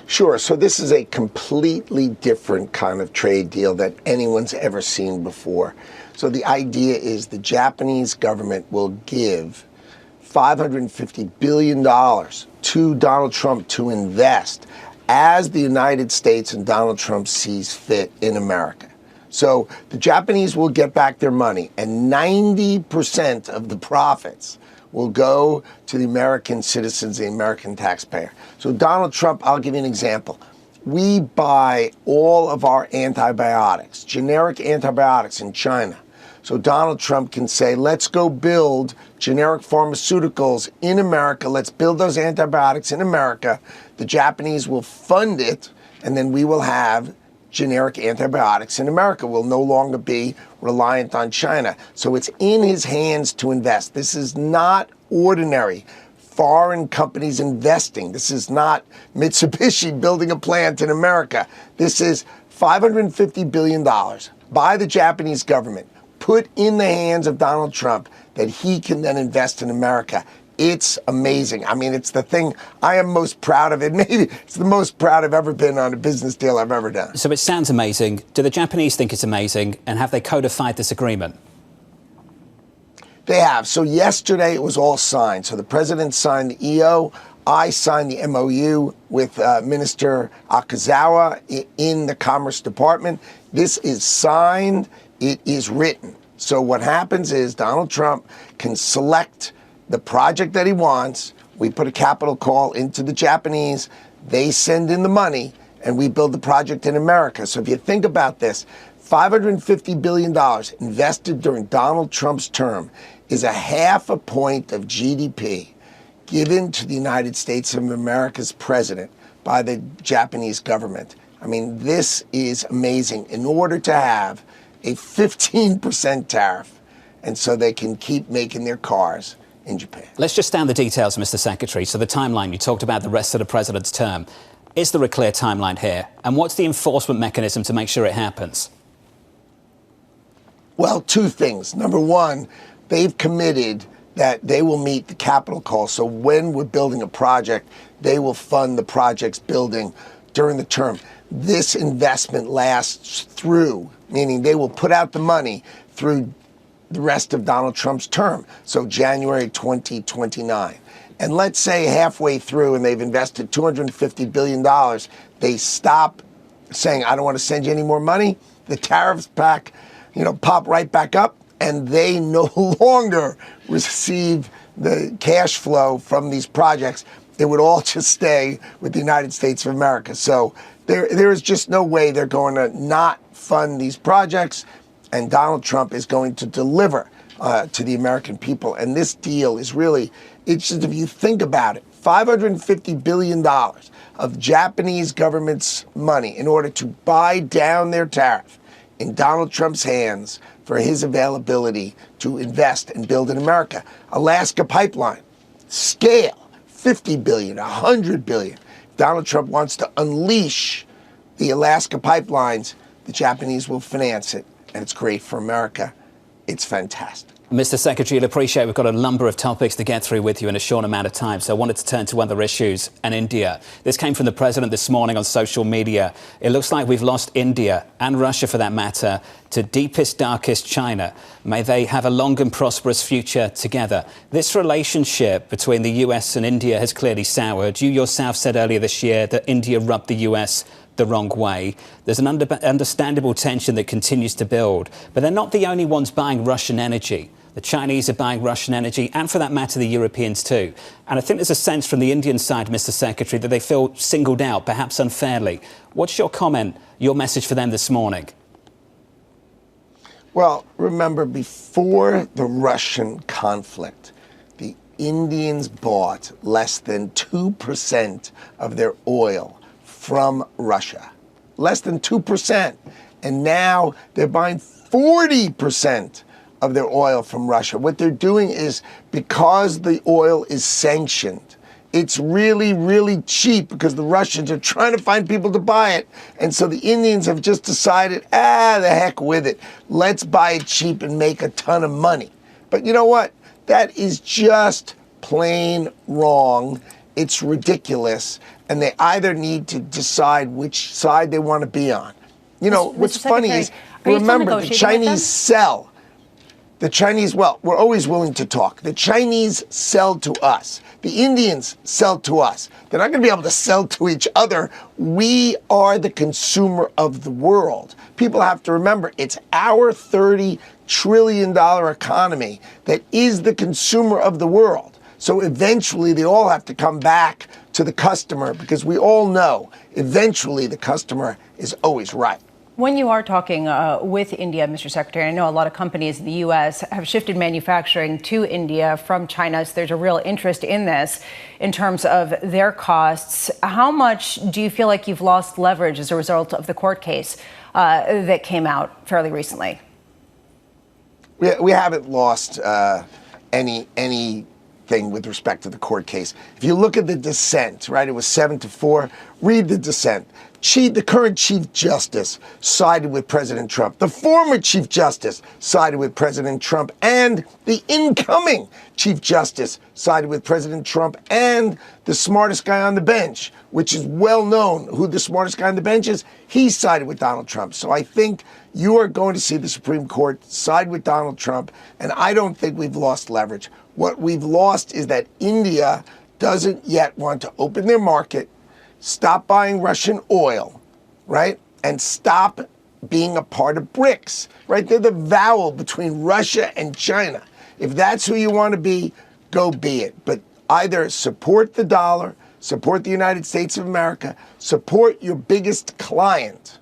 Sure. So this is a completely different kind of trade deal that anyone's ever seen before. So the idea is the Japanese government will give $550 billion to Donald Trump to invest as the United States and Donald Trump sees fit in America. So the Japanese will get back their money, and 90% of the profits will go to the American citizens, the American taxpayer. So Donald Trump, I'll give you an example. We buy all of our antibiotics, generic antibiotics in China. So Donald Trump can say, let's go build generic pharmaceuticals in America. Let's build those antibiotics in America. The Japanese will fund it, and then we will have generic antibiotics in America. We'll no longer be reliant on China. So it's in his hands to invest. This is not ordinary foreign companies investing. This is not Mitsubishi building a plant in America. This is $550 billion by the Japanese government put in the hands of Donald Trump that he can then invest in America. It's amazing. I mean, it's the thing I am most proud of. Maybe it's the most proud I've ever been on a business deal I've ever done. So it sounds amazing. Do the Japanese think it's amazing? And have they codified this agreement? They have. So yesterday it was all signed. So the president signed the EO. I signed the MOU with Minister Akazawa in the Commerce Department. This is signed. It is written. So what happens is Donald Trump can select the project that he wants. We put a capital call into the Japanese. They send in the money, and we build the project in America. So if you think about this, $550 billion invested during Donald Trump's term is a 0.5 point of GDP given to the United States of America's president by the Japanese government. I mean, this is amazing. In order to have a 15% tariff, and so they can keep making their cars in Japan. Let's just down the details, Mr. Secretary. So the timeline, you talked about the rest of the president's term. Is there a clear timeline here? And what's the enforcement mechanism to make sure it happens? Well, two things. Number one, they've committed that they will meet the capital call. So when we're building a project, they will fund the project's building during the term. This investment lasts through, meaning they will put out the money through the rest of Donald Trump's term, so January 2029. And let's say halfway through and they've invested $250 billion, they stop saying, I don't want to send you any more money. The tariffs pop right back up, and they no longer receive the cash flow from these projects. It would all just stay with the United States of America. So there is just no way they're going to not fund these projects, and Donald Trump is going to deliver to the American people. And this deal is really, it's just, if you think about it, $550 billion of Japanese government's money in order to buy down their tariff in Donald Trump's hands for his availability to invest and build in America. Alaska pipeline, scale, $50 billion, $100 billion. Donald Trump wants to unleash the Alaska pipelines. The Japanese will finance it, and it's great for America. It's fantastic. Mr. Secretary, I appreciate we've got a number of topics to get through with you in a short amount of time, so I wanted to turn to other issues and India. This came from the president this morning on social media. It looks like we've lost India, and Russia for that matter, to deepest, darkest China. May they have a long and prosperous future together. This relationship between the US and India has clearly soured. You yourself said earlier this year that India rubbed the US the wrong way. There's an understandable tension that continues to build. But they're not the only ones buying Russian energy. The Chinese are buying Russian energy, and for that matter, the Europeans too. And I think there's a sense from the Indian side, Mr. Secretary, that they feel singled out, perhaps unfairly. What's your comment, your message for them this morning? Well, remember, before the Russian conflict, the Indians bought less than 2% of their oil from Russia. Less than 2%. And now they're buying 40% of their oil from Russia. What they're doing is, because the oil is sanctioned, it's really, really cheap because the Russians are trying to find people to buy it. And so the Indians have just decided, the heck with it. Let's buy it cheap and make a ton of money. But you know what? That is just plain wrong. It's ridiculous. And they either need to decide which side they want to be on. You know, what's funny is, remember, the Chinese sell. The Chinese, well, we're always willing to talk. The Chinese sell to us. The Indians sell to us. They're not going to be able to sell to each other. We are the consumer of the world. People have to remember, it's our $30 trillion economy that is the consumer of the world. So eventually they all have to come back to the customer, because we all know eventually the customer is always right. When you are talking with India, Mr. Secretary, I know a lot of companies in the U.S. have shifted manufacturing to India from China, so there's a real interest in this in terms of their costs. How much do you feel like you've lost leverage as a result of the court case that came out fairly recently? We haven't lost anything with respect to the court case. If you look at the dissent, right, it was 7-4. Read the dissent. The current Chief Justice sided with President Trump. The former Chief Justice sided with President Trump. And the incoming Chief Justice sided with President Trump. And the smartest guy on the bench, which is well known who the smartest guy on the bench is, he sided with Donald Trump. So I think you are going to see the Supreme Court side with Donald Trump. And I don't think we've lost leverage. What we've lost is that India doesn't yet want to open their market, stop buying Russian oil, right? And stop being a part of BRICS, right? They're the vowel between Russia and China. If that's who you want to be, go be it. But either support the dollar, support the United States of America, support your biggest client,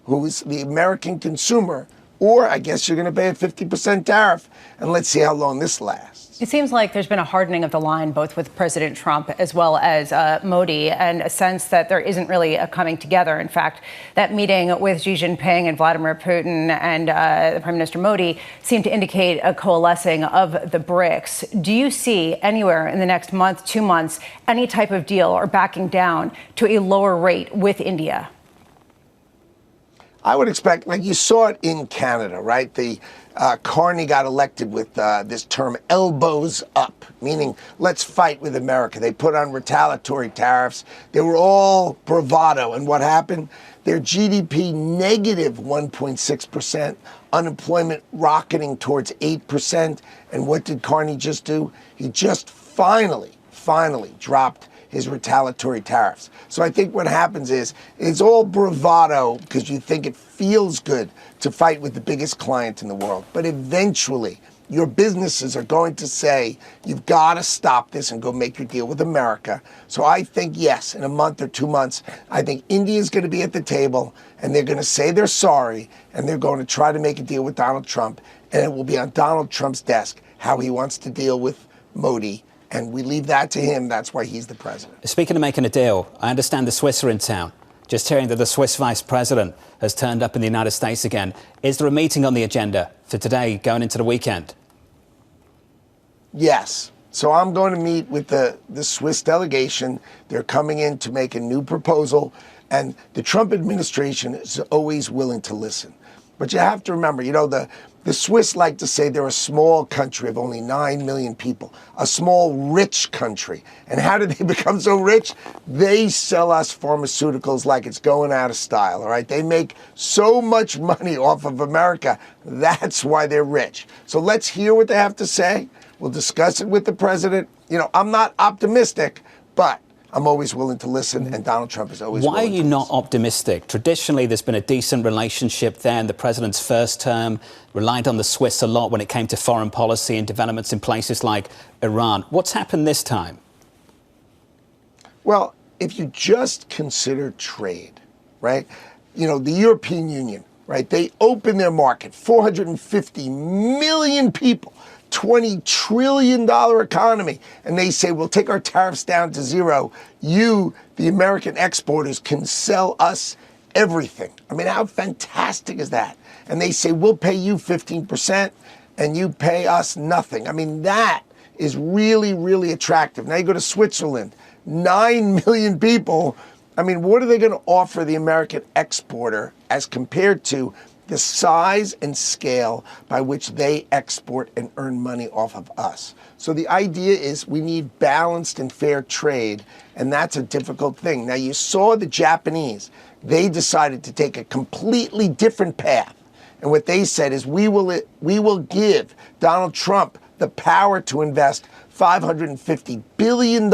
who is the American consumer, or I guess you're going to pay a 50% tariff, and let's see how long this lasts. It seems like there's been a hardening of the line, both with President Trump as well as Modi, and a sense that there isn't really a coming together. In fact, that meeting with Xi Jinping and Vladimir Putin and the Prime Minister Modi seemed to indicate a coalescing of the BRICS. Do you see anywhere in the next month, 2 months, any type of deal or backing down to a lower rate with India? I would expect, like you saw it in Canada, right? The Carney got elected with this term elbows up, meaning let's fight with America. They put on retaliatory tariffs. They were all bravado. And what happened? Their GDP negative 1.6%, unemployment rocketing towards 8%. And what did Carney just do? He just finally dropped his retaliatory tariffs. So I think what happens is it's all bravado because you think it feels good to fight with the biggest client in the world. But eventually, your businesses are going to say, you've got to stop this and go make your deal with America. So I think, yes, in a month or 2 months, I think India is going to be at the table and they're going to say they're sorry and they're going to try to make a deal with Donald Trump. And it will be on Donald Trump's desk how he wants to deal with Modi. And we leave that to him. That's why he's the president. Speaking of making a deal, I understand the Swiss are in town. Just hearing that the Swiss vice president has turned up in the United States again. Is there a meeting on the agenda for today going into the weekend? Yes. So I'm going to meet with the Swiss delegation. They're coming in to make a new proposal. And the Trump administration is always willing to listen. But you have to remember, the Swiss like to say they're a small country of only 9 million people, a small, rich country. And how did they become so rich? They sell us pharmaceuticals like it's going out of style, all right? They make so much money off of America. That's why they're rich. So let's hear what they have to say. We'll discuss it with the president. I'm not optimistic, but I'm always willing to listen, and Donald Trump is always willing to listen. Why are you not optimistic? Traditionally, there's been a decent relationship there in the president's first term, relied on the Swiss a lot when it came to foreign policy and developments in places like Iran. What's happened this time? Well, if you just consider trade, right? The European Union, right? They opened their market, 450 million people. $20 trillion economy. And they say, we'll take our tariffs down to zero. You, the American exporters, can sell us everything. I mean, how fantastic is that? And they say, we'll pay you 15% and you pay us nothing. I mean, that is really, really attractive. Now you go to Switzerland, 9 million people. I mean, what are they going to offer the American exporter as compared to the size and scale by which they export and earn money off of us? So the idea is we need balanced and fair trade, and that's a difficult thing. Now, you saw the Japanese. They decided to take a completely different path. And what they said is we will give Donald Trump the power to invest $550 billion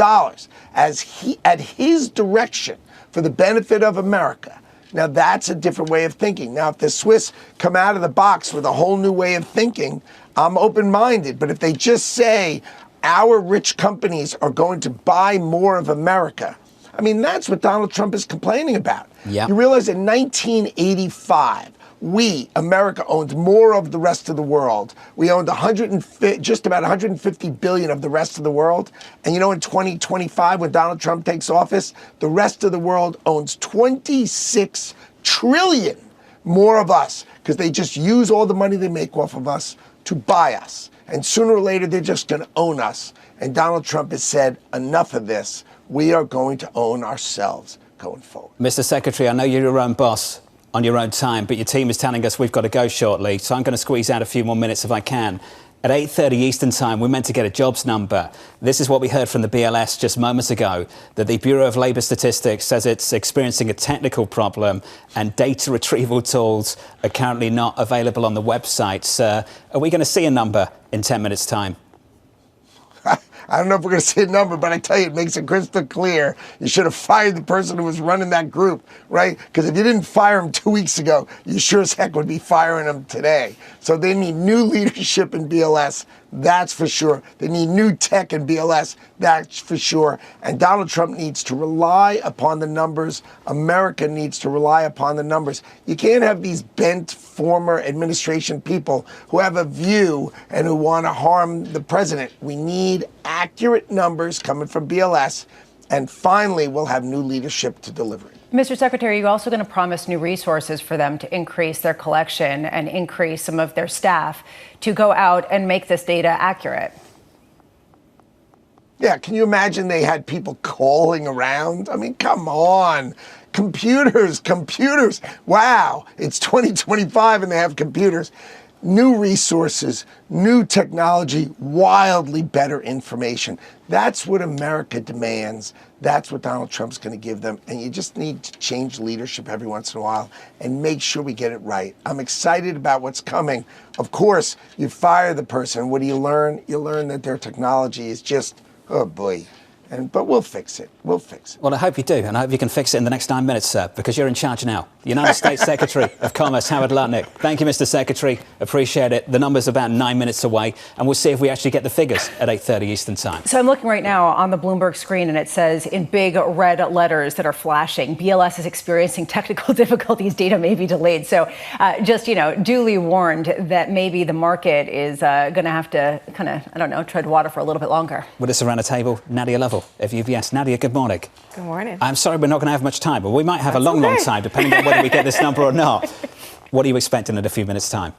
at his direction for the benefit of America. Now, that's a different way of thinking. Now, if the Swiss come out of the box with a whole new way of thinking, I'm open-minded. But if they just say our rich companies are going to buy more of America, I mean, that's what Donald Trump is complaining about. Yep. You realize in 1985, America, owned more of the rest of the world. We owned just about 150 billion of the rest of the world. And in 2025, when Donald Trump takes office, the rest of the world owns 26 trillion more of us because they just use all the money they make off of us to buy us. And sooner or later, they're just going to own us. And Donald Trump has said, enough of this. We are going to own ourselves going forward. Mr. Secretary, I know you're your own boss on your own time, but your team is telling us we've got to go shortly, so I'm going to squeeze out a few more minutes if I can. At 8:30 Eastern Time, we're meant to get a jobs number. This is what we heard from the BLS just moments ago, that the Bureau of Labour Statistics says it's experiencing a technical problem and data retrieval tools are currently not available on the website. Sir, are we going to see a number in 10 minutes' time? I don't know if we're going to see a number, but I tell you, it makes it crystal clear. You should have fired the person who was running that group, right? Because if you didn't fire him 2 weeks ago, you sure as heck would be firing him today. So they need new leadership in BLS. That's for sure. They need new tech in BLS. That's for sure. And Donald Trump needs to rely upon the numbers. America needs to rely upon the numbers. You can't have these bent former administration people who have a view and who want to harm the president. We need accurate numbers coming from BLS. And finally, we'll have new leadership to deliver it. Mr. Secretary, are you also going to promise new resources for them to increase their collection and increase some of their staff to go out and make this data accurate? Yeah, can you imagine they had people calling around? I mean, come on. Computers. Wow, it's 2025 and they have computers. new resources, new technology, wildly better information. That's what America demands. That's what Donald Trump's going to give them. And you just need to change leadership every once in a while and make sure we get it right. I'm excited about what's coming. Of course, you fire the person. What do you learn? You learn that their technology is just, oh boy. But we'll fix it. We'll fix it. Well, I hope you do, and I hope you can fix it in the next 9 minutes, sir, because you're in charge now. United States Secretary of Commerce, Howard Lutnick. Thank you, Mr. Secretary. Appreciate it. The number's about 9 minutes away, and we'll see if we actually get the figures at 8:30 Eastern Time. So I'm looking right now on the Bloomberg screen, and it says in big red letters that are flashing, BLS is experiencing technical difficulties. Data may be delayed. So just, duly warned that maybe the market is going to have to kind of, tread water for a little bit longer. With us around the table, Nadia Lovell of UBS. Nadia, good morning. Good morning. I'm sorry we're not going to have much time, but we might have a long time, depending on whether we get this number or not. What are you expecting in a few minutes' time?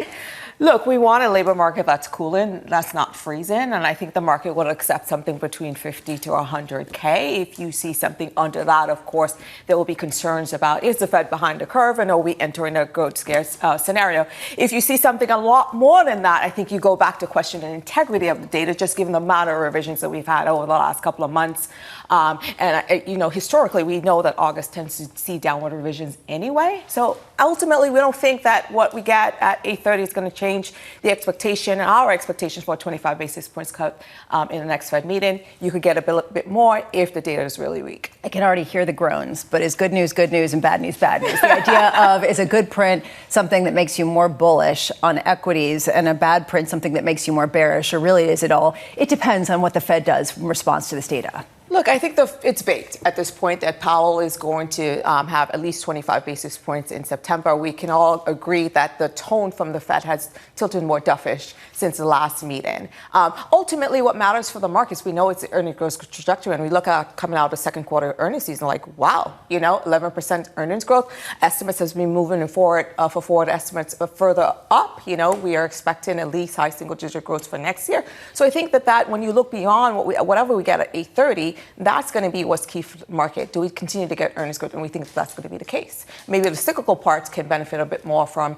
Look, we want a labor market that's cooling, that's not freezing, and I think the market will accept something between 50 to 100K. If you see something under that, of course, there will be concerns about, is the Fed behind the curve, and are we entering a growth scare scenario? If you see something a lot more than that, I think you go back to question the integrity of the data, just given the amount of revisions that we've had over the last couple of months. Historically, we know that August tends to see downward revisions anyway. So ultimately, we don't think that what we get at 8:30 is going to change the expectation, our expectations for a 25 basis points cut in the next Fed meeting. You could get a bit more if the data is really weak. I can already hear the groans, but is good news and bad news bad news? The idea of is a good print something that makes you more bullish on equities and a bad print something that makes you more bearish, or really is it all? It depends on what the Fed does in response to this data. Look, I think it's baked at this point that Powell is going to have at least 25 basis points in September. We can all agree that the tone from the Fed has tilted more dovish since the last meeting. Ultimately, what matters for the markets, we know it's the earnings growth trajectory, and we look at coming out of the second quarter earnings season like, wow, 11% earnings growth. Estimates has been moving forward for forward estimates further up. We are expecting at least high single-digit growth for next year. So I think that when you look beyond whatever we get at 8:30, that's going to be what's key for the market. Do we continue to get earnings growth? And we think that's going to be the case. Maybe the cyclical parts can benefit a bit more from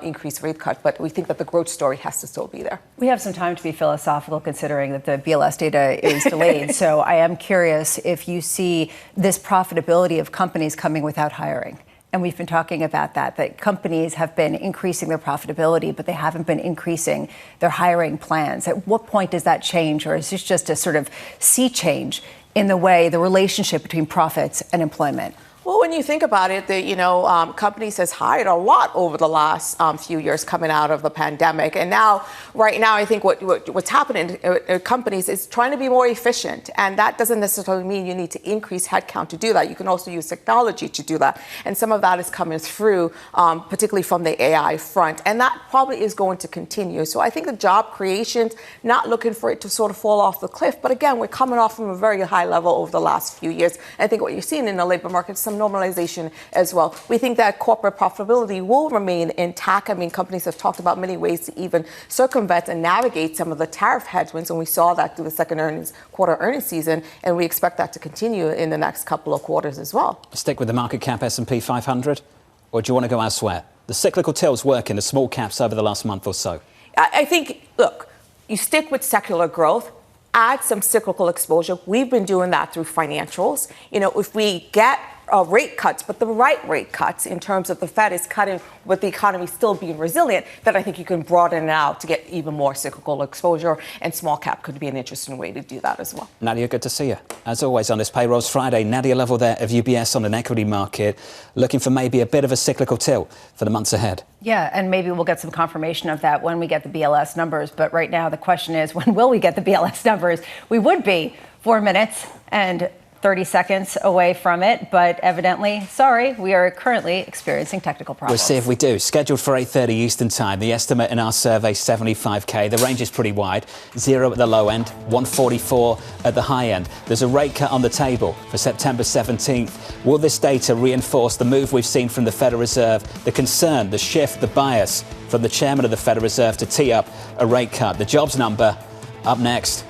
increased rate cut, but we think that the growth story has to still be there. We have some time to be philosophical considering that the BLS data is delayed. So I am curious if you see this profitability of companies coming without hiring. And we've been talking about that companies have been increasing their profitability, but they haven't been increasing their hiring plans. At what point does that change, or is this just a sort of sea change in the relationship between profits and employment? Well, when you think about it, companies has hired a lot over the last few years coming out of the pandemic. And right now, I think what's happening in companies is trying to be more efficient. And that doesn't necessarily mean you need to increase headcount to do that. You can also use technology to do that. And some of that is coming through, particularly from the AI front. And that probably is going to continue. So I think the job creation's not looking for it to sort of fall off the cliff. But again, we're coming off from a very high level over the last few years. I think what you're seeing in the labor market is some normalization as well. We think that corporate profitability will remain intact. I mean, companies have talked about many ways to even circumvent and navigate some of the tariff headwinds, and we saw that through the second quarter earnings season, and we expect that to continue in the next couple of quarters as well. Stick with the market cap S&P 500, or do you want to go elsewhere? The cyclical tilt's working the small caps over the last month or so. I think, look, you stick with secular growth, add some cyclical exposure. We've been doing that through financials. If we get rate cuts, but the right rate cuts in terms of the Fed is cutting with the economy still being resilient, then I think you can broaden it out to get even more cyclical exposure, and small cap could be an interesting way to do that as well. Nadia, good to see you. As always on this Payrolls Friday, Nadia Lovell there of UBS on an equity market, looking for maybe a bit of a cyclical tilt for the months ahead. Yeah, and maybe we'll get some confirmation of that when we get the BLS numbers. But right now the question is, when will we get the BLS numbers? We would be 4 minutes and 30 seconds away from it, but evidently, we are currently experiencing technical problems. We'll see if we do. Scheduled for 8:30 Eastern Time. The estimate in our survey, 75K. The range is pretty wide. 0 at the low end, 144 at the high end. There's a rate cut on the table for September 17th. Will this data reinforce the move we've seen from the Federal Reserve, the concern, the shift, the bias from the chairman of the Federal Reserve to tee up a rate cut? The jobs number up next.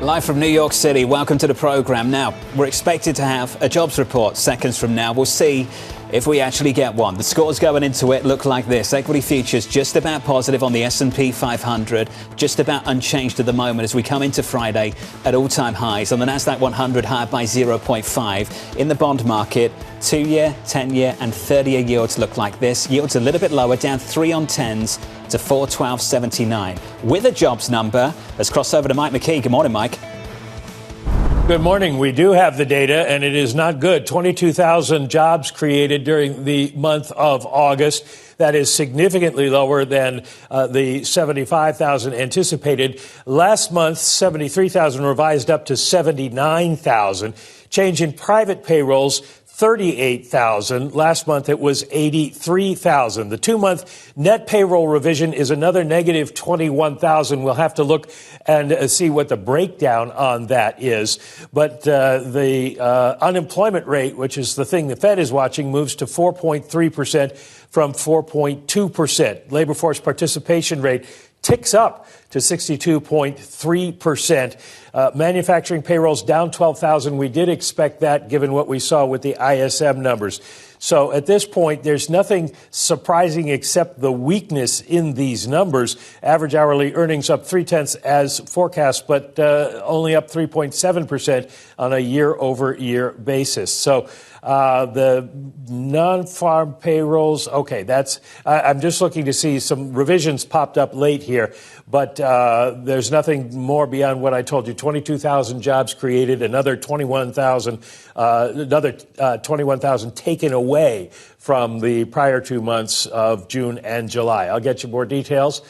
Live from New York City, welcome to the program. Now, we're expected to have a jobs report seconds from now. We'll see if we actually get one. The scores going into it look like this. Equity futures just about positive on the S&P 500, just about unchanged at the moment as we come into Friday at all-time highs. On the Nasdaq 100, higher by 0.5. In the bond market, 2-year, 10-year and 30-year yields look like this. Yields a little bit lower, down 3 on 10s to 412.79. With a jobs number, let's cross over to Mike McKee. Good morning, Mike. Good morning. We do have the data, and it is not good. 22,000 jobs created during the month of August. That is significantly lower than the 75,000 anticipated. Last month, 73,000 revised up to 79,000. Change in private payrolls, 38,000. Last month, it was 83,000. The 2-month net payroll revision is another negative 21,000. We'll have to look and see what the breakdown on that is. But the unemployment rate, which is the thing the Fed is watching, moves to 4.3% from 4.2%. Labor force participation rate ticks up to 62.3%. Manufacturing payrolls down 12,000. We did expect that given what we saw with the ISM numbers. So at this point, there's nothing surprising except the weakness in these numbers. Average hourly earnings up 0.3 as forecast, but only up 3.7% on a year-over-year basis. So the non-farm payrolls, okay, I'm just looking to see some revisions popped up late here, but there's nothing more beyond what I told you. 22,000 jobs created, another 21,000 taken away from the prior 2 months of June and July. I'll get you more details.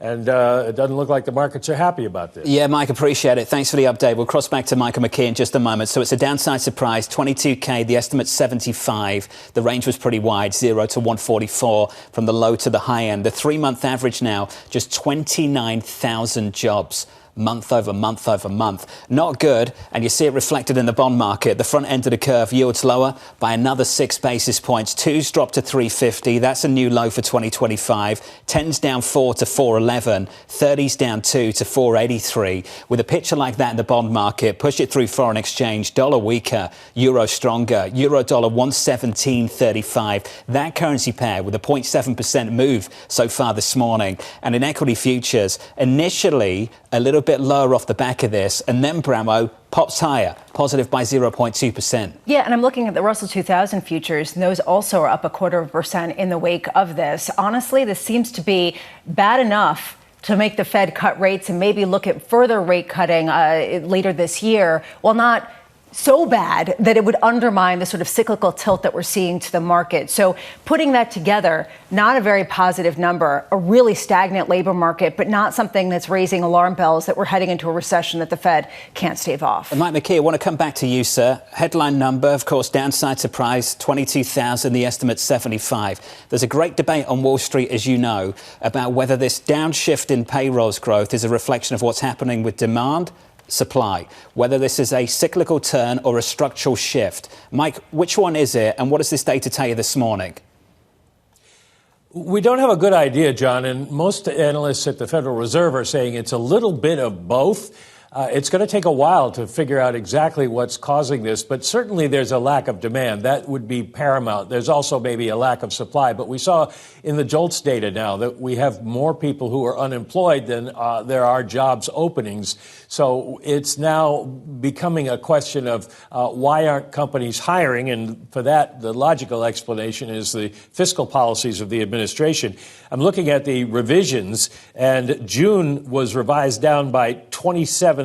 And it doesn't look like the markets are happy about this. Yeah, Mike, appreciate it. Thanks for the update. We'll cross back to Michael McKee in just a moment. So it's a downside surprise, 22K, the estimate's 75. The range was pretty wide, 0 to 144 from the low to the high end. The 3-month average now, just 29,000 jobs. Month over month over month. Not good, and you see it reflected in the bond market. The front end of the curve yields lower by another 6 basis points. 2s dropped to 350. That's a new low for 2025. 10s down 4 to 411. 30s down 2 to 483. With a picture like that in the bond market, push it through foreign exchange. Dollar weaker, euro stronger. Euro dollar 117.35. That currency pair with a 0.7% move so far this morning. And in equity futures, initially a little bit lower off the back of this, and then Bramo pops higher, positive by 0.2%. Yeah, and I'm looking at the Russell 2000 futures, and those also are up 0.25% in the wake of this. Honestly, this seems to be bad enough to make the Fed cut rates and maybe look at further rate cutting later this year, while not so bad that it would undermine the sort of cyclical tilt that we're seeing to the market. So putting that together, not a very positive number, a really stagnant labor market, but not something that's raising alarm bells that we're heading into a recession that the Fed can't stave off. And Mike McKee, I want to come back to you, sir. Headline number, of course, downside surprise, 22,000, the estimate's 75. There's a great debate on Wall Street, as you know, about whether this downshift in payrolls growth is a reflection of what's happening with demand, supply, whether this is a cyclical turn or a structural shift. Mike, which one is it, and what does this data tell you this morning? We don't have a good idea, John, and most analysts at the Federal Reserve are saying it's a little bit of both. It's going to take a while to figure out exactly what's causing this, but certainly there's a lack of demand. That would be paramount. There's also maybe a lack of supply. But we saw in the JOLTS data now that we have more people who are unemployed than there are jobs openings. So it's now becoming a question of why aren't companies hiring? And for that, the logical explanation is the fiscal policies of the administration. I'm looking at the revisions, and June was revised down by 27,000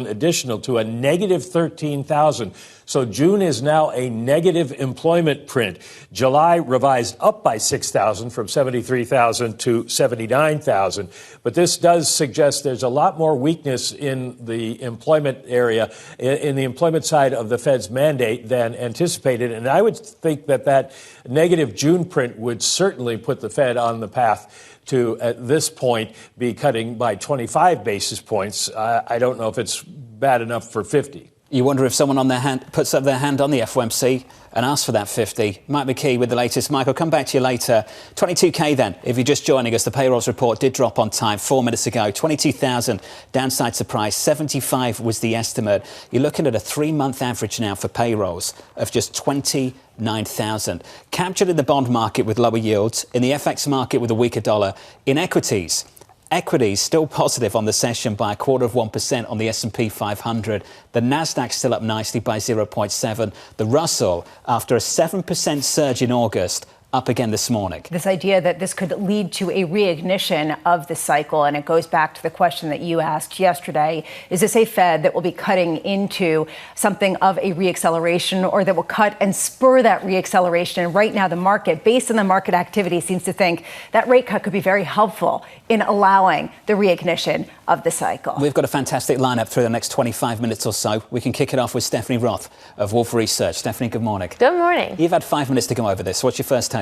additional to a negative 13,000. So June is now a negative employment print. July revised up by 6,000 from 73,000 to 79,000. But this does suggest there's a lot more weakness in the employment area, in the employment side of the Fed's mandate than anticipated. And I would think that that negative June print would certainly put the Fed on the path to, at this point, be cutting by 25 basis points. I don't know if it's bad enough for 50. You wonder if someone on their hand puts up their hand on the FOMC and asks for that 50. Mike McKee with the latest. Mike, I'll come back to you later. 22K then, if you're just joining us. The payrolls report did drop on time 4 minutes ago. 22,000 downside surprise. 75 was the estimate. You're looking at a 3-month average now for payrolls of just 29,000. Captured in the bond market with lower yields, in the FX market with a weaker dollar, in equities. Equities still positive on the session by 0.25% on the S&P 500. The Nasdaq still up nicely by 0.7. The Russell, after a 7% surge in August, up again this morning. This idea that this could lead to a reignition of the cycle, and it goes back to the question that you asked yesterday. Is this a Fed that will be cutting into something of a reacceleration, or that will cut and spur that reacceleration? And right now, the market, based on the market activity, seems to think that rate cut could be very helpful in allowing the reignition of the cycle. We've got a fantastic lineup through the next 25 minutes or so. We can kick it off with Stephanie Roth of Wolfe Research. Stephanie, good morning. Good morning. You've had 5 minutes to go over this. What's your first take?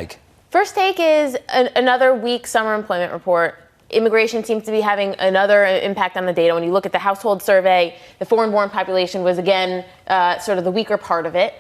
First take is another weak summer employment report. Immigration seems to be having another impact on the data. When you look at the household survey, the foreign-born population was, again, sort of the weaker part of it.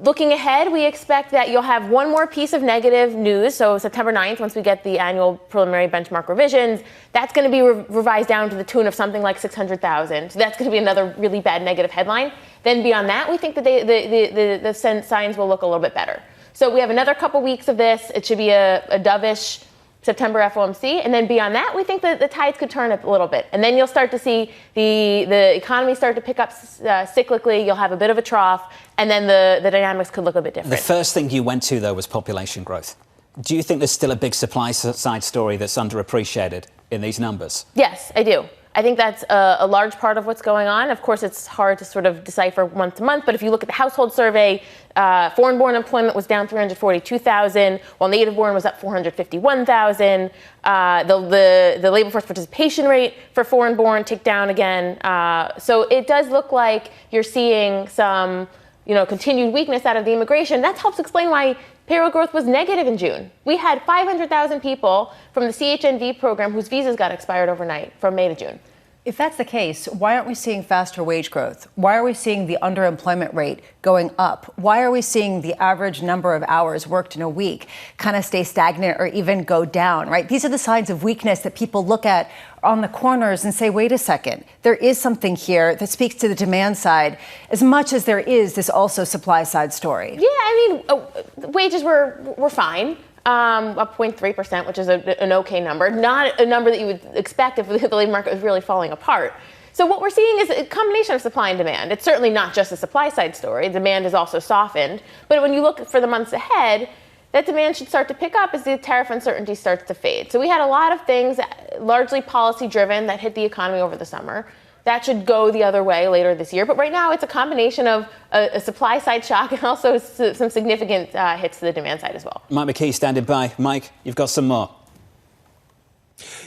Looking ahead, we expect that you'll have one more piece of negative news. So September 9th, once we get the annual preliminary benchmark revisions, that's going to be revised down to the tune of something like 600,000. So that's going to be another really bad negative headline. Then beyond that, we think that the signs will look a little bit better. So we have another couple weeks of this. It should be a dovish September FOMC. And then beyond that, we think that the tides could turn up a little bit. And then you'll start to see the economy start to pick up cyclically. You'll have a bit of a trough. And then the dynamics could look a bit different. The first thing you went to, though, was population growth. Do you think there's still a big supply side story that's underappreciated in these numbers? Yes, I do. I think that's a large part of what's going on. Of course, it's hard to sort of decipher month to month, but if you look at the household survey, foreign-born employment was down 342,000, while native-born was up 451,000. The labor force participation rate for foreign-born ticked down again. So it does look like you're seeing some, continued weakness out of the immigration. That helps explain why payroll growth was negative in June. We had 500,000 people from the CHNV program whose visas got expired overnight from May to June. If that's the case, why aren't we seeing faster wage growth? Why are we seeing the underemployment rate going up? Why are we seeing the average number of hours worked in a week kind of stay stagnant or even go down, right? These are the signs of weakness that people look at on the corners and say, wait a second, there is something here that speaks to the demand side as much as there is this also supply side story. Yeah, I mean, wages were fine. Up 0.3%, which is an okay number, not a number that you would expect if the labor market was really falling apart. So what we're seeing is a combination of supply and demand. It's certainly not just a supply side story. Demand is also softened. But when you look for the months ahead, that demand should start to pick up as the tariff uncertainty starts to fade. So we had a lot of things, largely policy driven, that hit the economy over the summer. That should go the other way later this year. But right now, it's a combination of a supply side shock and also some significant hits to the demand side as well. Mike McKee standing by. Mike, you've got some more.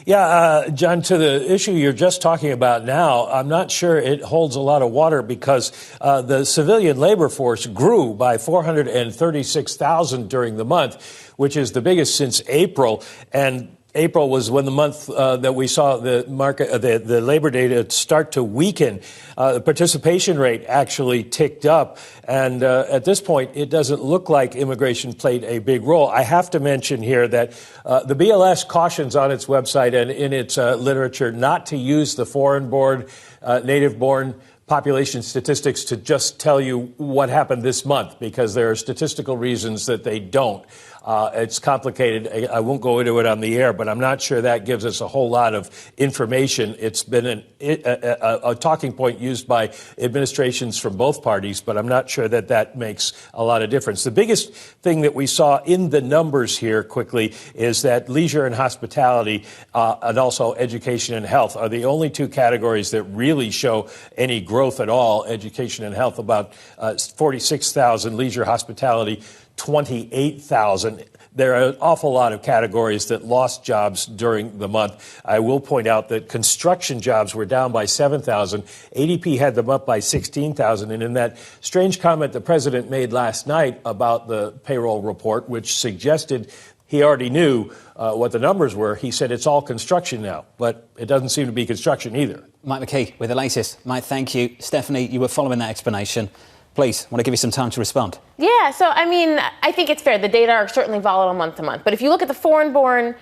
Yeah, John, to the issue you're just talking about now, I'm not sure it holds a lot of water because the civilian labor force grew by 436,000 during the month, which is the biggest since April. And April was when the month that we saw the market, the labor data start to weaken. The participation rate actually ticked up. And at this point, it doesn't look like immigration played a big role. I have to mention here that the BLS cautions on its website and in its literature not to use the foreign-born, native-born population statistics to just tell you what happened this month, because there are statistical reasons that they don't. It's complicated. I won't go into it on the air, but I'm not sure that gives us a whole lot of information. It's been a talking point used by administrations from both parties, but I'm not sure that makes a lot of difference. The biggest thing that we saw in the numbers here quickly is that leisure and hospitality and also education and health are the only two categories that really show any growth at all. Education and health, about 46,000, leisure, hospitality, 28,000. There are an awful lot of categories that lost jobs during the month. I will point out that construction jobs were down by 7,000. ADP had them up by 16,000. And in that strange comment the president made last night about the payroll report, which suggested he already knew what the numbers were, he said it's all construction now. But it doesn't seem to be construction either. Mike McKee with the latest. Mike, thank you. Stephanie, you were following that explanation. Please, I want to give you some time to respond. Yeah, so I mean, I think it's fair. The data are certainly volatile month to month. But if you look at the foreign-born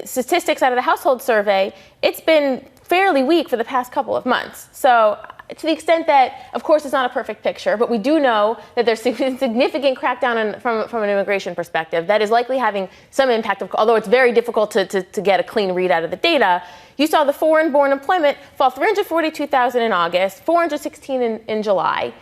statistics out of the household survey, it's been fairly weak for the past couple of months. So to the extent that, of course, it's not a perfect picture, but we do know that there's significant crackdown from an immigration perspective that is likely having some impact, although it's very difficult to get a clean read out of the data. You saw the foreign-born employment fall 342,000 in August, 416 in July.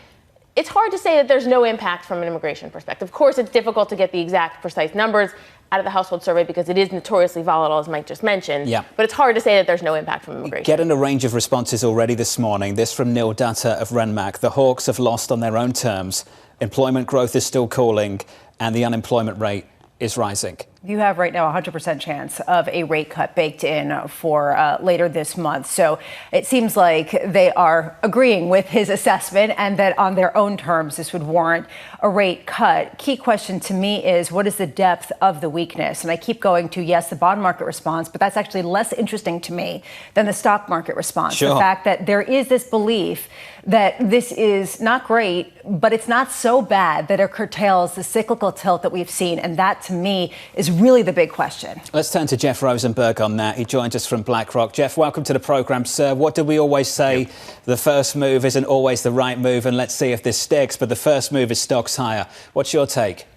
It's hard to say that there's no impact from an immigration perspective. Of course, it's difficult to get the exact precise numbers out of the household survey because it is notoriously volatile, as Mike just mentioned. Yeah. But it's hard to say that there's no impact from immigration. Getting a range of responses already this morning. This from Neil Dutta of Renmac. The Hawks have lost on their own terms. Employment growth is still cooling, and the unemployment rate is rising. You have right now a 100% chance of a rate cut baked in for later this month. So it seems like they are agreeing with his assessment and that on their own terms, this would warrant a rate cut. Key question to me is, what is the depth of the weakness? And I keep going to, yes, the bond market response, but that's actually less interesting to me than the stock market response. Sure. The fact that there is this belief that this is not great, but it's not so bad that it curtails the cyclical tilt that we've seen. And that, to me, is really the big question. Let's turn to Jeff Rosenberg on that. He joins us from BlackRock. Jeff, welcome to the programme, sir. What do we always say? Yep. The first move isn't always the right move, and let's see if this sticks. But the first move is stocks higher. What's your take?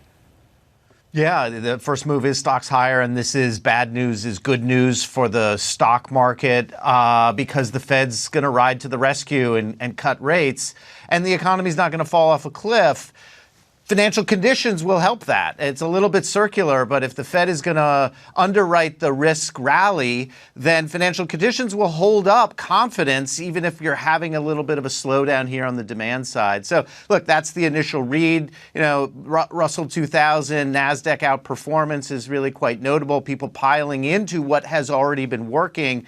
Yeah, the first move is stocks higher, and this is bad news is good news for the stock market because the Fed's going to ride to the rescue and cut rates, and the economy's not going to fall off a cliff. Financial conditions will help that. It's a little bit circular, but if the Fed is going to underwrite the risk rally, then financial conditions will hold up confidence, even if you're having a little bit of a slowdown here on the demand side. So, look, that's the initial read. You know, Russell 2000, NASDAQ outperformance is really quite notable. People piling into what has already been working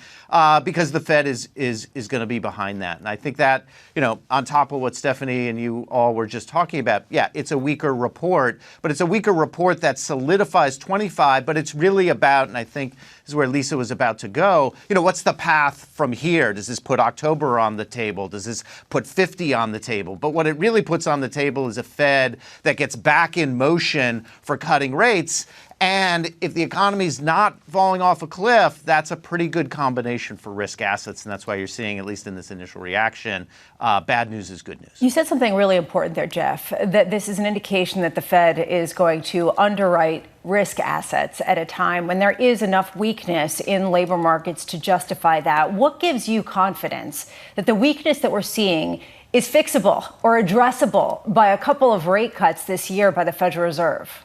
because the Fed is going to be behind that. And I think that, you know, on top of what Stephanie and you all were just talking about, yeah, it's a weaker report, but it's a weaker report that solidifies 25, but it's really about, and I think this is where Lisa was about to go, you know, what's the path from here? Does this put October on the table? Does this put 50 on the table? But what it really puts on the table is a Fed that gets back in motion for cutting rates. And if the economy's not falling off a cliff, that's a pretty good combination for risk assets. And that's why you're seeing, at least in this initial reaction, bad news is good news. You said something really important there, Jeff, that this is an indication that the Fed is going to underwrite risk assets at a time when there is enough weakness in labor markets to justify that. What gives you confidence that the weakness that we're seeing is fixable or addressable by a couple of rate cuts this year by the Federal Reserve?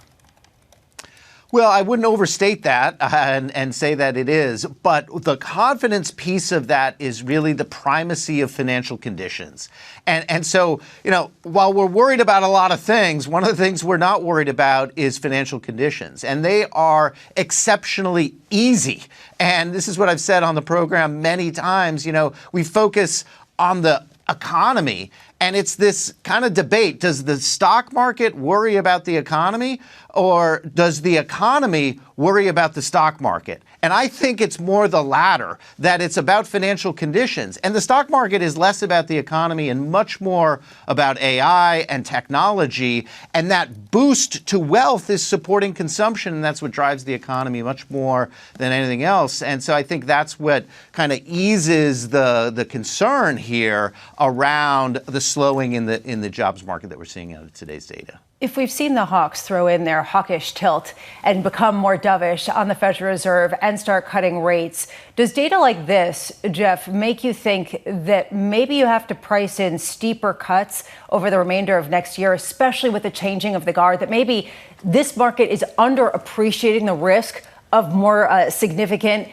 Well, I wouldn't overstate that and say that it is, but the confidence piece of that is really the primacy of financial conditions. And so, you know, while we're worried about a lot of things, one of the things we're not worried about is financial conditions. And they are exceptionally easy. And this is what I've said on the program many times. You know, we focus on the economy, and it's this kind of debate. Does the stock market worry about the economy, or does the economy worry about the stock market? And I think it's more the latter, that it's about financial conditions. And the stock market is less about the economy and much more about AI and technology. And that boost to wealth is supporting consumption, and that's what drives the economy much more than anything else. And so I think that's what kind of eases the concern here around the slowing in the jobs market that we're seeing out of today's data. If we've seen the hawks throw in their hawkish tilt and become more dovish on the Federal Reserve and start cutting rates, does data like this, Jeff, make you think that maybe you have to price in steeper cuts over the remainder of next year, especially with the changing of the guard, that maybe this market is underappreciating the risk of more significant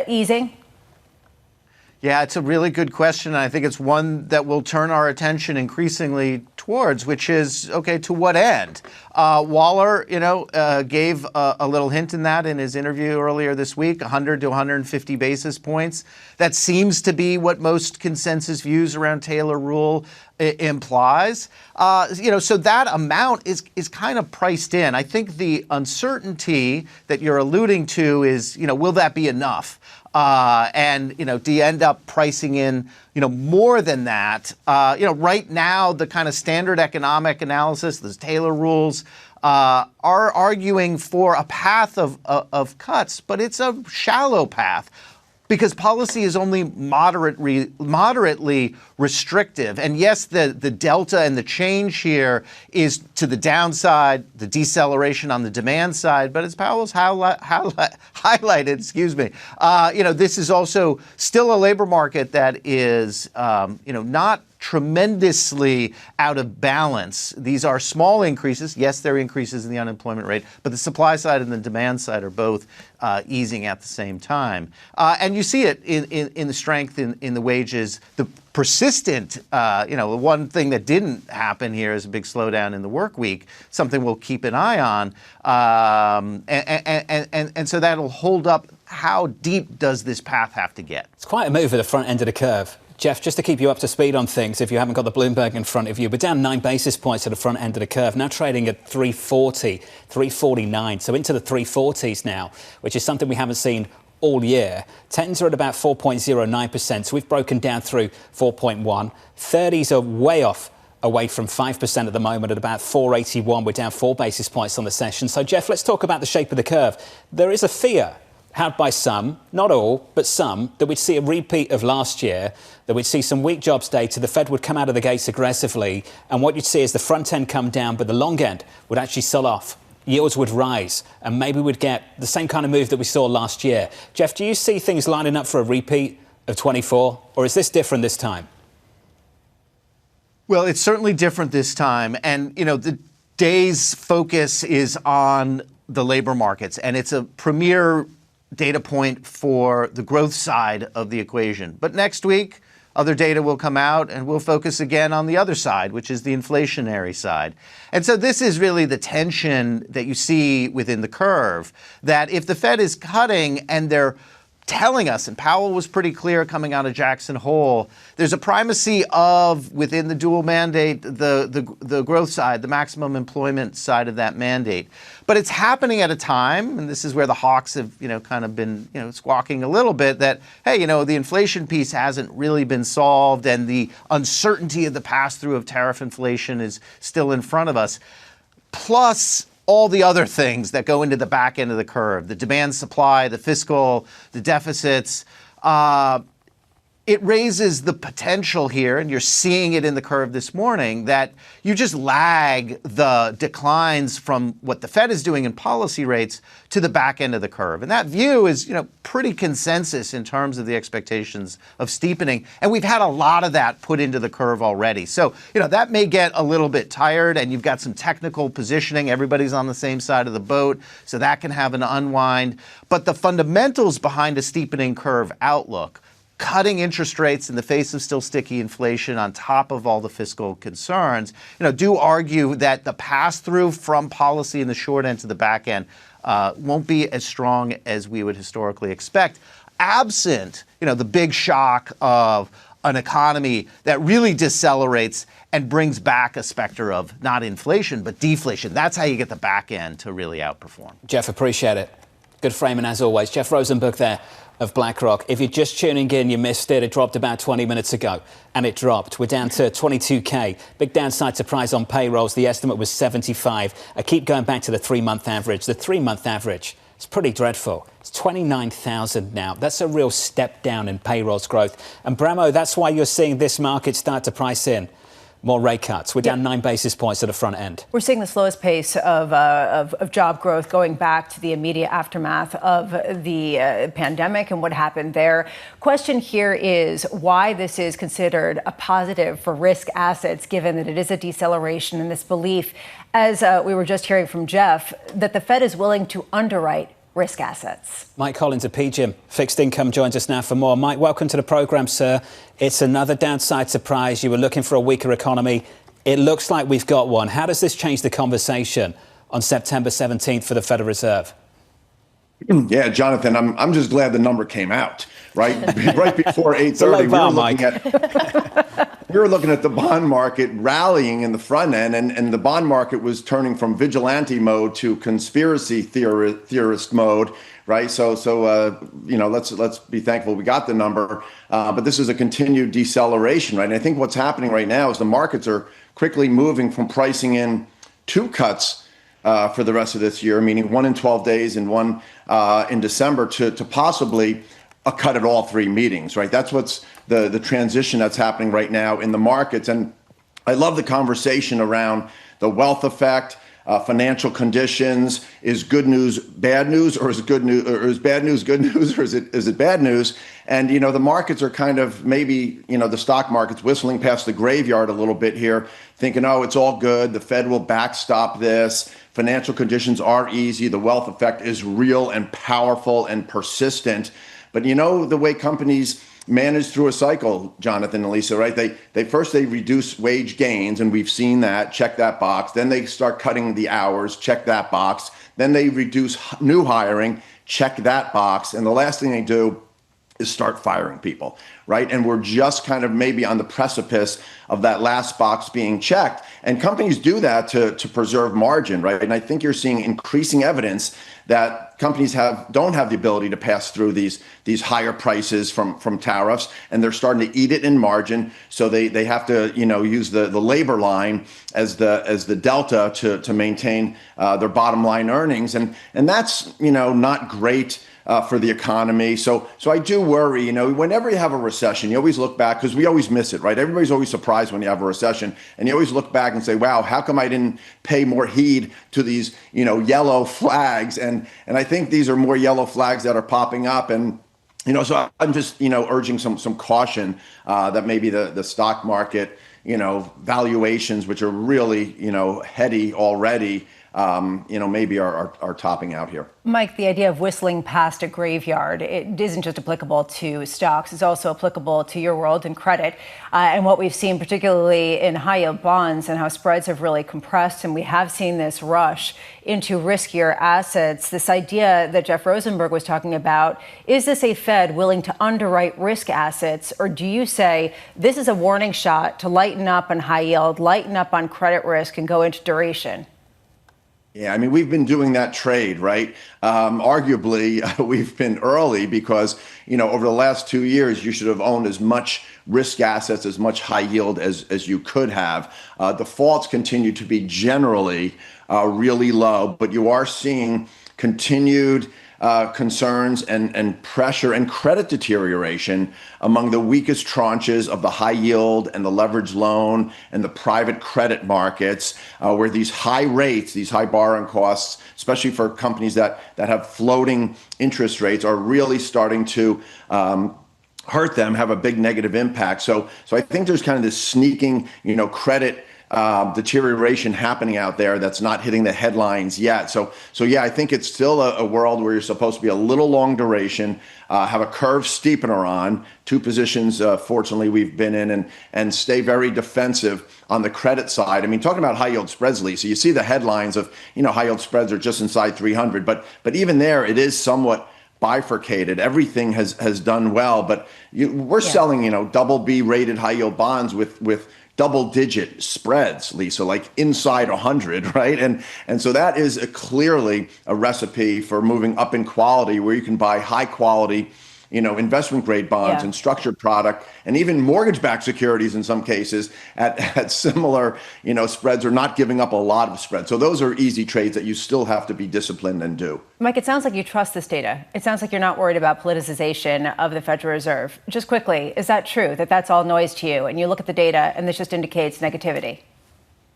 easing? Yeah, it's a really good question. And I think it's one that will turn our attention increasingly towards, which is, okay, to what end? Waller, gave a little hint in that in his interview earlier this week, 100 to 150 basis points. That seems to be what most consensus views around Taylor rule implies. So that amount is kind of priced in. I think the uncertainty that you're alluding to is, will that be enough? And, do you end up pricing in, more than that? Right now, the kind of standard economic analysis, the Taylor rules, are arguing for a path of cuts, but it's a shallow path because policy is only moderately restrictive. And yes, the delta and the change here is to the downside, the deceleration on the demand side. But as Powell's highlighted, this is also still a labor market that is, not tremendously out of balance. These are small increases. Yes, there are increases in the unemployment rate, but the supply side and the demand side are both easing at the same time. And you see it in the strength in the wages, the persistent, one thing that didn't happen here is a big slowdown in the work week, something we'll keep an eye on. And so that'll hold up. How deep does this path have to get? It's quite a move at the front end of the curve. Jeff, just to keep you up to speed on things, if you haven't got the Bloomberg in front of you, we're down 9 basis points at the front end of the curve, now trading at 340, 349, so into the 340s now, which is something we haven't seen all year. 10s are at about 4.09%, so we've broken down through 4.1. 30s are way off, away from 5% at the moment at about 481. We're down 4 basis points on the session. So, Jeff, let's talk about the shape of the curve. There is a fear held by some, not all, but some, that we'd see a repeat of last year, that we'd see some weak jobs data, the Fed would come out of the gates aggressively, and what you'd see is the front end come down, but the long end would actually sell off. Yields would rise, and maybe we'd get the same kind of move that we saw last year. Jeff, do you see things lining up for a repeat of 24, or is this different this time? Well, it's certainly different this time, and, the day's focus is on the labor markets, and it's a premier data point for the growth side of the equation. But next week, other data will come out and we'll focus again on the other side, which is the inflationary side. And so this is really the tension that you see within the curve, that if the Fed is cutting and they're telling us, and Powell was pretty clear coming out of Jackson Hole, there's a primacy of, within the dual mandate, the growth side, the maximum employment side of that mandate. But it's happening at a time, and this is where the hawks have, kind of been, squawking a little bit, that, hey, the inflation piece hasn't really been solved, and the uncertainty of the pass-through of tariff inflation is still in front of us. Plus, all the other things that go into the back end of the curve, the demand supply, the fiscal, the deficits, it raises the potential here, and you're seeing it in the curve this morning, that you just lag the declines from what the Fed is doing in policy rates to the back end of the curve. And that view is, pretty consensus in terms of the expectations of steepening. And we've had a lot of that put into the curve already. So, that may get a little bit tired, and you've got some technical positioning. Everybody's on the same side of the boat, so that can have an unwind. But the fundamentals behind a steepening curve outlook, cutting interest rates in the face of still sticky inflation on top of all the fiscal concerns, do argue that the pass-through from policy in the short end to the back end won't be as strong as we would historically expect, absent, the big shock of an economy that really decelerates and brings back a specter of not inflation, but deflation. That's how you get the back end to really outperform. Jeff, appreciate it. Good framing as always. Jeff Rosenberg there of BlackRock. If you're just tuning in, you missed it. It dropped about 20 minutes ago, and it dropped. We're down to 22K. Big downside surprise on payrolls. The estimate was 75. I keep going back to the 3-month average. The 3-month average is pretty dreadful. It's 29,000 now. That's a real step down in payrolls growth. And Bramo, that's why you're seeing this market start to price in more rate cuts. We're down 9 basis points at the front end. We're seeing the slowest pace of job growth going back to the immediate aftermath of the pandemic and what happened there. Question here is why this is considered a positive for risk assets, given that it is a deceleration and this belief, as we were just hearing from Jeff, that the Fed is willing to underwrite risk assets. Mike Collins of PGIM, fixed income, joins us now for more. Mike, welcome to the program, sir. It's another downside surprise. You were looking for a weaker economy. It looks like we've got one. How does this change the conversation on September 17th for the Federal Reserve? Yeah, Jonathan, I'm just glad the number came out, right? Right before 8:30, we were looking at the bond market rallying in the front end, and the bond market was turning from vigilante mode to conspiracy theorist mode, right? So let's be thankful we got the number, but this is a continued deceleration, right? And I think what's happening right now is the markets are quickly moving from pricing in 2 cuts for the rest of this year, meaning 1 in 12 days and 1 in December, to possibly a cut at all 3 meetings, right? That's what's the transition that's happening right now in the markets. And I love the conversation around the wealth effect, financial conditions. Is good news bad news, or is good news, or is bad news good news, or is it bad news? And the markets are kind of maybe the stock market's whistling past the graveyard a little bit here, thinking, oh, it's all good. The Fed will backstop this. Financial conditions are easy. The wealth effect is real and powerful and persistent. But the way companies manage through a cycle, Jonathan and Lisa, right? They first reduce wage gains, and we've seen that, check that box. Then they start cutting the hours, check that box. Then they reduce new hiring, check that box. And the last thing they do is start firing people, right? And we're just kind of maybe on the precipice of that last box being checked. And companies do that to preserve margin, right? And I think you're seeing increasing evidence that companies don't have the ability to pass through these higher prices from tariffs, and they're starting to eat it in margin. So they have to use the labor line as the delta to maintain their bottom line earnings, and that's not great for the economy. So I do worry, whenever you have a recession, you always look back, because we always miss it, right? Everybody's always surprised when you have a recession, and you always look back and say, wow, how come I didn't pay more heed to these, yellow flags? And I think these are more yellow flags that are popping up. And, so I'm just, urging some caution that maybe the stock market, valuations, which are really, heady already, maybe are topping out here. Mike, the idea of whistling past a graveyard, it isn't just applicable to stocks, it's also applicable to your world and credit. And what we've seen, particularly in high yield bonds, and how spreads have really compressed, and we have seen this rush into riskier assets. This idea that Jeff Rosenberg was talking about, is this a Fed willing to underwrite risk assets, or do you say this is a warning shot to lighten up on high yield, lighten up on credit risk, and go into duration? Yeah, I mean, we've been doing that trade, right? Arguably, we've been early because, over the last 2 years, you should have owned as much risk assets, as much high yield as you could have. Defaults continue to be generally really low, but you are seeing continued concerns and pressure and credit deterioration among the weakest tranches of the high yield and the leveraged loan and the private credit markets, where these high rates, these high borrowing costs, especially for companies that have floating interest rates, are really starting to hurt them, have a big negative impact. So I think there's kind of this sneaking, credit deterioration happening out there that's not hitting the headlines yet. So yeah, I think it's still a world where you're supposed to be a little long duration, have a curve steepener on, 2 positions, fortunately, we've been in, and stay very defensive on the credit side. I mean, talking about high yield spreads, Lisa, you see the headlines of, high yield spreads are just inside 300, but even there, it is somewhat bifurcated. Everything has done well, but we're selling, double B rated high yield bonds with double-digit spreads, Lisa, like inside 100, right? And so that is clearly a recipe for moving up in quality, where you can buy high-quality, investment-grade bonds and structured product, and even mortgage-backed securities in some cases at similar, spreads, or not giving up a lot of spread. So those are easy trades that you still have to be disciplined and do. Mike, it sounds like you trust this data. It sounds like you're not worried about politicization of the Federal Reserve. Just quickly, is that true, that that's all noise to you, and you look at the data and this just indicates negativity?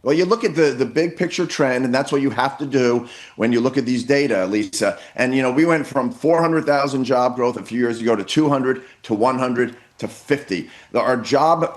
Well, you look at the big picture trend, and that's what you have to do when you look at these data, Lisa. And, we went from 400,000 job growth a few years ago to 200 to 100 to 50. Our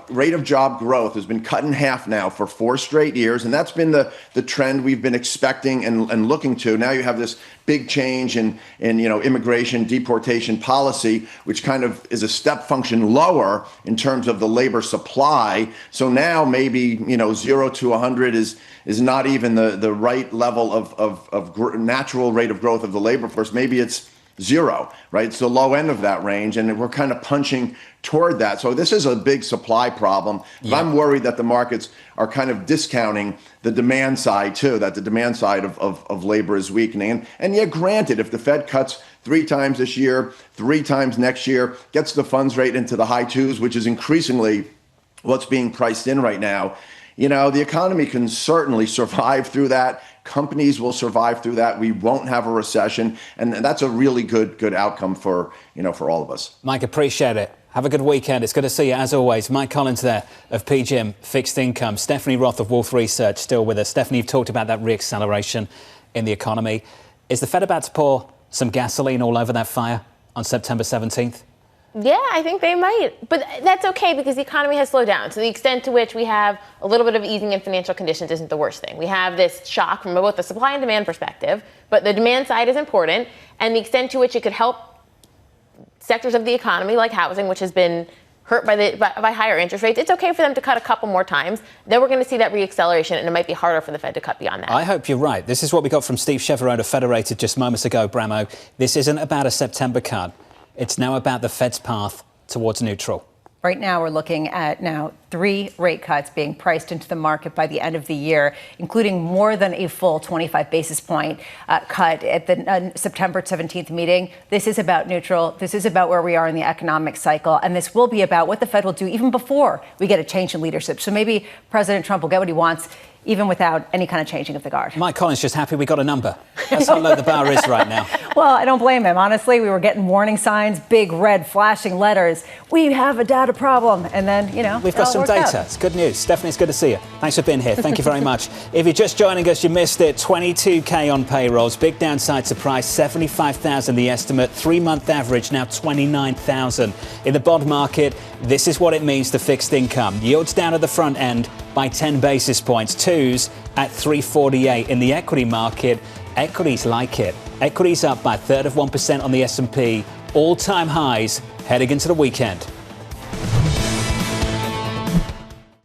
rate of job growth has been cut in half now for 4 straight years, and that's been the trend we've been expecting and looking to. Now you have this big change in immigration deportation policy, which kind of is a step function lower in terms of the labor supply. So now maybe 0 to 100 is not even the right level of natural rate of growth of the labor force. Maybe it's zero, right? It's the low end of that range, and we're kind of punching toward that. So this is a big supply problem. But I'm worried that the markets are kind of discounting the demand side too, that the demand side of labor is weakening. And yet, granted, if the Fed cuts 3 times this year, 3 times next year, gets the funds rate into the high 2s, which is increasingly what's being priced in right now, the economy can certainly survive through that. Companies will survive through that. We won't have a recession, and that's a really good outcome for all of us. Mike, appreciate it. Have a good weekend. It's good to see you, as always. Mike Collins there of PGIM Fixed Income. Stephanie Roth of Wolfe Research still with us. Stephanie, you've talked about that reacceleration in the economy. Is the Fed about to pour some gasoline all over that fire on September 17th? Yeah, I think they might. But that's okay because the economy has slowed down. So the extent to which we have a little bit of easing in financial conditions isn't the worst thing. We have this shock from both the supply and demand perspective, but the demand side is important. And the extent to which it could help sectors of the economy like housing, which has been hurt by higher interest rates, it's okay for them to cut a couple more times. Then we're going to see that reacceleration, and it might be harder for the Fed to cut beyond that. I hope you're right. This is what we got from Steve Cheverone of Federated just moments ago, Bramo. This isn't about a September cut. It's now about the Fed's path towards neutral. Right now, we're looking at 3 rate cuts being priced into the market by the end of the year, including more than a full 25 basis point cut at the September 17th meeting. This is about neutral. This is about where we are in the economic cycle. And this will be about what the Fed will do even before we get a change in leadership. So maybe President Trump will get what he wants, even without any kind of changing of the guard. Mike Collins just happy we got a number. That's how low the bar is right now. Well, I don't blame him. Honestly, we were getting warning signs, big red flashing letters. We have a data problem. And then, we've got some data. It's good news. Stephanie, it's good to see you. Thanks for being here. Thank you very much. If you're just joining us, you missed it. 22K on payrolls. Big downside surprise. 75,000 the estimate. 3-month average now 29,000. In the bond market, this is what it means to fixed income. Yields down at the front end by 10 basis points. 2s at 348. In the equity market, equities like it. Equities up by 1/3 of 1% on the S&P. All-time highs heading into the weekend.